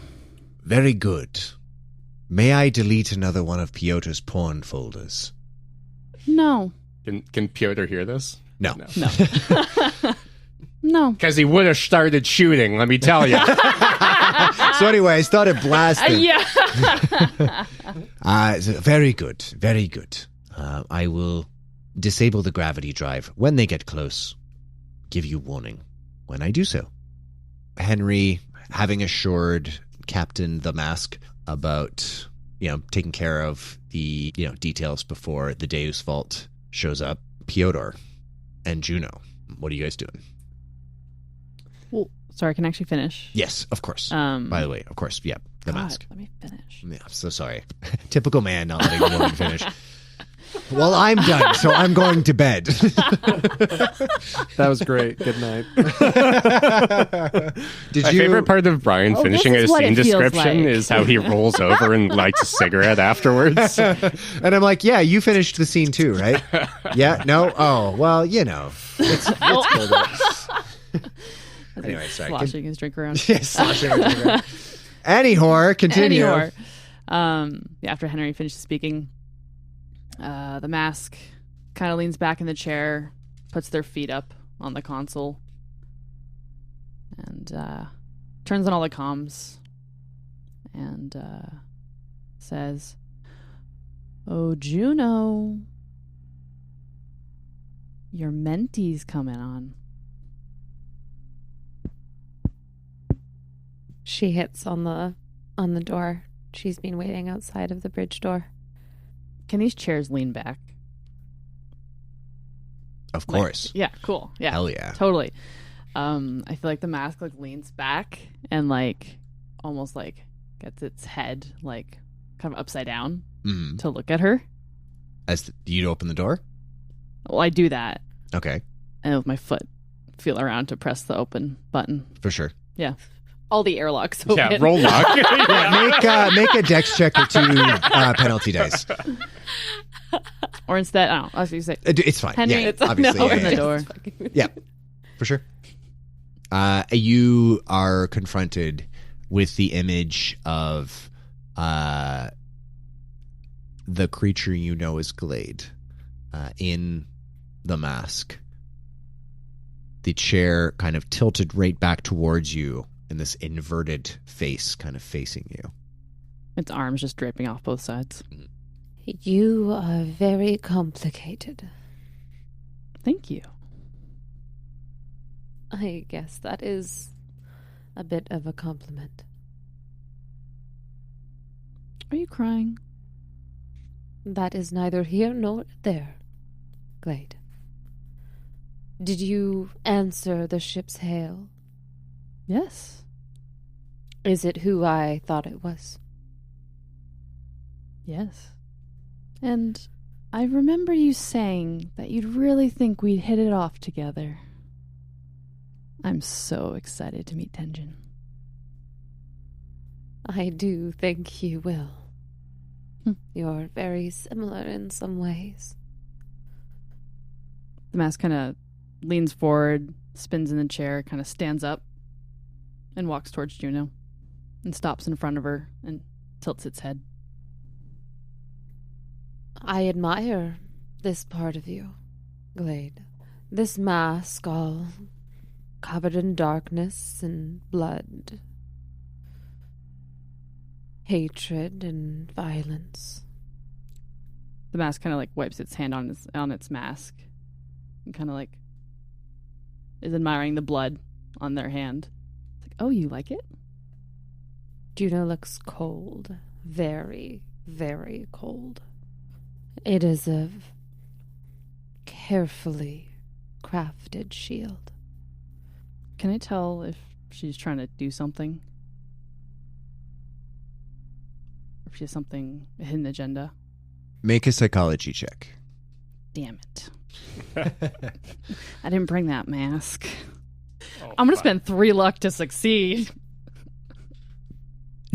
Very good. May I delete another one of Piotr's porn folders? No. Can Piotr hear this? No. No. Because he would have started shooting, let me tell you. So anyway, I started blasting. Yeah. Very good. Very good. I will disable the gravity drive when they get close. Give you warning when I do so. Henry, having assured Captain the Mask about, taking care of the, details before the Deus Vault shows up, Piotr and Juno, what are you guys doing? Well, sorry, I can actually finish. Yes, of course. By the way, of course, yeah, the mask. Let me finish. Yeah, I'm so sorry. Typical man not letting a woman finish. Well, I'm done, so I'm going to bed. That was great. Good night. My favorite part of Brian finishing this a is what scene it feels description like. is how he rolls over and lights a cigarette afterwards. And I'm like, yeah, you finished the scene too, right? Yeah? No? Oh, well, It's colder. Anyway, sorry. Sloshing his drink around. Yes, sloshing his drink around. Anyhow, continue. After Henry finishes speaking, the mask kind of leans back in the chair, puts their feet up on the console, and turns on all the comms, and says, "Oh, Juno, your mentee's coming on." She hits on the door. She's been waiting outside of the bridge door. Can these chairs lean back? Of course. Yeah, cool. Yeah. Hell yeah. Totally. I feel like the mask leans back and almost gets its head kind of upside down to look at her. You'd open the door? Well, I do that. Okay. And with my foot feel around to press the open button. For sure. Yeah. All the airlocks open. Yeah, roll lock. Make a dex check or 2 penalty dice. Or instead, I don't know. I was going to say, It's fine. Henry, yeah, obviously. open yeah, the yeah. door. Yeah, for sure. You are confronted with the image of the creature you know as Glade in the mask. The chair kind of tilted right back towards you in this inverted face kind of facing you. Its arms just draping off both sides. You are very complicated. Thank you. I guess that is a bit of a compliment. Are you crying? That is neither here nor there, Glade. Did you answer the ship's hail? Yes. Is it who I thought it was? Yes. And I remember you saying that you'd really think we'd hit it off together. I'm so excited to meet Tenjin. I do think you will. You're very similar in some ways. The mask kind of leans forward, spins in the chair, kind of stands up, and walks towards Juno, and stops in front of her and tilts its head. I admire this part of you, Glade. This mask all covered in darkness and blood, hatred and violence. The mask kind of wipes its hand on its mask and kind of is admiring the blood on their hand. It's oh, you like it? Juno looks cold, very, very cold. It is a carefully crafted shield. Can I tell if she's trying to do something? If she has something, a hidden agenda? Make a psychology check. Damn it. I didn't bring that mask. I'm going to spend 3 luck to succeed.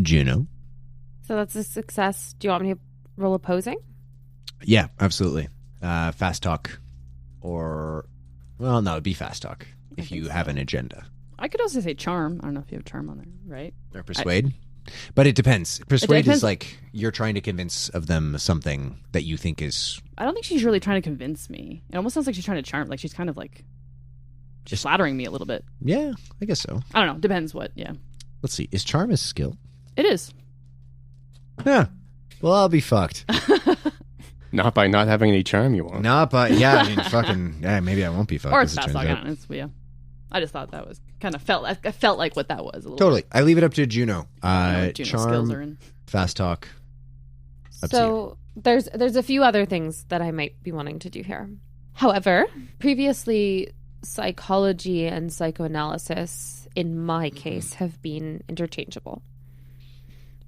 Juno? So that's a success. Do you want me to roll opposing? Yeah, absolutely. Fast talk. Or, well, no, it'd be fast talk if you have an agenda. I could also say charm. I don't know if you have charm on there, right? Or persuade. But it depends. Persuade depends. is like you're trying to convince of them something that you think is... I don't think she's really trying to convince me. It almost sounds like she's trying to charm. Like she's kind of like just flattering me a little bit. Yeah, I guess so. I don't know. Depends what, yeah. Let's see. Is charm a skill? It is. Yeah. Well, I'll be fucked. Not by not having any charm, you won't. Not by... Yeah, I mean, fucking... Yeah, maybe I won't be fucked. Or as it's it fast turns talk. I out. don't know. It's, yeah. I just thought that was kind of felt... I felt like what that was a little Totally. I leave it up to Juno. I don't know what Juno's skills are Charm, in. fast talk. Up to So there's a few other things that I might be wanting to do here. However, previously psychology and psychoanalysis, in my case, have been interchangeable.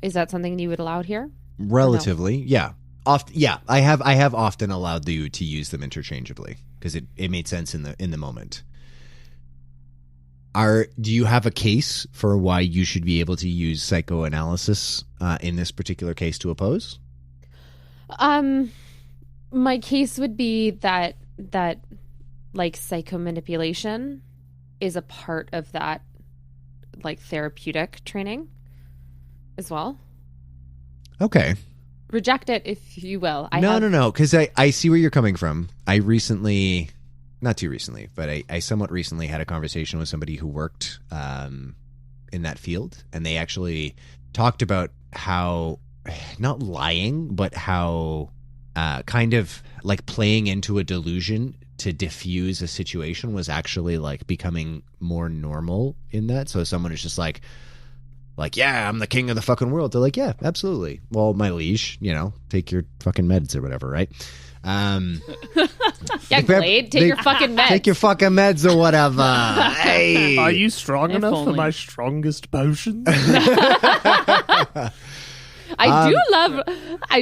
Is that something you would allow here? Relatively, yeah. I have often allowed you to use them interchangeably because it made sense in the moment. Do you have a case for why you should be able to use psychoanalysis in this particular case to oppose? My case would be that like psychomanipulation is a part of that like therapeutic training as well. Okay. Reject it if you will. No, because I see where you're coming from. I recently, not too recently, but I somewhat recently had a conversation with somebody who worked in that field, and they actually talked about how, not lying, but how kind of like playing into a delusion to diffuse a situation was actually like becoming more normal in that. So someone is just like, yeah, I'm the king of the fucking world. They're like, yeah, absolutely. Well, my liege, take your fucking meds or whatever, right? Yeah, Glade, take your fucking meds. Take your fucking meds or whatever. Hey. Are you strong If enough for only. my strongest potion? I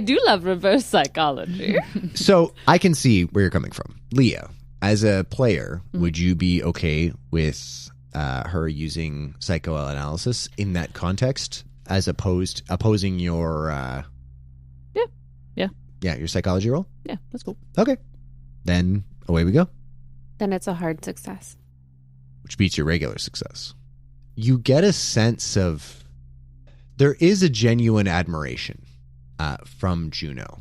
do love reverse psychology. So I can see where you're coming from. Leah, as a player, would you be okay with her using psychoanalysis in that context as opposing your your psychology role? Yeah, that's cool. Okay. Then away we go. Then it's a hard success. Which beats your regular success. You get a sense of there is a genuine admiration from Juno,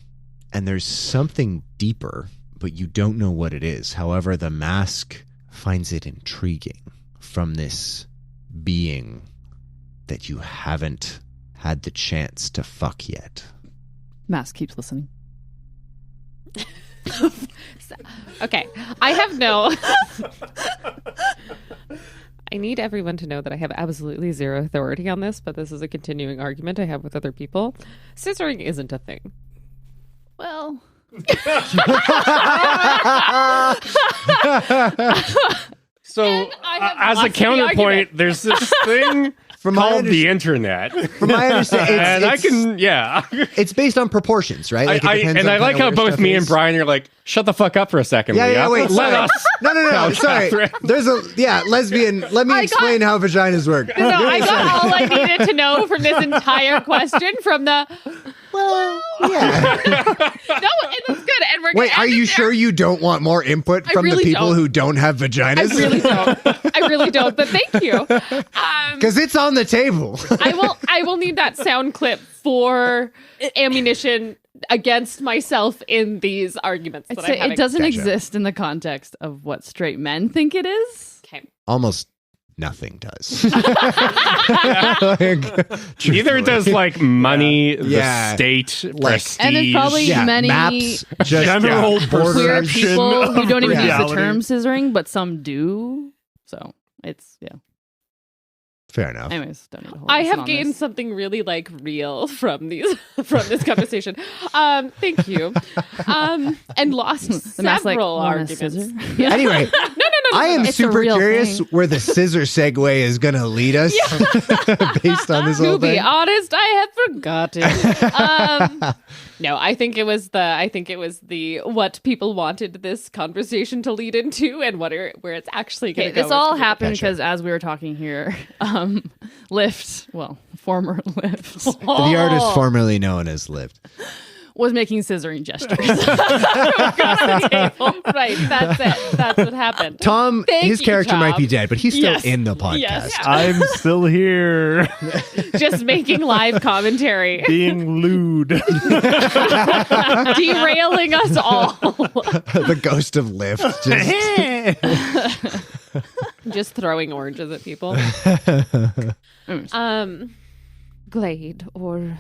and there's something deeper, but you don't know what it is. However, the mask finds it intriguing from this being that you haven't had the chance to fuck yet. Mask keeps listening. Okay, I have no... I need everyone to know that I have absolutely zero authority on this, but this is a continuing argument I have with other people. Scissoring isn't a thing. Well... So, I have as a lost the counterpoint, argument. there's this thing called the internet. From my understanding, And I can, yeah. it's based on proportions, right? Like, it depends on I like kinda how where both stuff me is. and Brian are like, shut the fuck up for a second, Yeah, Leah. yeah, wait. Let Sorry. us. No. Sorry. Catherine. There's lesbian. Let me explain how vaginas work. No, I got all I needed to know from this entire question from the... Well, yeah. No, it's good. And we're Wait, gonna are end you it sure you don't want more input from really the people don't. who don't have vaginas? I really don't, but thank you. Because it's on the table. I will need that sound clip for ammunition against myself in these arguments I'd that say I'm having. it doesn't Gotcha. exist in the context of what straight men think it is. Okay. Almost nothing does. Like, Neither does like money, Yeah. the state, prestige. And there's probably yeah, many maps, just general queer perception people who of don't even use reality. the term scissoring, but some do. So it's, yeah. Fair enough. Anyways, don't need to hold I us in have on gained this. something really like real from this conversation. Thank you. And lost The mask, like, several want a arguments. scissor? Anyway, I am It's a super real curious thing. where the scissor segue is going to lead us based on this whole To be thing. honest, I had forgotten. No, I think it was the what people wanted this conversation to lead into, and where it's actually going Okay, to go. this all It's gonna happened Gotcha. because as we were talking here, former Lift, The artist formerly known as Lived. was making scissoring gestures. be- right. That's it. That's what happened. Tom, Thank his you, character might Tom. be dead, but he's still Yes. in the podcast. Yes. I'm still here, Just making live commentary, being lewd. derailing us all. The ghost of Lift. Just throwing oranges at people. Glade, or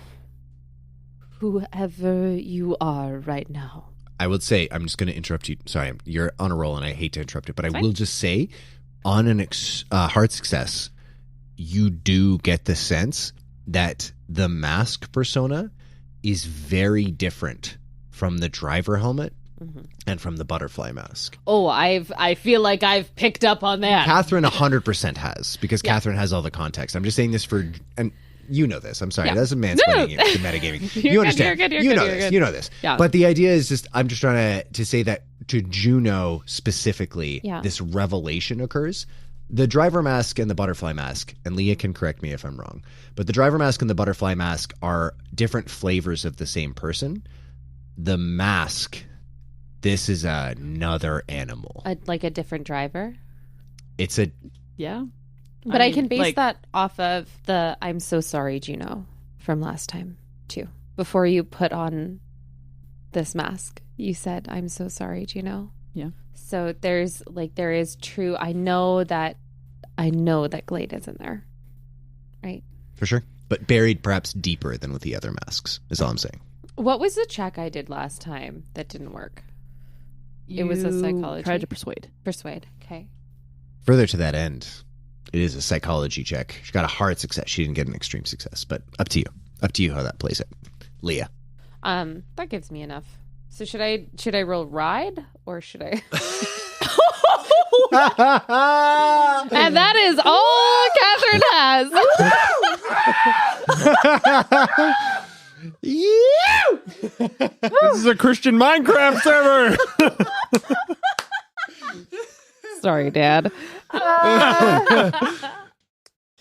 whoever you are right now. I would say, I'm just going to interrupt you. Sorry, you're on a roll and I hate to interrupt it, but I will just say, on an hard success, you do get the sense that the mask persona is very different from the driver helmet and from the butterfly mask. Oh, I feel like I've picked up on that. Catherine 100% has, because Catherine has all the context. I'm just saying this for, and you know this. I'm sorry, that's a mansplaining you to metagaming. You're You good, understand. you're good, You you're know good, this. you're You good. know this. Yeah. But the idea is just, I'm just trying to say that to Juno specifically, Yeah. this revelation occurs. The driver mask and the butterfly mask, and Leah can correct me if I'm wrong, but the driver mask and the butterfly mask are different flavors of the same person. The mask, this is another animal. Like a different driver. It's a Yeah. But I mean, can base like, that off of the I'm so sorry, Juno, from last time, too. Before you put on this mask, you said, I'm so sorry, Juno. Yeah. So there is true. I know that Glade isn't there. Right. for sure, but buried perhaps deeper than with the other masks, is all I'm saying. What was the check I did last time that didn't work? It was a you psychology. Tried to persuade. Persuade. Okay. Further to that end, it is a psychology check. She got a hard success. She didn't get an extreme success, but up to you. Up to you how that plays it. Leah. That gives me enough. So should I roll ride or should I? And that is all Catherine has. This is a Christian Minecraft server. Sorry, Dad.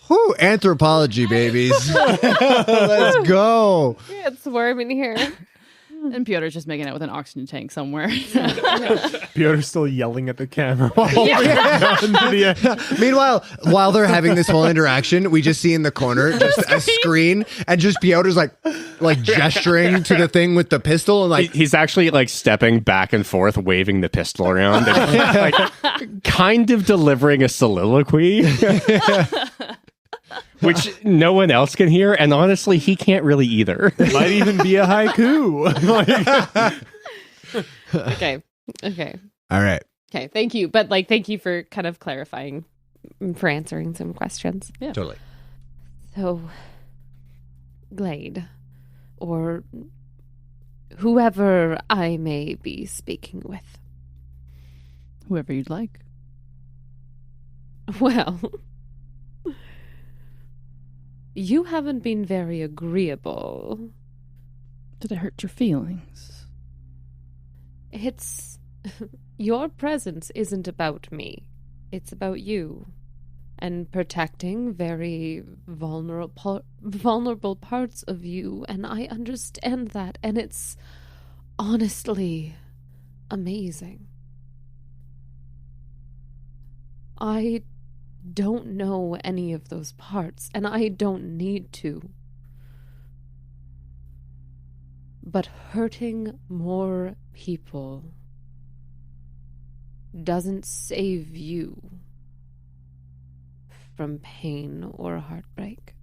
Whew, anthropology, babies. Let's go. It's warm in here. And Piotr's just making out with an oxygen tank somewhere. Piotr's still yelling at the camera. while holding a gun to the- Meanwhile, while they're having this whole interaction, we just see in the corner just a screen and just Piotr's like gesturing to the thing with the pistol and like He's actually like stepping back and forth, waving the pistol around, and, like, kind of delivering a soliloquy, which no one else can hear. And honestly, he can't really either. Might even be a haiku. Okay. all right. Okay. Thank you. But thank you for kind of clarifying, for answering some questions. Totally. So, Glade, or whoever I may be speaking with. Whoever you'd like. Well, you haven't been very agreeable. Did I hurt your feelings? It's your presence isn't about me. It's about you and protecting very vulnerable parts of you, and I understand that, and it's honestly amazing. I don't know any of those parts, and I don't need to. But hurting more people doesn't save you from pain or heartbreak.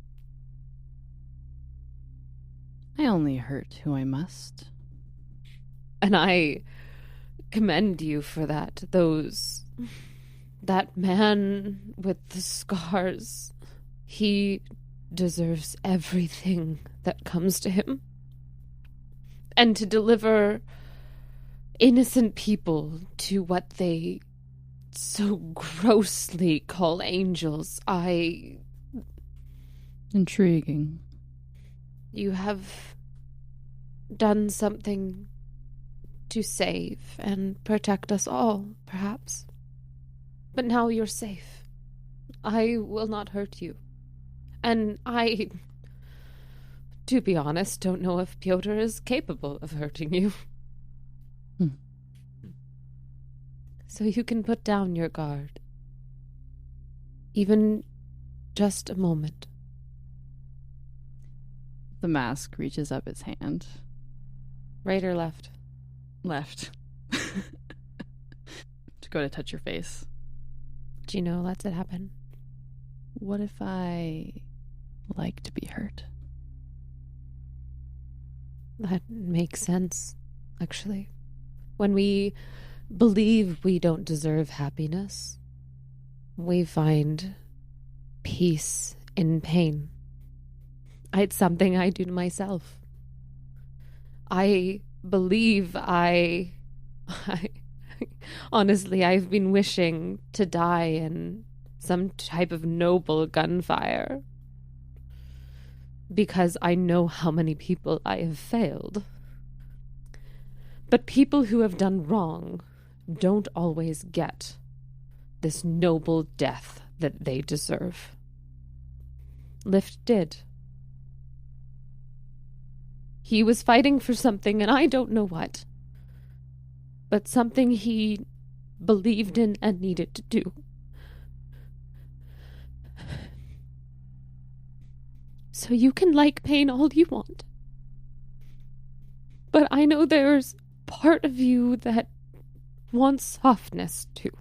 I only hurt who I must. And I commend you for that. That man with the scars, He deserves everything that comes to him. And to deliver innocent people to what they so grossly call angels, Intriguing. You have done something to save and protect us all, perhaps. But now you're safe. I will not hurt you. And I, to be honest, don't know if Piotr is capable of hurting you. So you can put down your guard. Even just a moment. The mask reaches up its hand. Right or left? Left. To go to touch your face. Gino lets it happen. What if I like to be hurt? That makes sense, actually. When we believe we don't deserve happiness, we find peace in pain. It's something I do to myself. I believe honestly, I've been wishing to die in some type of noble gunfire because I know how many people I have failed. But people who have done wrong don't always get this noble death that they deserve. Lift did. He was fighting for something, and I don't know what, but something he believed in and needed to do. So you can like pain all you want, but I know there's part of you that wants softness too.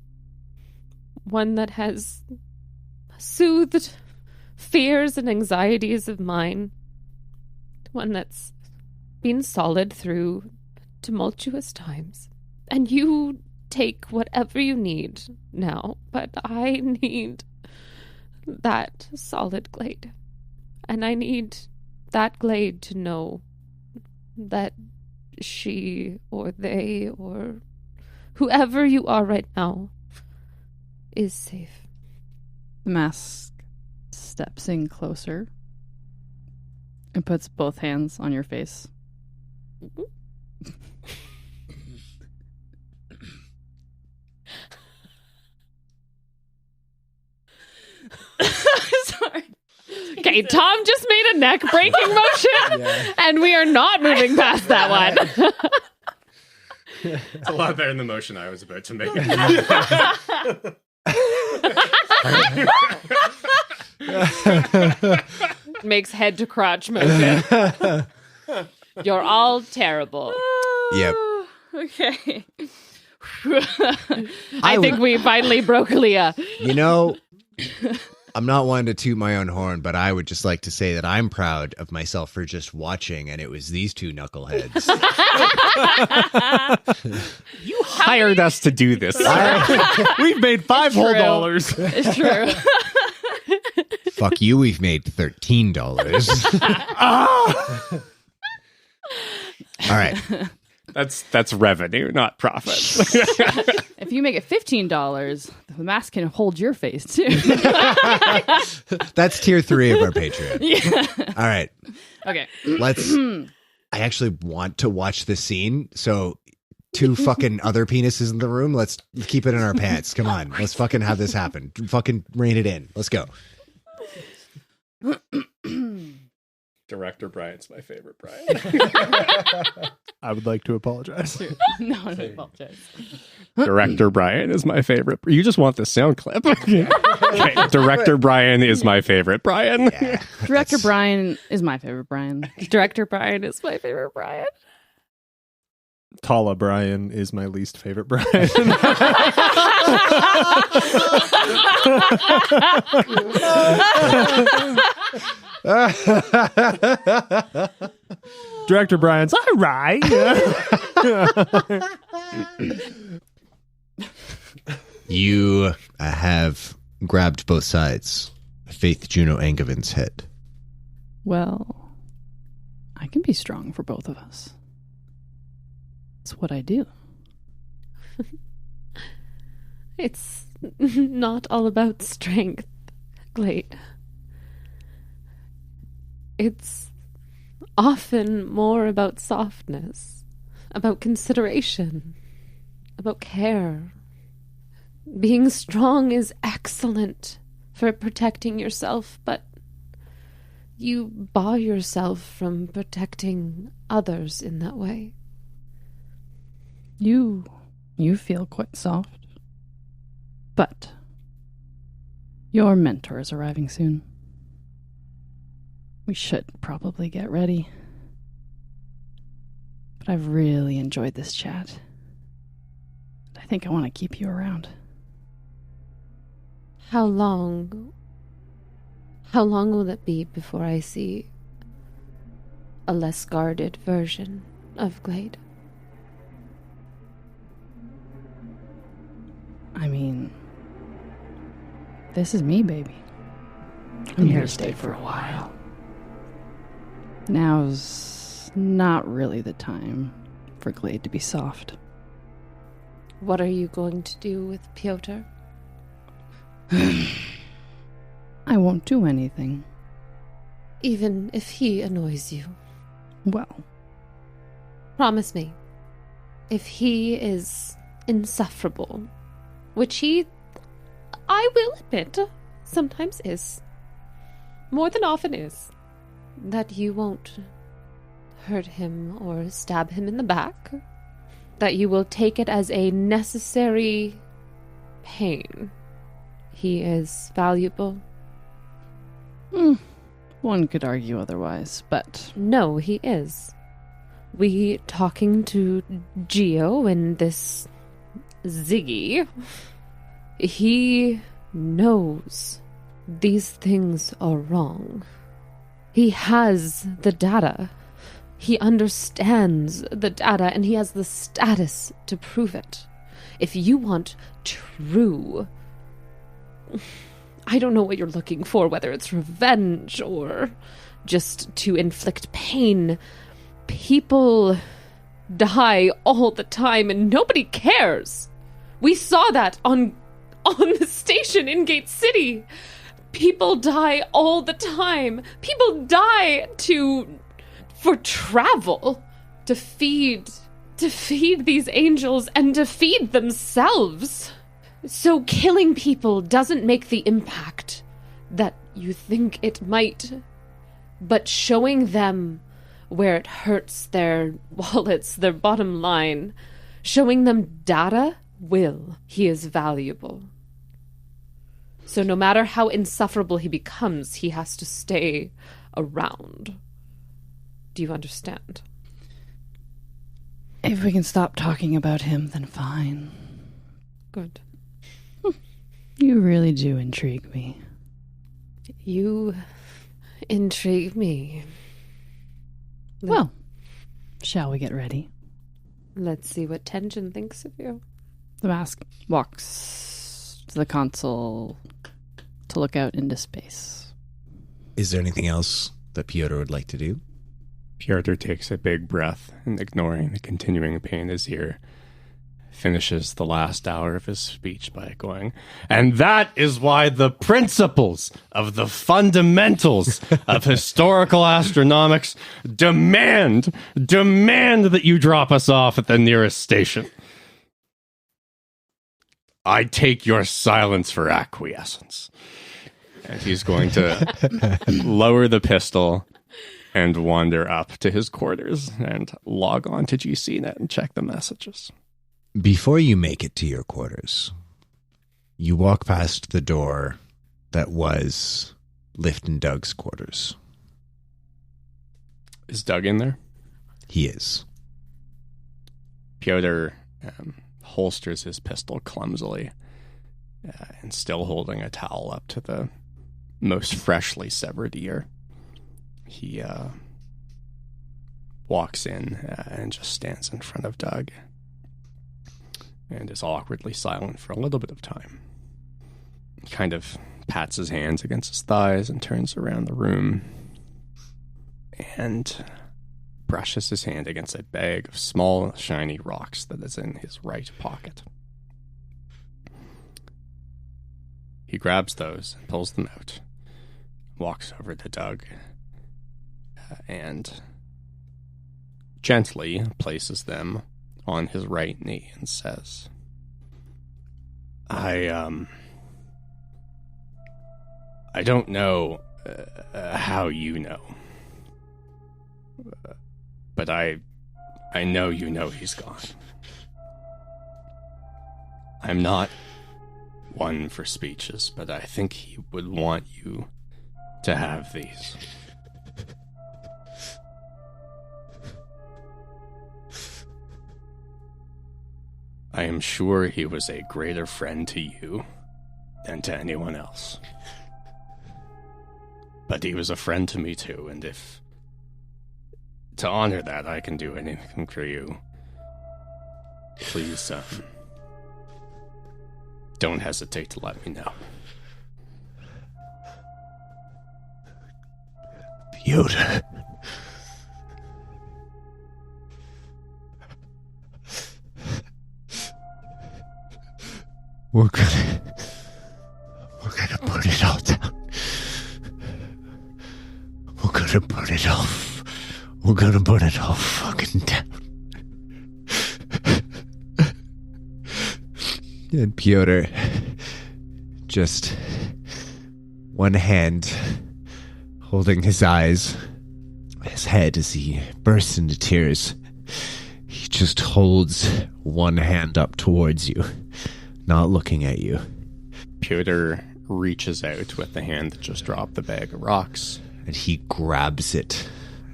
One that has soothed fears and anxieties of mine. One that's been solid through tumultuous times. And you take whatever you need now, but I need that solid Glade. And I need that Glade to know that she or they or whoever you are right now is safe. The mask steps in closer and puts both hands on your face. Sorry. Okay, Tom just made a neck breaking motion, and we are not moving past that one. It's a lot better than the motion I was about to make. Makes head to crotch motion. You're all terrible. Yep. Okay. I think we finally broke Leah. You know, I'm not one to toot my own horn, but I would just like to say that I'm proud of myself for just watching, and it was these two knuckleheads. You hired us to do this. We've made $5 whole dollars. It's true. Fuck you, we've made $13. All right. That's revenue, not profit. If you make it $15, the mask can hold your face too. That's tier 3 of our Patreon. Yeah. All right. Okay. Let's. I actually want to watch this scene. So, 2 fucking other penises in the room. Let's keep it in our pants. Come on. Let's fucking have this happen. Fucking rein it in. Let's go. Director Brian's my favorite Brian. I would like to apologize. No, I don't apologize. Director Brian is my favorite. You just want the sound clip. Okay. Director Brian is my favorite Brian. Yeah, Director Brian is my favorite Brian. Director Brian is my favorite Brian. Tala Brian is my least favorite Brian. Director Brian's all right. You have grabbed both sides. Faith Juno Angovin's head. Well, I can be strong for both of us. It's what I do. It's not all about strength, Glade. It's often more about softness, about consideration, about care. Being strong is excellent for protecting yourself, but you bar yourself from protecting others in that way. You feel quite soft. But your mentor is arriving soon. We should probably get ready. But I've really enjoyed this chat. I think I want to keep you around. How long will it be before I see a less guarded version of Glade? I mean, this is me, baby. I'm here to stay for a while. Now's not really the time for Glade to be soft. What are you going to do with Piotr? I won't do anything. Even if he annoys you? Well, Promise me, if he is insufferable, which he, I will admit, sometimes is, more than often is, that you won't hurt him or stab him in the back, that you will take it as a necessary pain. He is valuable. One could argue otherwise, but... No, he is. We talking to Geo and this Ziggy, he knows these things are wrong. He has the data. He understands the data, and he has the status to prove it. If you want true... I don't know what you're looking for, whether it's revenge or just to inflict pain. People die all the time, and nobody cares. We saw that on the station in Gate City. People die all the time. People die for travel, to feed these angels and to feed themselves. So killing people doesn't make the impact that you think it might, but showing them where it hurts their wallets, their bottom line, showing them data will. He is valuable. So no matter how insufferable he becomes, he has to stay around. Do you understand? if we can stop talking about him, then fine. Good. You really do intrigue me. You intrigue me. Well, shall we get ready? Let's see what Tenjin thinks of you. The mask walks to the console to look out into space. Is there anything else that Piotr would like to do? Piotr takes a big breath and, ignoring the continuing pain in his ear, finishes the last hour of his speech by going, and that is why the principles of the fundamentals of historical astronomics demand that you drop us off at the nearest station. I take your silence for acquiescence. And he's going to lower the pistol and wander up to his quarters and log on to GCNet and check the messages. Before you make it to your quarters, you walk past the door that was Lift and Doug's quarters. Is Doug in there? He is. Piotr holsters his pistol clumsily and, still holding a towel up to the most freshly severed ear, he walks in and just stands in front of Doug and is awkwardly silent for a little bit of time. Kind of pats his hands against his thighs and turns around the room and brushes his hand against a bag of small, shiny rocks that is in his right pocket. He grabs those and pulls them out, walks over to Doug, and gently places them on his right knee and says, I don't know how you know, but I know you know he's gone. I'm not one for speeches, but I think he would want you to have these. I am sure he was a greater friend to you than to anyone else. But he was a friend to me too, and if to honor that I can do anything for you, please don't hesitate to let me know. Yoda. We're gonna put it all down. We're gonna put it off. We're gonna put it all fucking down. And Piotr, just one hand holding his eyes, his head as he bursts into tears. He just holds one hand up towards you, not looking at you. Piotr reaches out with the hand that just dropped the bag of rocks. And he grabs it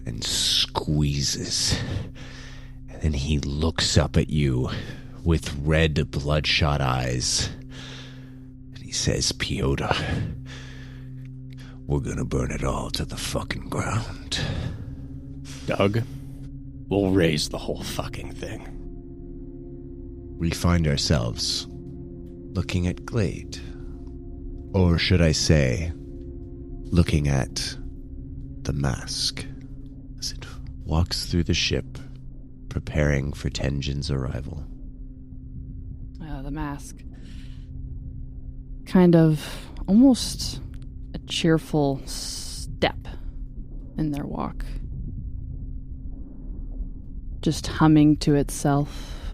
and squeezes. And then he looks up at you with red, bloodshot eyes. And he says, Piotr, we're gonna burn it all to the fucking ground. Doug, we'll raise the whole fucking thing. We find ourselves looking at Glade. Or should I say, looking at the mask as it walks through the ship, preparing for Tenjin's arrival. The mask. Kind of almost a cheerful step in their walk. Just humming to itself.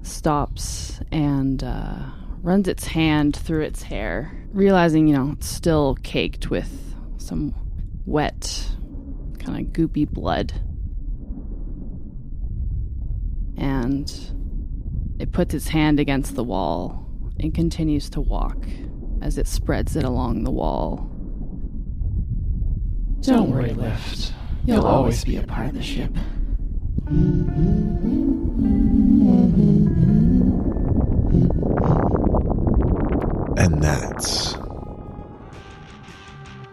Stops and runs its hand through its hair, realizing, it's still caked with some wet, kind of goopy blood. And it puts its hand against the wall and continues to walk as it spreads it along the wall. Don't worry, Lift. You'll always be a part of the ship. And that's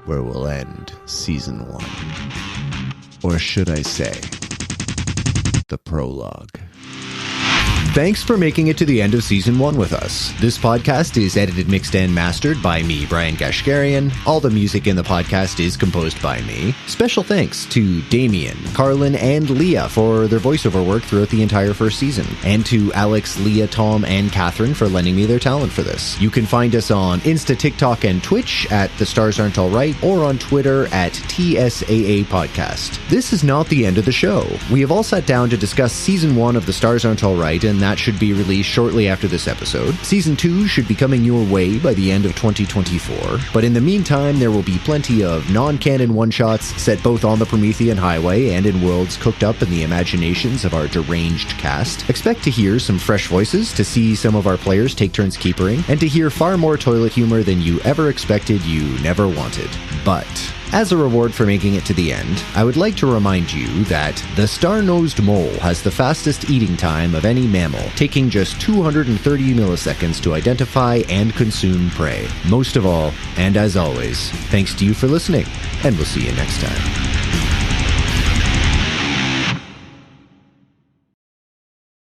where we'll end Season 1. Or should I say, the prologue. Thanks for making it to the end of Season 1 with us. This podcast is edited, mixed, and mastered by me, Brian Gashgarian. All the music in the podcast is composed by me. Special thanks to Damien, Carlin, and Leah for their voiceover work throughout the entire first season. And to Alex, Leah, Tom, and Catherine for lending me their talent for this. You can find us on Insta, TikTok, and Twitch at The Stars Aren't Alright, or on Twitter at TSAA Podcast. This is not the end of the show. We have all sat down to discuss Season 1 of The Stars Aren't Alright, and that should be released shortly after this episode. Season 2 should be coming your way by the end of 2024, but in the meantime, there will be plenty of non-canon one-shots set both on the Promethean Highway and in worlds cooked up in the imaginations of our deranged cast. Expect to hear some fresh voices, to see some of our players take turns keepering, and to hear far more toilet humor than you ever expected you never wanted. But as a reward for making it to the end, I would like to remind you that the star-nosed mole has the fastest eating time of any mammal, taking just 230 milliseconds to identify and consume prey. Most of all, and as always, thanks to you for listening, and we'll see you next time.